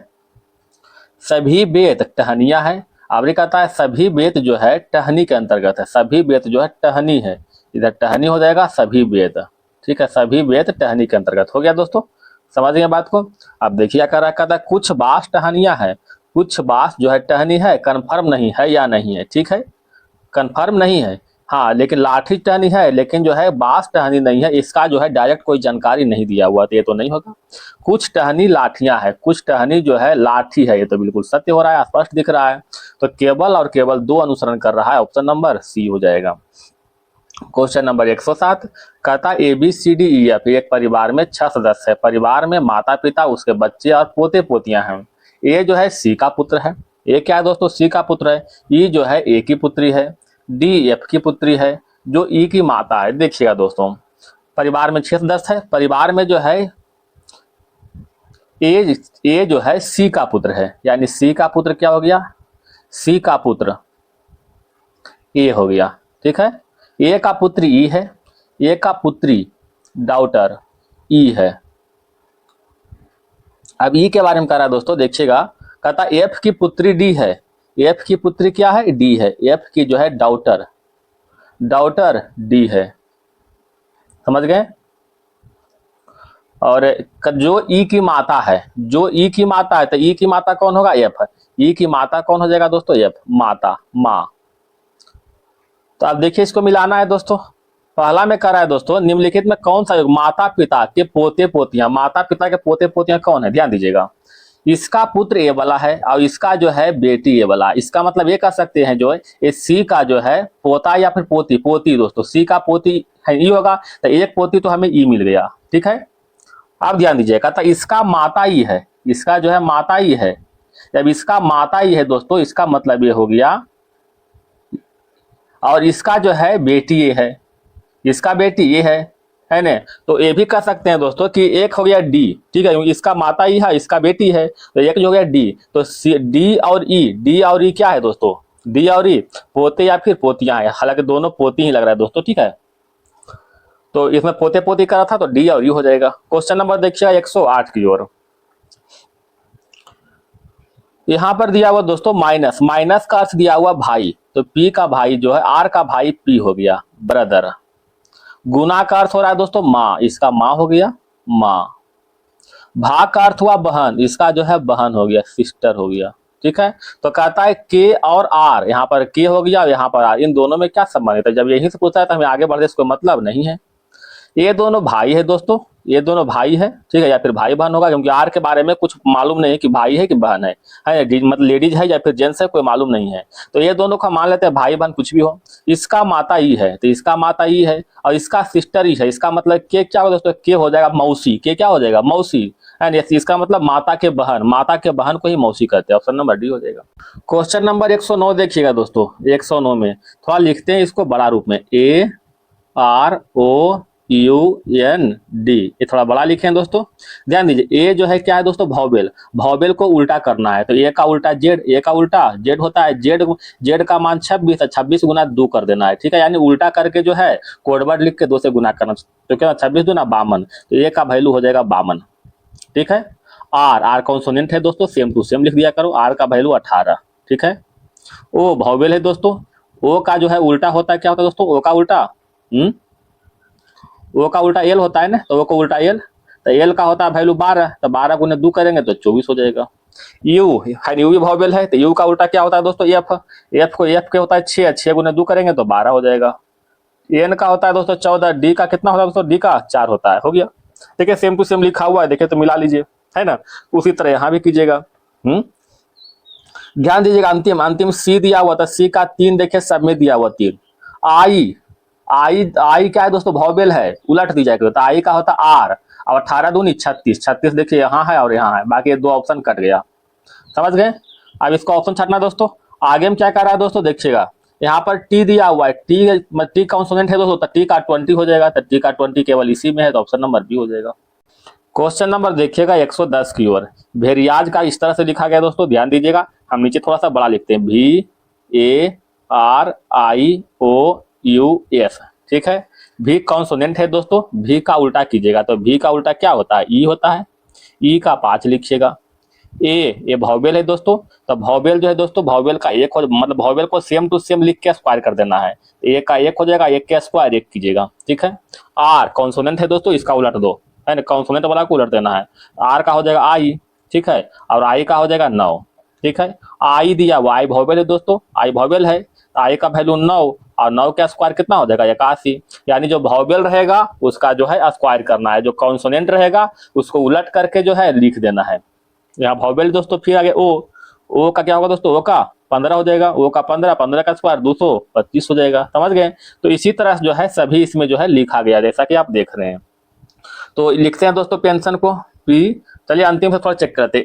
सभी बेत टहनियां है। अब ये कहता है सभी बेत जो है टहनी के अंतर्गत है। सभी बेत जो है टहनी है, इधर टहनी हो जाएगा सभी बेत, ठीक है। सभी बेत टहनी के अंतर्गत हो गया दोस्तों, समझ गए बात को। अब देखिए क्या कर रहा है, कहता है कुछ बांस टहनियां है। कुछ बांस जो है टहनी है, कन्फर्म नहीं है या नहीं है, ठीक है, कंफर्म नहीं है। हाँ, लेकिन लाठी टहनी है, लेकिन जो है बांस टहनी नहीं है। इसका जो है डायरेक्ट कोई जानकारी नहीं दिया हुआ, तो ये तो नहीं होगा। कुछ टहनी लाठियां है। कुछ टहनी जो है लाठी है, ये तो बिल्कुल सत्य हो रहा है, स्पष्ट दिख रहा है। तो केवल और केवल 2 अनुसरण कर रहा है, ऑप्शन नंबर सी हो जाएगा। क्वेश्चन नंबर 107, कहता ABCDEF एक परिवार में 6 सदस्य है। परिवार में माता पिता, उसके बच्चे और पोते पोतियां हैं। ए जो है सी का पुत्र है। ए क्या है दोस्तों, सी का पुत्र है। ई जो है ए की पुत्री है। डी एफ की पुत्री है। जो ई की माता है। देखिएगा दोस्तों, परिवार में 6 सदस्य है। परिवार में जो है ए जो है सी का पुत्र है, यानी सी का पुत्र क्या हो गया, सी का पुत्र ए हो गया, ठीक है। ए का पुत्री ई है। ए का पुत्री डॉटर ई है। अब ई के बारे में कह रहा है दोस्तों, देखिएगा, कहता एफ की पुत्री डी है। एफ की पुत्री क्या है, डी है। एफ की जो है डॉटर डी है, समझ गए। और जो ई की माता है, जो ई की माता है, तो ई की माता कौन होगा, एफ है। ई की माता कौन हो जाएगा दोस्तों, एफ, माता, माँ। तो अब देखिए इसको मिलाना है दोस्तों। पहला में कर रहा है दोस्तों, निम्नलिखित में कौन सा योग, माता पिता के पोते पोतियां, माता पिता के पोते पोतियां कौन है, ध्यान दीजिएगा। इसका पुत्र ए वाला है और इसका जो है बेटी ए वाला। इसका मतलब ये कह सकते हैं जो है ये सी का जो है पोता या फिर पोती, पोती दोस्तों, सी का पोती है ई होगा, तो एक पोती तो हमें ई मिल गया, ठीक है। अब ध्यान दीजिएगा, तो इसका माता ई है, इसका जो है माता ई है। जब इसका माता ई है दोस्तों, इसका मतलब ये हो गया, और इसका जो है बेटी ये है, इसका बेटी ये है ना। तो ये भी कह सकते हैं दोस्तों कि एक हो गया डी, ठीक है, इसका माता ही है, इसका बेटी है, तो एक जो हो गया डी। तो डी और ई क्या है दोस्तों, डी और ई पोते या फिर पोतियां है, हालांकि दोनों पोती ही लग रहा है दोस्तों, ठीक है। तो इसमें पोते पोती करा था, तो डी और ई हो जाएगा। क्वेश्चन नंबर देखिएगा 108 की ओर। यहां पर दिया हुआ दोस्तों माइनस, माइनस का अर्थ दिया हुआ भाई, तो पी का भाई जो है, आर का भाई पी हो गया, ब्रदर। गुना का अर्थ हो रहा है दोस्तों माँ, इसका माँ हो गया, माँ। भाग का अर्थ हुआ बहन, इसका जो है बहन हो गया, सिस्टर हो गया, ठीक है। तो कहता है के और आर, यहाँ पर के हो गया और यहाँ पर आर, इन दोनों में क्या संबंध है। जब यही से पूछा है तो हमें आगे बढ़ते, इसको मतलब नहीं है। ये दोनों भाई है दोस्तों, ये दोनों भाई है, ठीक है, या फिर भाई बहन होगा, क्योंकि आर के बारे में कुछ मालूम नहीं है कि भाई है कि बहन है, मतलब लेडीज है या फिर जेंट्स है, कोई मालूम नहीं है। तो ये दोनों का मान लेते हैं भाई बहन कुछ भी हो। इसका माता ई है तो इसका माता ई है, और इसका सिस्टर ई है, इसका मतलब के क्या होगा दोस्तों, के हो जाएगा मौसी, के क्या हो जाएगा मौसी, एंड इसका मतलब माता के बहन, माता के बहन को ही मौसी कहते हैं। ऑप्शन नंबर डी हो जाएगा। क्वेश्चन नंबर 109 देखिएगा दोस्तों, 109 में थोड़ा लिखते हैं इसको बड़ा रूप में, AROUN D, ये थोड़ा बड़ा लिखे हैं दोस्तों। ध्यान दीजिए, ए जो है क्या है दोस्तों, भॉवेल, भॉवेल को उल्टा करना है, तो ए का उल्टा जेड, ए का उल्टा जेड होता है, जेड जेड का मान 26 है, 26 गुना 2 कर देना है, ठीक है, यानी उल्टा करके जो है कोडवर्ड लिख के 2 से गुना करना, तो क्या 26 दूना 52, तो ए का वैल्यू हो जाएगा 52, ठीक है। आर कॉन्सोनेंट है दोस्तों, सेम टू सेम लिख दिया करो, आर का वैल्यू 18, ठीक है। ओ भॉवेल है दोस्तों, ओ का जो है उल्टा होता है, क्या होता है दोस्तों, ओ का उल्टा ओ का उल्टा एल होता है ना, तो ओ का उल्टा एल, तो एल का होता है वैल्यू 12, तो 12 गुने 2 करेंगे तो 24 हो जाएगा। यू यू भी भॉवेल है, तो यू का उल्टा क्या होता है दोस्तों, एफ, एफ को एफ के होता है 6, 6 गुने 2 करेंगे तो 12 हो जाएगा। एन का होता है दोस्तों 14, डी का कितना होता है दोस्तों, डी का 4 होता है, हो गया। देखिए सेम टू सेम लिखा हुआ है, देखिए तो मिला लीजिए, है ना, उसी तरह यहाँ भी कीजिएगा। ध्यान दीजिएगा, अंतिम अंतिम सी दिया हुआ था, सी का 3 देखिए सब में दिया हुआ 3। आई आई आई क्या है दोस्तों, भॉवेल है, उलट दी जाएगी, तो आई का होता आर, और 18 दूनी 36, 36 देखिए यहाँ है और यहाँ है, बाकी 2 ऑप्शन कट गया, समझ गए। अब इसका ऑप्शन छाटना दोस्तों, आगे में क्या कर रहा है दोस्तों, देखिएगा यहाँ पर टी दिया हुआ है, टी कॉन्सोनेंट है दोस्तों, तो टी का 20 हो जाएगा, तो टी का 20 केवल इसी में है, तो ऑप्शन नंबर बी हो जाएगा। क्वेश्चन नंबर देखिएगा 110 की ओर, भेरियाज का इस तरह से लिखा गया दोस्तों, ध्यान दीजिएगा, हम नीचे थोड़ा सा बड़ा लिखते हैं, VARIOUS, ठीक है। भी कॉन्सोनेंट है दोस्तों, भी का उल्टा कीजिएगा, तो भी का उल्टा क्या होता है, ई होता है, ई का 5 लिखिएगा। ये भॉवेल है दोस्तों, तो भॉवेल जो है दोस्तों, भॉवेल का 1 हो, मतलब भॉवेल को सेम टू सेम लिख के स्क्वायर कर देना है, ए का 1 हो जाएगा, 1 के स्क्वायर 1 कीजिएगा, ठीक है। आर कॉन्सोनेंट है दोस्तों, इसका उलट दो, है ना, कॉन्सोनेंट वाला को उलट देना है, आर का हो जाएगा आई, ठीक है, और आई का हो जाएगा 9, ठीक है। आई दिया वो आई भॉवेल है दोस्तों, आई भॉवेल है, आई का वैल्यू 9, और 9 का स्क्वायर कितना हो जाएगा 81, यानी जो भॉवेल रहेगा उसका जो है स्क्वायर करना है, जो कॉन्सोनेंट रहेगा उसको उलट करके जो है लिख देना है। यहाँ भॉवेल दोस्तों, फिर आगे ओ का क्या होगा दोस्तों, ओ का 15 हो जाएगा, ओ का 15, 15 का स्क्वायर 225 हो जाएगा, समझ गए। तो इसी तरह जो है सभी इसमें जो है लिखा गया, जैसा कि आप देख रहे हैं। तो लिखते हैं दोस्तों पेंशन को पी। चलिए अंतिम से थोड़ा चेक करते हैं,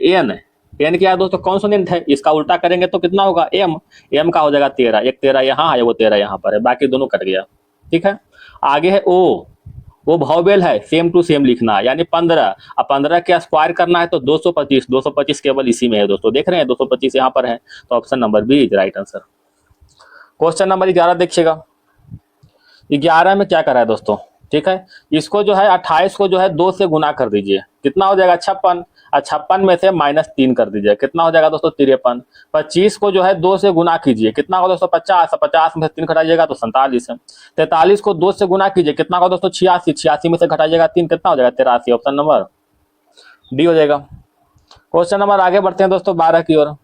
एन क्या है दोस्तों, कॉन्सोनेंट है, इसका उल्टा करेंगे तो कितना होगा, एम का हो जाएगा 13, एक 13 यहाँ है, वो 13 यहाँ पर है, बाकी दोनों कट गया, ठीक है। आगे है वो भॉवेल है, सेम टू सेम लिखना है, यानी 15, अब 15 के स्क्वायर करना है तो 225, 225 केवल इसी में है दोस्तों, देख रहे हैं 225 यहाँ पर है, तो option number B is right answer. Question number 11 देखिएगा, 11 में क्या करा है दोस्तों, ठीक है, इसको जो है 28 को जो है 2 से गुना कर दीजिए, कितना हो जाएगा 56, और 56 में से -3 कर दीजिए, कितना हो जाएगा दोस्तों 53। 25 को जो है 2 से गुना कीजिए, कितना होगा दोस्तों 50, 50 में से 3 घटाइएगा तो 47 है। 43 को 2 से गुना कीजिए, कितना होगा दोस्तों 86, 86 में से घटाइएगा 3, कितना हो जाएगा 83, ऑप्शन नंबर डी हो जाएगा। क्वेश्चन नंबर आगे बढ़ते हैं दोस्तों 12 की ओर,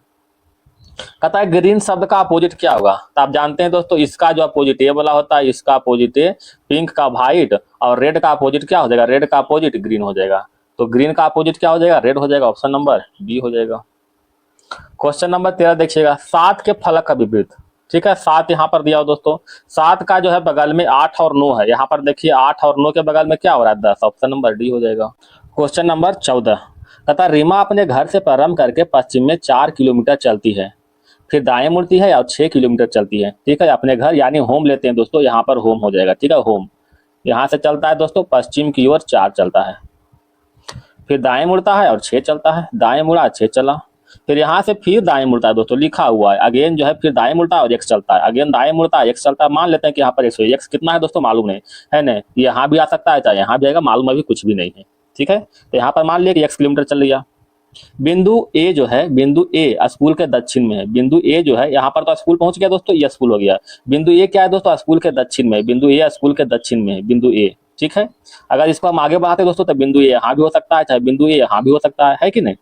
कहता है ग्रीन शब्द का अपोजिट क्या होगा, तो आप जानते हैं दोस्तों इसका जो अपोजिट ए वाला होता है, इसका अपोजिट है पिंक का व्हाइट, और रेड का अपोजिट क्या हो जाएगा, रेड का अपोजिट ग्रीन हो जाएगा, तो ग्रीन का अपोजिट क्या हो जाएगा, रेड हो जाएगा, ऑप्शन नंबर बी हो जाएगा। क्वेश्चन नंबर 13 देखिएगा, 7 के फलक का विपरीत, ठीक है, 7 यहाँ पर दिया हो दोस्तों, 7 का जो है बगल में 8 और 9 है, यहाँ पर देखिए 8 और 9 के बगल में क्या हो रहा है 10, ऑप्शन नंबर डी हो जाएगा। क्वेश्चन नंबर 14, कहता रीमा अपने घर से प्रारंभ करके पश्चिम में 4 किलोमीटर चलती है, फिर दाएं मुड़ती है और 6 किलोमीटर चलती है, ठीक है। अपने घर यानी होम लेते हैं दोस्तों, यहाँ पर होम हो जाएगा, ठीक है, होम यहाँ से चलता है दोस्तों पश्चिम की ओर 4 चलता है, फिर दाएं मुड़ता है और 6 चलता है, दाएं मुड़ा 6 चला, फिर यहाँ से फिर दाएं मुड़ता है दोस्तों, लिखा हुआ है अगेन जो है, फिर दाएं मुड़ता है और x चलता है, अगेन दाएं मुड़ता है x चलता है, मान लेते हैं कि यहाँ पर x कितना है दोस्तों मालूम नहीं है ना, यहाँ भी आ सकता है चाहे यहाँ भी आएगा, मालूम अभी कुछ भी नहीं है, ठीक है। तो यहाँ पर मान लिया कि x किलोमीटर चल लिया। बिंदु ए जो है, बिंदु ए स्कूल के दक्षिण में है, बिंदु ए जो है यहाँ पर तो स्कूल पहुंच गया दोस्तों, ये स्कूल हो गया, बिंदु ए क्या है दोस्तों, स्कूल के दक्षिण में, बिंदु ए स्कूल के दक्षिण में है, बिंदु ए, ठीक है। अगर इसको हम आगे बढ़ाते दोस्तों तो बिंदु ए यहाँ भी हो सकता है, चाहे बिंदु ए यहाँ भी हो सकता है कि नहीं।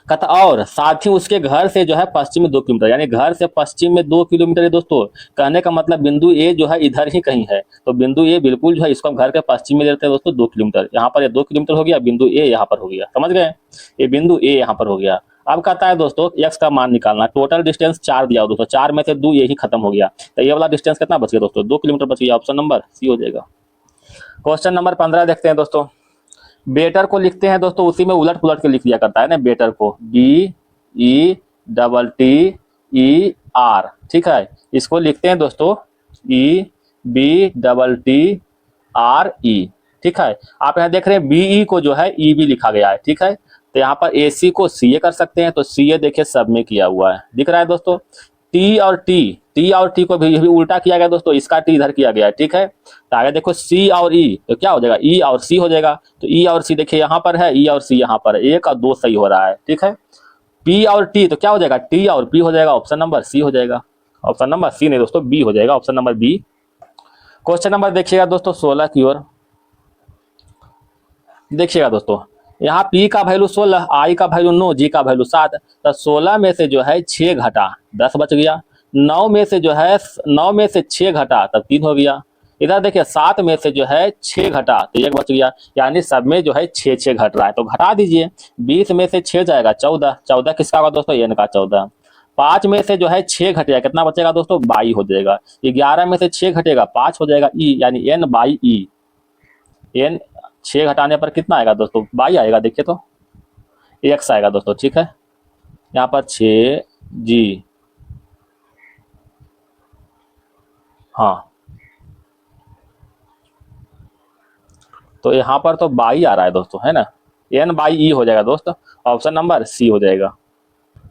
कहता और साथ ही उसके घर से जो है पश्चिम में 2 किलोमीटर, यानी घर से पश्चिम में 2 किलोमीटर है दोस्तों। कहने का मतलब बिंदु ए जो है इधर ही कहीं है, तो बिंदु ए बिल्कुल जो है इसको हम घर के पश्चिम में लेते हैं दोस्तों 2 किलोमीटर। यहाँ पर ये 2 किलोमीटर हो गया, बिंदु ए यहाँ पर हो गया, समझ गए, ये बिंदु ए यहाँ पर हो गया। अब कहता है दोस्तों एक्स का मान निकालना, टोटल डिस्टेंस 4 दिया हो दोस्तों, 4 में से 2 यही खत्म हो गया, तो ये वाला डिस्टेंस कितना बच गया दोस्तों, 2 किलोमीटर बच गया, ऑप्शन नंबर सी हो जाएगा। क्वेश्चन नंबर 15 देखते हैं दोस्तों। बेटर को लिखते हैं दोस्तों, उसी में उलट पुलट के लिख दिया करता है ना बेटर को, BETTER, ठीक है, इसको लिखते हैं दोस्तों EBTTRE, ठीक है। आप यहाँ देख रहे हैं BE को जो है EB लिखा गया है, ठीक है, तो यहाँ पर AC को CA कर सकते हैं, तो CA देखिए सब में किया हुआ है, दिख रहा है दोस्तों। T और T को भी उल्टा किया गया दोस्तों, इसका T इधर किया गया है, ठीक है। तो आगे देखो C और E, तो क्या हो जाएगा, E और C हो जाएगा, तो E और C देखिए यहाँ पर है, E और C यहाँ पर है, 1 और 2 सही हो रहा है, ठीक है। P और T तो क्या हो जाएगा, T और P हो जाएगा, ऑप्शन नंबर C हो जाएगा, ऑप्शन नंबर C नहीं दोस्तों B हो जाएगा, option number B। Question number देखिएगा दोस्तों 16 की ओर, देखिएगा दोस्तों, यहाँ P का वैल्यू 16, I का वैल्यू 9, G का वैल्यू 7, तो 16 में से जो है 6 घटा 10 बच गया, 9 में से जो है 9 में से 6 घटा तब 3 हो गया, इधर देखिए 7 में से जो है 6 घटा तो 1 बच गया, यानी सब में जो है 6 घट रहा है, तो घटा दीजिए, 20 में से 6 जाएगा 14, 14 किसका होगा दोस्तों, n का 14, 5 में से जो है 6 घटेगा कितना बचेगा दोस्तों, 22 हो जाएगा, 11 में से 6 घटेगा 5 हो जाएगा, e यानी n/e, n 6 घटाने पर कितना आएगा दोस्तों, 22 आएगा, देखिए तो x आएगा दोस्तों, ठीक है, यहाँ पर 6G, हाँ, तो यहाँ पर तो 22 आ रहा है दोस्तों, है ना, n/e हो जाएगा दोस्तों, ऑप्शन नंबर C हो जाएगा।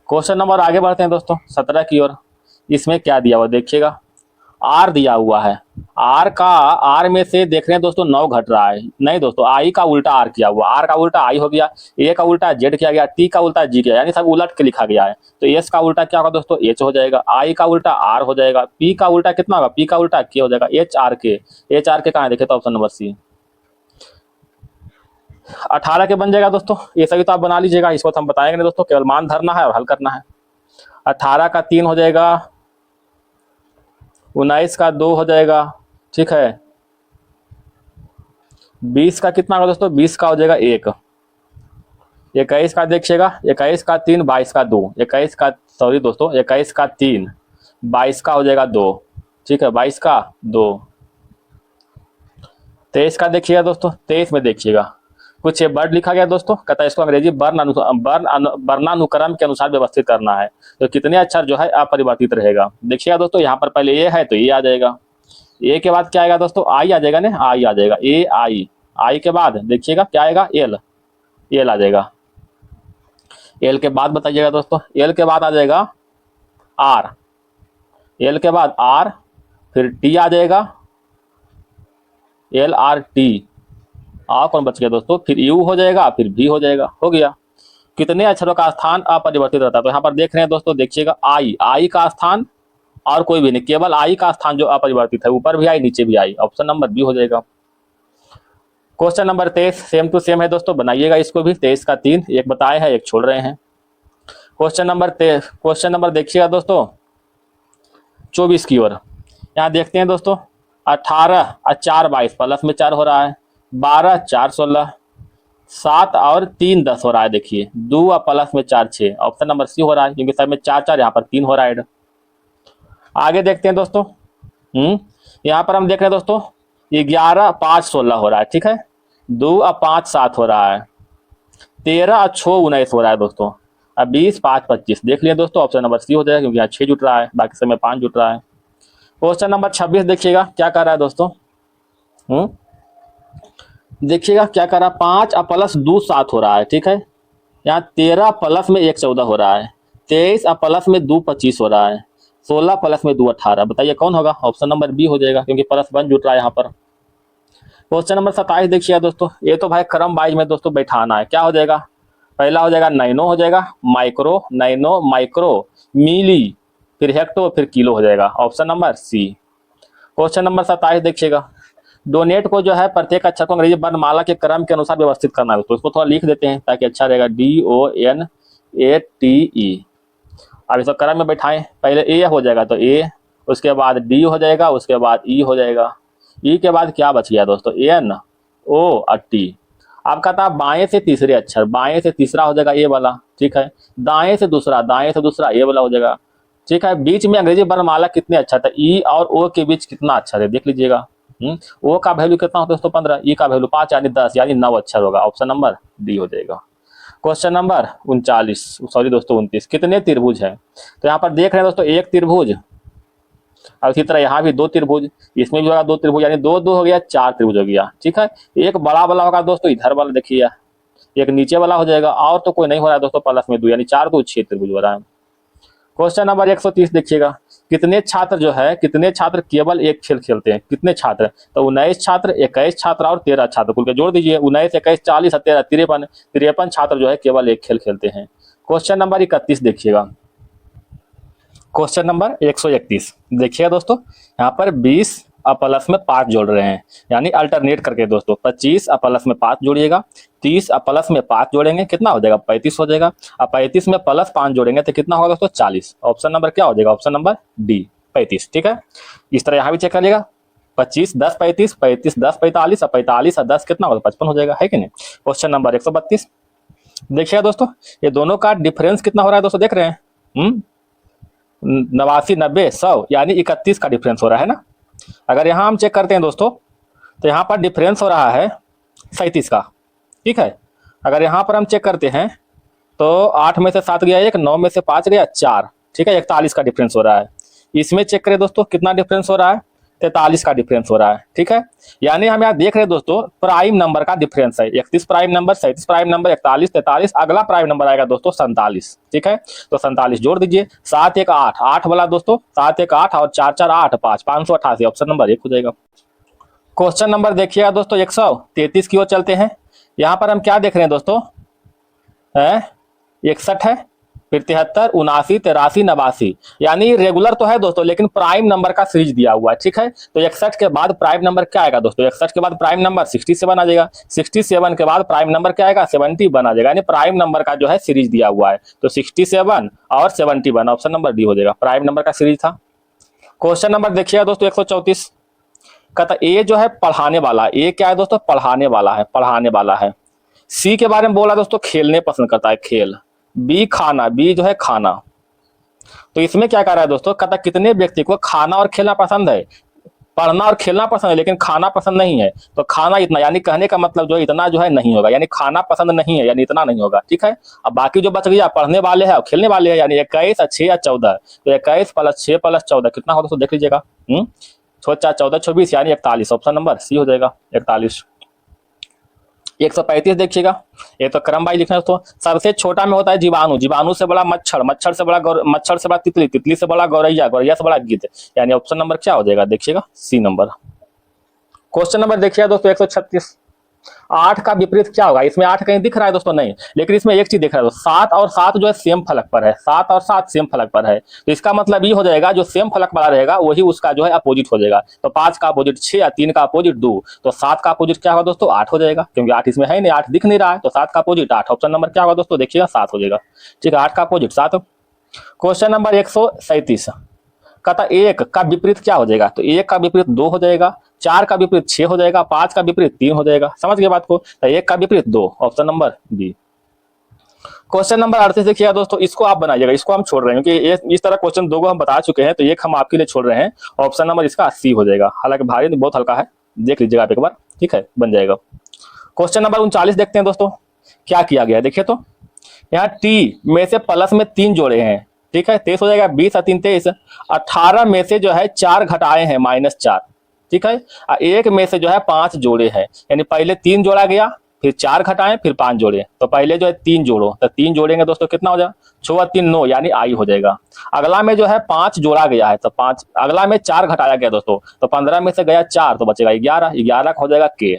क्वेश्चन नंबर आगे बढ़ते हैं दोस्तों 17 की ओर, इसमें क्या दिया हुआ देखिएगा, R दिया हुआ है, R में से देख रहे हैं दोस्तों 9 घट रहा है, नहीं दोस्तों I का उल्टा R किया हुआ, R का उल्टा I हो गया, A का उल्टा Z किया गया, T का उल्टा G किया, यानी सब उलट के लिखा गया है, तो S का उल्टा क्या होगा दोस्तों, H हो जाएगा, I का उल्टा R हो जाएगा, P का उल्टा कितना होगा, P का उल्टा K हो जाएगा, HR के कहाँ है देखे तो ऑप्शन नंबर C। 18 के बन जाएगा दोस्तों, ये सभी तो आप बना लीजिएगा, इसको तो हम बताएंगे नहीं दोस्तों, केवल मान धरना है और हल करना है। 18 का 3 हो जाएगा, 19 का 2 हो जाएगा, ठीक है, 20 का कितना होगा दोस्तों, 20 का हो जाएगा 1, 21 का देखिएगा, 21 का 3, 22 का 2, 21 का सॉरी दोस्तों 21 का 3, 22 का हो जाएगा 2, ठीक है, 22 का 2, 23 का देखिएगा दोस्तों, 23 में देखिएगा कुछ ये वर्ड लिखा गया दोस्तों, कहता है इसको अंग्रेजी वर्णानुक्रम के अनुसार व्यवस्थित करना है, तो कितने अक्षर जो है अपरिवर्तित रहेगा, देखिएगा दोस्तों, यहाँ पर पहले ए है तो ये आ जाएगा, ए के बाद क्या आएगा दोस्तों, आई आ जाएगा ना, आई आ जाएगा, आई के बाद देखिएगा क्या आएगा, एल आ जाएगा, एल के बाद बताइएगा दोस्तों, एल के बाद आ जाएगा आर, एल के बाद आर, फिर टी आ जाएगा, LRT, कौन बच गया दोस्तों, फिर यू हो जाएगा, फिर भी हो जाएगा, हो गया। कितने अक्षरों का स्थान अपरिवर्तित रहता है, तो यहाँ पर देख रहे हैं दोस्तों, देखिएगा आई का स्थान और कोई भी नहीं, केवल आई का स्थान जो अपरिवर्तित है, ऊपर भी आई नीचे भी आई, ऑप्शन नंबर बी हो जाएगा। Question number 23 same to same है दोस्तों, बनाइएगा इसको भी, 23 का 3, एक बताए हैं एक छोड़ रहे हैं। क्वेश्चन नंबर देखिएगा दोस्तों 24 की ओर, यहाँ देखते हैं दोस्तों, 18 और 4 22, प्लस में 4 हो रहा है, 12 4 16, 7 और 3 10 हो रहा है, देखिए 2 और प्लस में 4 6, ऑप्शन नंबर सी हो रहा है, क्योंकि सब में 4 4, यहाँ पर 3 हो रहा है। आगे देखते हैं दोस्तों, यहाँ पर हम देख रहे हैं दोस्तों 11 5 16 हो रहा है, ठीक है, 2 और 5 7 हो रहा है, 13 और 6 19 हो रहा है दोस्तों, अब 20 5 25, देख लिए दोस्तों, ऑप्शन नंबर सी हो जाएगा, क्योंकि यहाँ 6 जुट रहा है, बाकी समय 5 जुट रहा है। क्वेश्चन नंबर 26 देखिएगा क्या कर रहा है दोस्तों, देखिएगा क्या कर रहा है, 5 और प्लस 2 7 हो रहा है, ठीक है, यहाँ 13 प्लस में 1 14 हो रहा है, 23 और प्लस में 2 25 हो रहा है, 16 प्लस में 2 18, बताइए कौन होगा, ऑप्शन नंबर बी हो जाएगा, क्योंकि प्लस 1 जुट रहा है यहाँ पर। क्वेश्चन नंबर 27 देखिएगा दोस्तों, ये तो भाई क्रम वाइज में दोस्तों बैठाना है, क्या हो जाएगा, पहला हो जाएगा नैनो, हो जाएगा माइक्रो, नैनो माइक्रो मिली, फिर हेक्टो, फिर किलो हो जाएगा, option number C. Question number 27 देखिएगा, डोनेट को जो है प्रत्येक अक्षर को अंग्रेजी वर्णमाला के क्रम के अनुसार व्यवस्थित करना है, तो इसको थोड़ा लिख देते हैं ताकि अच्छा रहेगा, ए टी ई। अब इसको क्रम में बैठाएं, पहले ए हो जाएगा तो ए, उसके बाद डी हो जाएगा, उसके बाद ई हो जाएगा। ई के बाद क्या बच गया दोस्तों, एन, ओ और टी। अब कहता है बाएं से तीसरे अक्षर, बाएं से तीसरा हो जाएगा ए वाला, ठीक है। दाएं से दूसरा, दाएं से दूसरा ए वाला हो जाएगा, ठीक है। बीच में अंग्रेजी वर्णमाला कितने अच्छा था, ई और ओ के बीच कितना अच्छा है देख लीजिएगा। ओ का वैल्यू कितना होता है दोस्तों 15, ई का वैल्यू 5 यानी 10 यानी 9 अक्षर होगा। ऑप्शन नंबर डी हो जाएगा। क्वेश्चन नंबर 39, सॉरी दोस्तों 29, कितने त्रिभुज हैं? तो यहाँ पर देख रहे हैं दोस्तों एक त्रिभुज, और इसी तरह यहाँ भी दो त्रिभुज, इसमें भी होगा दो त्रिभुज, यानी दो दो हो गया, चार त्रिभुज हो गया, ठीक है। एक बड़ा वाला होगा दोस्तों इधर वाला देखिए, एक नीचे वाला हो जाएगा, और तो कोई नहीं हो रहा है दोस्तों, प्लस में 2 यानी 4 2 6 त्रिभुज हो रहा है। क्वेश्चन नंबर 130 देखिएगा, कितने छात्र जो है, कितने छात्र केवल एक खेल खेलते हैं? कितने छात्र? तो 19 छात्र, 21 छात्र और 13 छात्र, कुल के जोड़ दीजिए, 19 21 40 13 53, 53 छात्र जो है केवल एक खेल खेलते हैं। क्वेश्चन नंबर 31 देखिएगा, क्वेश्चन नंबर 131 देखिएगा दोस्तों, यहाँ पर 20 और प्लस में 5 जोड़ रहे हैं, यानी अल्टरनेट करके दोस्तों 25 और प्लस में 5 जोड़िएगा, 30 और प्लस में 5 जोड़ेंगे कितना हो जाएगा, 35 हो जाएगा। और 35 में प्लस 5 जोड़ेंगे तो कितना होगा दोस्तों, 40। ऑप्शन नंबर क्या हो जाएगा, ऑप्शन नंबर डी 35, ठीक है। इस तरह यहाँ भी चेक करिएगा, 25 10 35, 35 10 45, और 45 और 10 कितना होगा, 55 हो जाएगा, है कि नहीं। क्वेश्चन नंबर 132 देखिएगा दोस्तों, ये दोनों का डिफरेंस कितना हो रहा है दोस्तों, देख रहे हैं 89 90 100 यानी 31 का डिफरेंस हो रहा है ना। अगर यहाँ हम चेक करते हैं दोस्तों, तो यहाँ पर डिफरेंस हो रहा है 37 का, ठीक है। अगर यहाँ पर हम चेक करते हैं तो 8 में से 7 गया 1, 9 में से 5 गया 4, ठीक है, 41 का डिफरेंस हो रहा है। इसमें चेक करें दोस्तों कितना डिफरेंस हो रहा है, 43 का डिफरेंस हो रहा है, ठीक है। यानी हम यहाँ देख रहे हैं दोस्तों प्राइम नंबर का डिफरेंस है, 31 प्राइम नंबर, 37 प्राइम नंबर, 41 43, अगला प्राइम नंबर आएगा दोस्तों 47, ठीक है। तो 47 जोड़ दीजिए, 7 1 8, 8 वाला दोस्तों 7 1 8 और 4 4 8 5, 588, ऑप्शन नंबर 1 हो जाएगा। क्वेश्चन नंबर देखिएगा दोस्तों 133 की ओर चलते हैं। यहाँ पर हम क्या देख रहे हैं दोस्तों, 61 है, फिर 73 79 83 89, यानी रेगुलर तो है दोस्तों, लेकिन प्राइम नंबर का सीरीज दिया हुआ है, ठीक है। तो 61 के बाद प्राइम नंबर क्या आएगा दोस्तों, 61 के बाद प्राइम नंबर 67 आ जाएगा, 67 के बाद प्राइम नंबर क्या आएगा, 71 आ जाएगा, यानी प्राइम नंबर का जो है सीरीज दिया हुआ है। तो 67 और 71, ऑप्शन नंबर डी हो जाएगा, प्राइम नंबर का सीरीज था। क्वेश्चन नंबर देखिएगा दोस्तों 134, कहता ए जो है पढ़ाने वाला, ए क्या है दोस्तों, पढ़ाने वाला है, पढ़ाने वाला है। सी के बारे में बोला दोस्तों, खेलने पसंद करता है, खेल। बी खाना, बी जो है खाना। तो इसमें क्या कर रहा है दोस्तों, कहता कितने व्यक्ति को खाना और खेलना पसंद है, पढ़ना और खेलना पसंद है लेकिन खाना पसंद नहीं है। तो खाना इतना, यानी कहने का मतलब जो है इतना जो है नहीं होगा, यानी खाना पसंद नहीं है यानी इतना नहीं होगा, ठीक है। अब बाकी जो बच गया पढ़ने वाले हैं और खेलने वाले हैं, यानी 21 और 6 और 14, तो 21 + 6 + 14 कितना होगा दोस्तों, देख लीजिएगा, 4 14 24 यानी 41, ऑप्शन नंबर सी हो जाएगा 41। 135 देखिएगा, ये तो क्रम वाइज लिखना है दोस्तों। सबसे छोटा में होता है जीवाणु, जीवाणु से बड़ा मच्छर, मच्छर से बड़ा मच्छर से बड़ा तितली, तितली से बड़ा गौरैया, गौरैया से बड़ा गिद्ध, यानी ऑप्शन नंबर क्या हो जाएगा, देखिएगा सी नंबर। क्वेश्चन नंबर देखिएगा दोस्तों 136, 8 का विपरीत क्या होगा। इसमें 8 कहीं दिख रहा है दोस्तों, नहीं, लेकिन इसमें एक चीज दिख रहा है, 7 और 7 जो है सेम फलक पर है, 7 और 7 सेम फलक पर है। तो इसका मतलब ये हो जाएगा जो सेम फलक वाला रहेगा वही उसका जो है अपोजिट हो जाएगा। तो 5 का अपोजिट 6 और 3 का अपोजिट 2, तो 7 का अपोजिट क्या होगा दोस्तों, 8 हो जाएगा, क्योंकि 8 इसमें है नहीं, 8 दिख नहीं रहा है, तो 7 का अपोजिट 8, ऑप्शन नंबर क्या होगा दोस्तों, देखिएगा 7 हो जाएगा, ठीक है, 8 का अपोजिट 7। क्वेश्चन नंबर 137, कहता 1 का विपरीत क्या हो जाएगा, तो 1 का विपरीत 2 हो जाएगा, 4 का विपरीत 6 हो जाएगा, 5 का विपरीत 3 हो जाएगा, समझ गए बात को। तो 1 का विपरीत 2, option number B. Question number 38 देखिएगा दोस्तों, इसको आप बनाइएगा, इसको हम छोड़ रहे हैं क्योंकि इस तरह क्वेश्चन 2 को हम बता चुके हैं, तो एक हम आपके लिए छोड़ रहे हैं, ऑप्शन नंबर इसका सी हो जाएगा। हालांकि भारी बहुत हल्का है, देख लीजिएगा आप एक बार, ठीक है, बन जाएगा। क्वेश्चन नंबर 39 देखते हैं दोस्तों, क्या किया गया देखिए, तो यहाँ टी में से प्लस में 3 जोड़े हैं, ठीक है, 23 हो जाएगा, 20 और 3 23, 18 में से जो है 4 घटाए हैं -4, ठीक है, 1 में से जो है 5 जोड़े हैं, यानी पहले 3 जोड़ा गया, फिर 4 घटाएं, फिर 5 जोड़े, तो पहले जो है 3 जोड़ो, तो 3 जोड़ेंगे दोस्तों कितना हो जाएगा, 6 और 3 9 यानी आई हो जाएगा। अगला में जो है 5 जोड़ा गया है, तो 5, अगला में 4 घटाया गया दोस्तों, तो 15 में से गया 4 तो बचेगा 11, 11 का हो जाएगा के।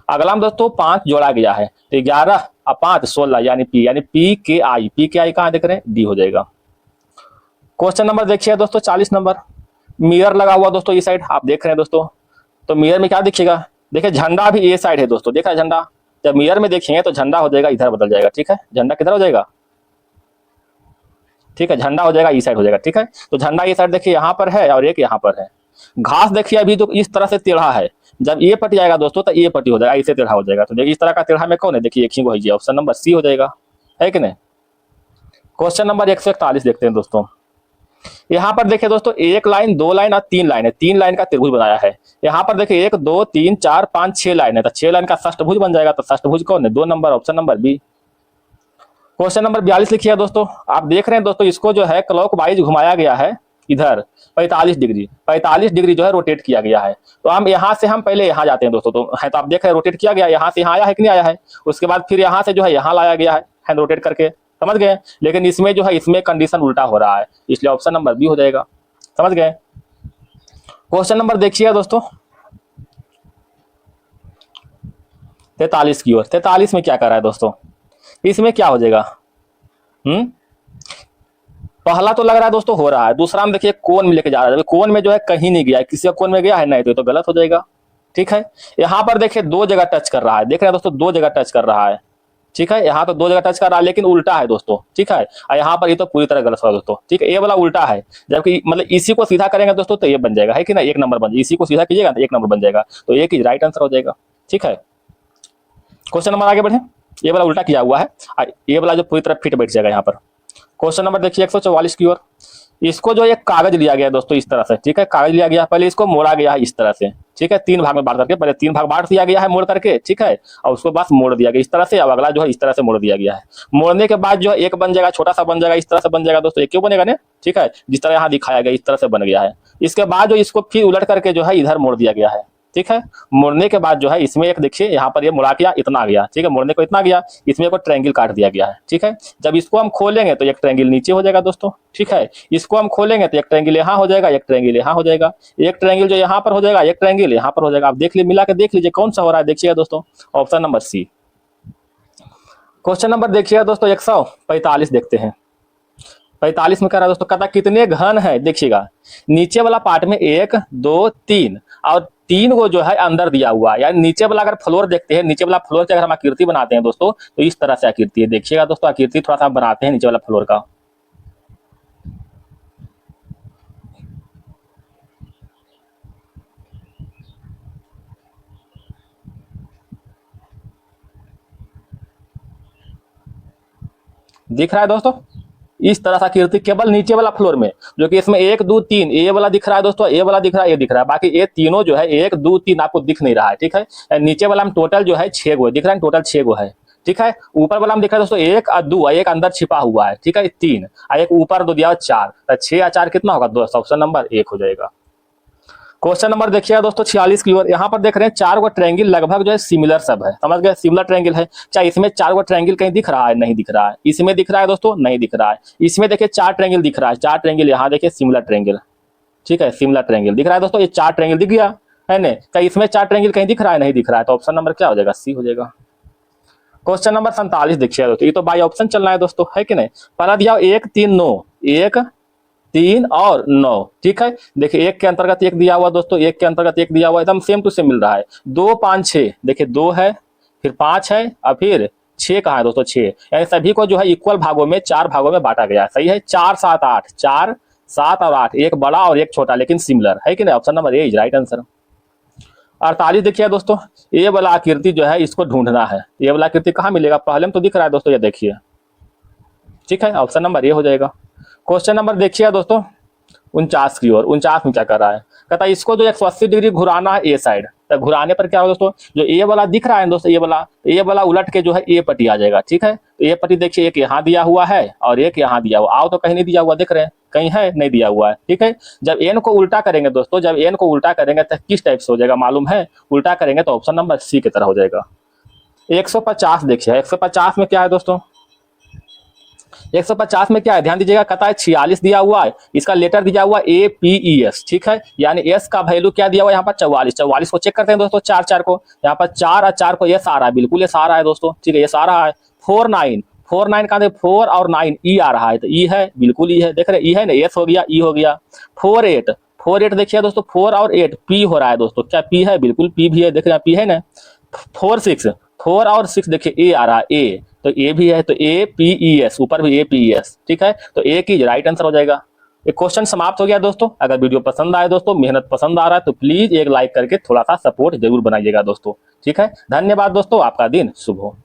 अगला में दोस्तों 5 जोड़ा गया है, तो 11 और 5 16 यानी पी के आई, पी के आई कहाँ देख रहे हैं, डी हो जाएगा। क्वेश्चन नंबर देखिए दोस्तों 40 नंबर, मिरर लगा हुआ दोस्तों इस साइड आप देख रहे हैं दोस्तों, तो मिरर में क्या दिखेगा, देखिए झंडा भी ये साइड है दोस्तों, देखा है झंडा, जब मिरर में देखेंगे तो झंडा हो जाएगा इधर बदल जाएगा, ठीक है, झंडा किधर हो जाएगा, ठीक है, झंडा हो जाएगा ई साइड हो जाएगा। ठीक है, तो झंडा ई साइड देखिए यहाँ पर है और एक यहाँ पर है। घास देखिए अभी तो इस तरह से टेढ़ा है, जब ये पट्टी आएगा दोस्तों तो ये पट्टी हो जाएगा, ऐसे टेढ़ा हो जाएगा। तो देखिए इस तरह का टेढ़ा में कौन है, देखिए एक ही को है, ऑप्शन नंबर सी हो जाएगा, है कि नहीं। क्वेश्चन नंबर 141 देखते हैं दोस्तों। यहाँ पर देखिए दोस्तों एक लाइन, दो लाइन और तीन लाइन है, तीन लाइन का त्रिभुज बनाया है। यहाँ पर देखिए 1 2 3 4 5 6 लाइन है, तो 6 लाइन का षष्ठभुज बन जाएगा। तो षष्ठभुज कौन है, 2 number, option number B. Question number 42 लिखिए दोस्तों। आप देख रहे हैं दोस्तों इसको जो है क्लॉक वाइज घुमाया गया है, इधर 45 डिग्री, 45 डिग्री जो है रोटेट किया गया है। तो हम यहाँ से हम पहले यहाँ जाते हैं दोस्तों, तो है तो आप देख रहे हैं रोटेट किया गया, यहाँ से यहाँ आया है कि नहीं आया है। उसके बाद फिर यहाँ से जो है यहाँ लाया गया है रोटेट करके, समझ गए। लेकिन इसमें जो है इसमें कंडीशन उल्टा हो रहा है, इसलिए ऑप्शन नंबर बी हो जाएगा, समझ गए। क्वेश्चन नंबर देखिए दोस्तों 43 की ओर। 43 में क्या कर रहा है दोस्तों, इसमें क्या हो जाएगा, पहला तो लग रहा है दोस्तों हो रहा है, दूसरा में देखिए कोन में लेके जा रहा है, कोन में जो है कहीं नहीं गया है, किसी का कोन में गया है नहीं, तो ये तो गलत हो जाएगा। ठीक है, यहाँ पर देखिए दो जगह टच कर रहा है, देख रहे हैं दोस्तों दो जगह टच कर रहा है। ठीक है, यहाँ तो दो जगह टच कर रहा है लेकिन उल्टा है दोस्तों। ठीक है, और यहाँ पर ये तो पूरी तरह गलत होगा दोस्तों। ठीक है, ये वाला उल्टा है, जबकि मतलब इसी को सीधा करेंगे दोस्तों तो ये बन जाएगा, है कि ना, एक नंबर बन जाएगा। इसी को सीधा कीजिएगा तो एक नंबर बन जाएगा, तो एक ही राइट आंसर हो जाएगा। ठीक है, क्वेश्चन नंबर आगे बढ़े। ये वाला उल्टा किया हुआ है, ये वाला जो पूरी तरह फिट बैठ जाएगा यहाँ पर। क्वेश्चन नंबर देखिए 144 की ओर। इसको जो एक कागज लिया गया दोस्तों इस तरह से, ठीक है, कागज लिया गया, पहले इसको मोड़ा गया है इस तरह से, ठीक है, 3 भाग में बांट करके, पहले 3 भाग बांट दिया गया है मोड़ करके, ठीक है, और उसको बस मोड़ दिया गया इस तरह से, अब अगला जो है इस तरह से मोड़ दिया गया है। मोड़ने के बाद जो है एक बन जाएगा, छोटा सा बन जाएगा, इस तरह से बन जाएगा दोस्तों, एक क्यों बनेगा ना, ठीक है, जिस तरह यहाँ दिखाया गया इस तरह से बन गया है। इसके बाद जो इसको फिर उलट करके जो है इधर मोड़ दिया गया है। ठीक है, मोड़ने के बाद जो है इसमें एक देखिए यहाँ पर ये मुड़ा किया, इतना आ गया, ठीक है, मोड़ने को इतना गया, इसमें एक ट्रायंगल काट दिया गया है। ठीक है, जब इसको हम खोलेंगे तो एक ट्रायंगल नीचे हो जाएगा दोस्तों। ठीक है, इसको हम खोलेंगे तो एक ट्रायंगल यहाँ हो जाएगा, एक ट्रायंगल यहाँ हो जाएगा, एक ट्रायंगल जो यहाँ पर हो जाएगा, एक ट्रायंगल यहाँ पर हो जाएगा। आप देख लीजिए, मिला के देख लीजिए कौन सा हो रहा है, देखिएगा दोस्तों, option number C. Question number देखिएगा दोस्तों 145 देखते हैं। 45 में कह रहा है दोस्तों, कहता कितने घन है, देखिएगा नीचे वाला पार्ट में 1 2 3 और 3 को जो है अंदर दिया हुआ है, यानी नीचे वाला अगर फ्लोर देखते हैं, नीचे वाला फ्लोर की अगर हम आकृति बनाते हैं दोस्तों तो इस तरह से आकृति है। देखिएगा दोस्तों आकृति थोड़ा सा बनाते हैं नीचे वाला फ्लोर का। दिख रहा है दोस्तों, इस तरह से आकृति केवल नीचे वाला फ्लोर में, जो कि इसमें 1 2 3 ए वाला दिख रहा है दोस्तों, ए वाला दिख रहा है, ये दिख रहा है, बाकी ये तीनों जो है 1 2 3 आपको दिख नहीं रहा है। ठीक है, नीचे वाला में टोटल जो है 6 गो दिख रहा है, टोटल 6 गो है। ठीक है, ऊपर वाला में दिख रहा है दोस्तों 1 और 2, एक अंदर छिपा हुआ है। ठीक है, 3 और एक ऊपर दो दिया 4, तो 6 और 4 कितना होगा दोस्तों, ऑप्शन नंबर 1 हो जाएगा। क्वेश्चन नंबर देखिएगा दोस्तों 46 की ओर। यहाँ पर देख रहे हैं 4 गो ट्रायंगल लगभग जो है सिमिलर सब है, समझ गए, सिमिलर ट्रायंगल है। चाहे इसमें 4 गो ट्रायंगल कहीं दिख रहा है, नहीं दिख रहा है, इसमें दिख रहा है दोस्तों, नहीं दिख रहा है, इसमें देखिए 4 ट्रायंगल दिख रहा है, 4 ट्रायंगल यहाँ देखिए सिमिलर ट्रायंगल, ठीक है, सिमिलर ट्रायंगल दिख रहा है दोस्तों, ये 4 ट्रायंगल दिख गया है ना। क्या इसमें 4 ट्रायंगल कहीं दिख रहा है, नहीं दिख रहा है, तो ऑप्शन नंबर क्या हो जाएगा, सी हो जाएगा। क्वेश्चन नंबर 47 देखिए दोस्तों, ये तो बाई ऑप्शन चलना है दोस्तों, है कि नहीं। पहला दिया 1 3 9, 1 3 और 9, ठीक है, देखिए 1 के अंतर्गत 1 दिया हुआ दोस्तों, 1 के अंतर्गत 1 दिया हुआ, एकदम सेम टू सेम मिल रहा है। 2 5 6, देखिए 2 है, फिर 5 है और फिर 6 कहाँ है दोस्तों, 6, यानी सभी को जो है इक्वल भागों में 4 भागों में बांटा गया है, सही है। 4 7 8, 4 7 और 8, एक बड़ा और एक छोटा लेकिन सिमिलर, है कि नहीं, option number A is right answer. 48 देखिए दोस्तों, ये वाला आकृति जो है इसको ढूंढना है, ये वाला आकृति कहाँ मिलेगा, पहले में तो दिख रहा है दोस्तों, ये देखिए, ठीक है, ऑप्शन नंबर ए हो जाएगा। क्वेश्चन नंबर देखिए दोस्तों 49 की ओर। 49 में क्या कर रहा है, कहता है इसको जो 180 डिग्री घुराना है ए साइड, तो घुराने पर क्या होगा दोस्तों, जो ए वाला दिख रहा है दोस्तों, ये वाला उलट के जो है ए पट्टी आ जाएगा। ठीक है, तो ये पट्टी देखिए एक यहाँ दिया हुआ है और एक यहाँ दिया हुआ, आओ तो कहीं नहीं दिया हुआ, देख रहे हैं कहीं है, नहीं दिया हुआ है। ठीक है, जब एन को उल्टा करेंगे दोस्तों, जब एन को उल्टा करेंगे तो किस टाइप से हो जाएगा मालूम है, उल्टा करेंगे तो ऑप्शन नंबर सी की तरह हो जाएगा। 150 देखिए, 150 में क्या है दोस्तों, 150 में क्या है, ध्यान दीजिएगा, कहता है 46 दिया हुआ है, इसका लेटर दिया हुआ APES, ठीक है, यानी एस का वैल्यू क्या दिया हुआ है यहाँ पर 44, 44 को चेक करते हैं दोस्तों, 4 4 को, यहाँ पर 4 और 4 को एस आ रहा है, बिल्कुल एस आ रहा है दोस्तों, ठीक है, एस आ रहा है। 49 का 4 और 9 ई आ रहा है, तो ई है, बिल्कुल ई है, देख रहे ई है ना, एस हो गया, ई हो गया। 48 देखिए दोस्तों, 4 और 8 पी हो रहा है दोस्तों, क्या पी है, बिल्कुल पी भी है, देख रहे हैं पी है ना। 4 6 और 6 देखिए ए आ रहा है, ए तो ए भी है, तो APES, ऊपर भी APES, ठीक है, तो ए की राइट आंसर हो जाएगा। एक क्वेश्चन समाप्त हो गया दोस्तों। अगर वीडियो पसंद आए दोस्तों, मेहनत पसंद आ रहा है तो प्लीज एक लाइक करके थोड़ा सा सपोर्ट जरूर बनाइएगा दोस्तों, ठीक है। धन्यवाद दोस्तों, आपका दिन शुभ हो।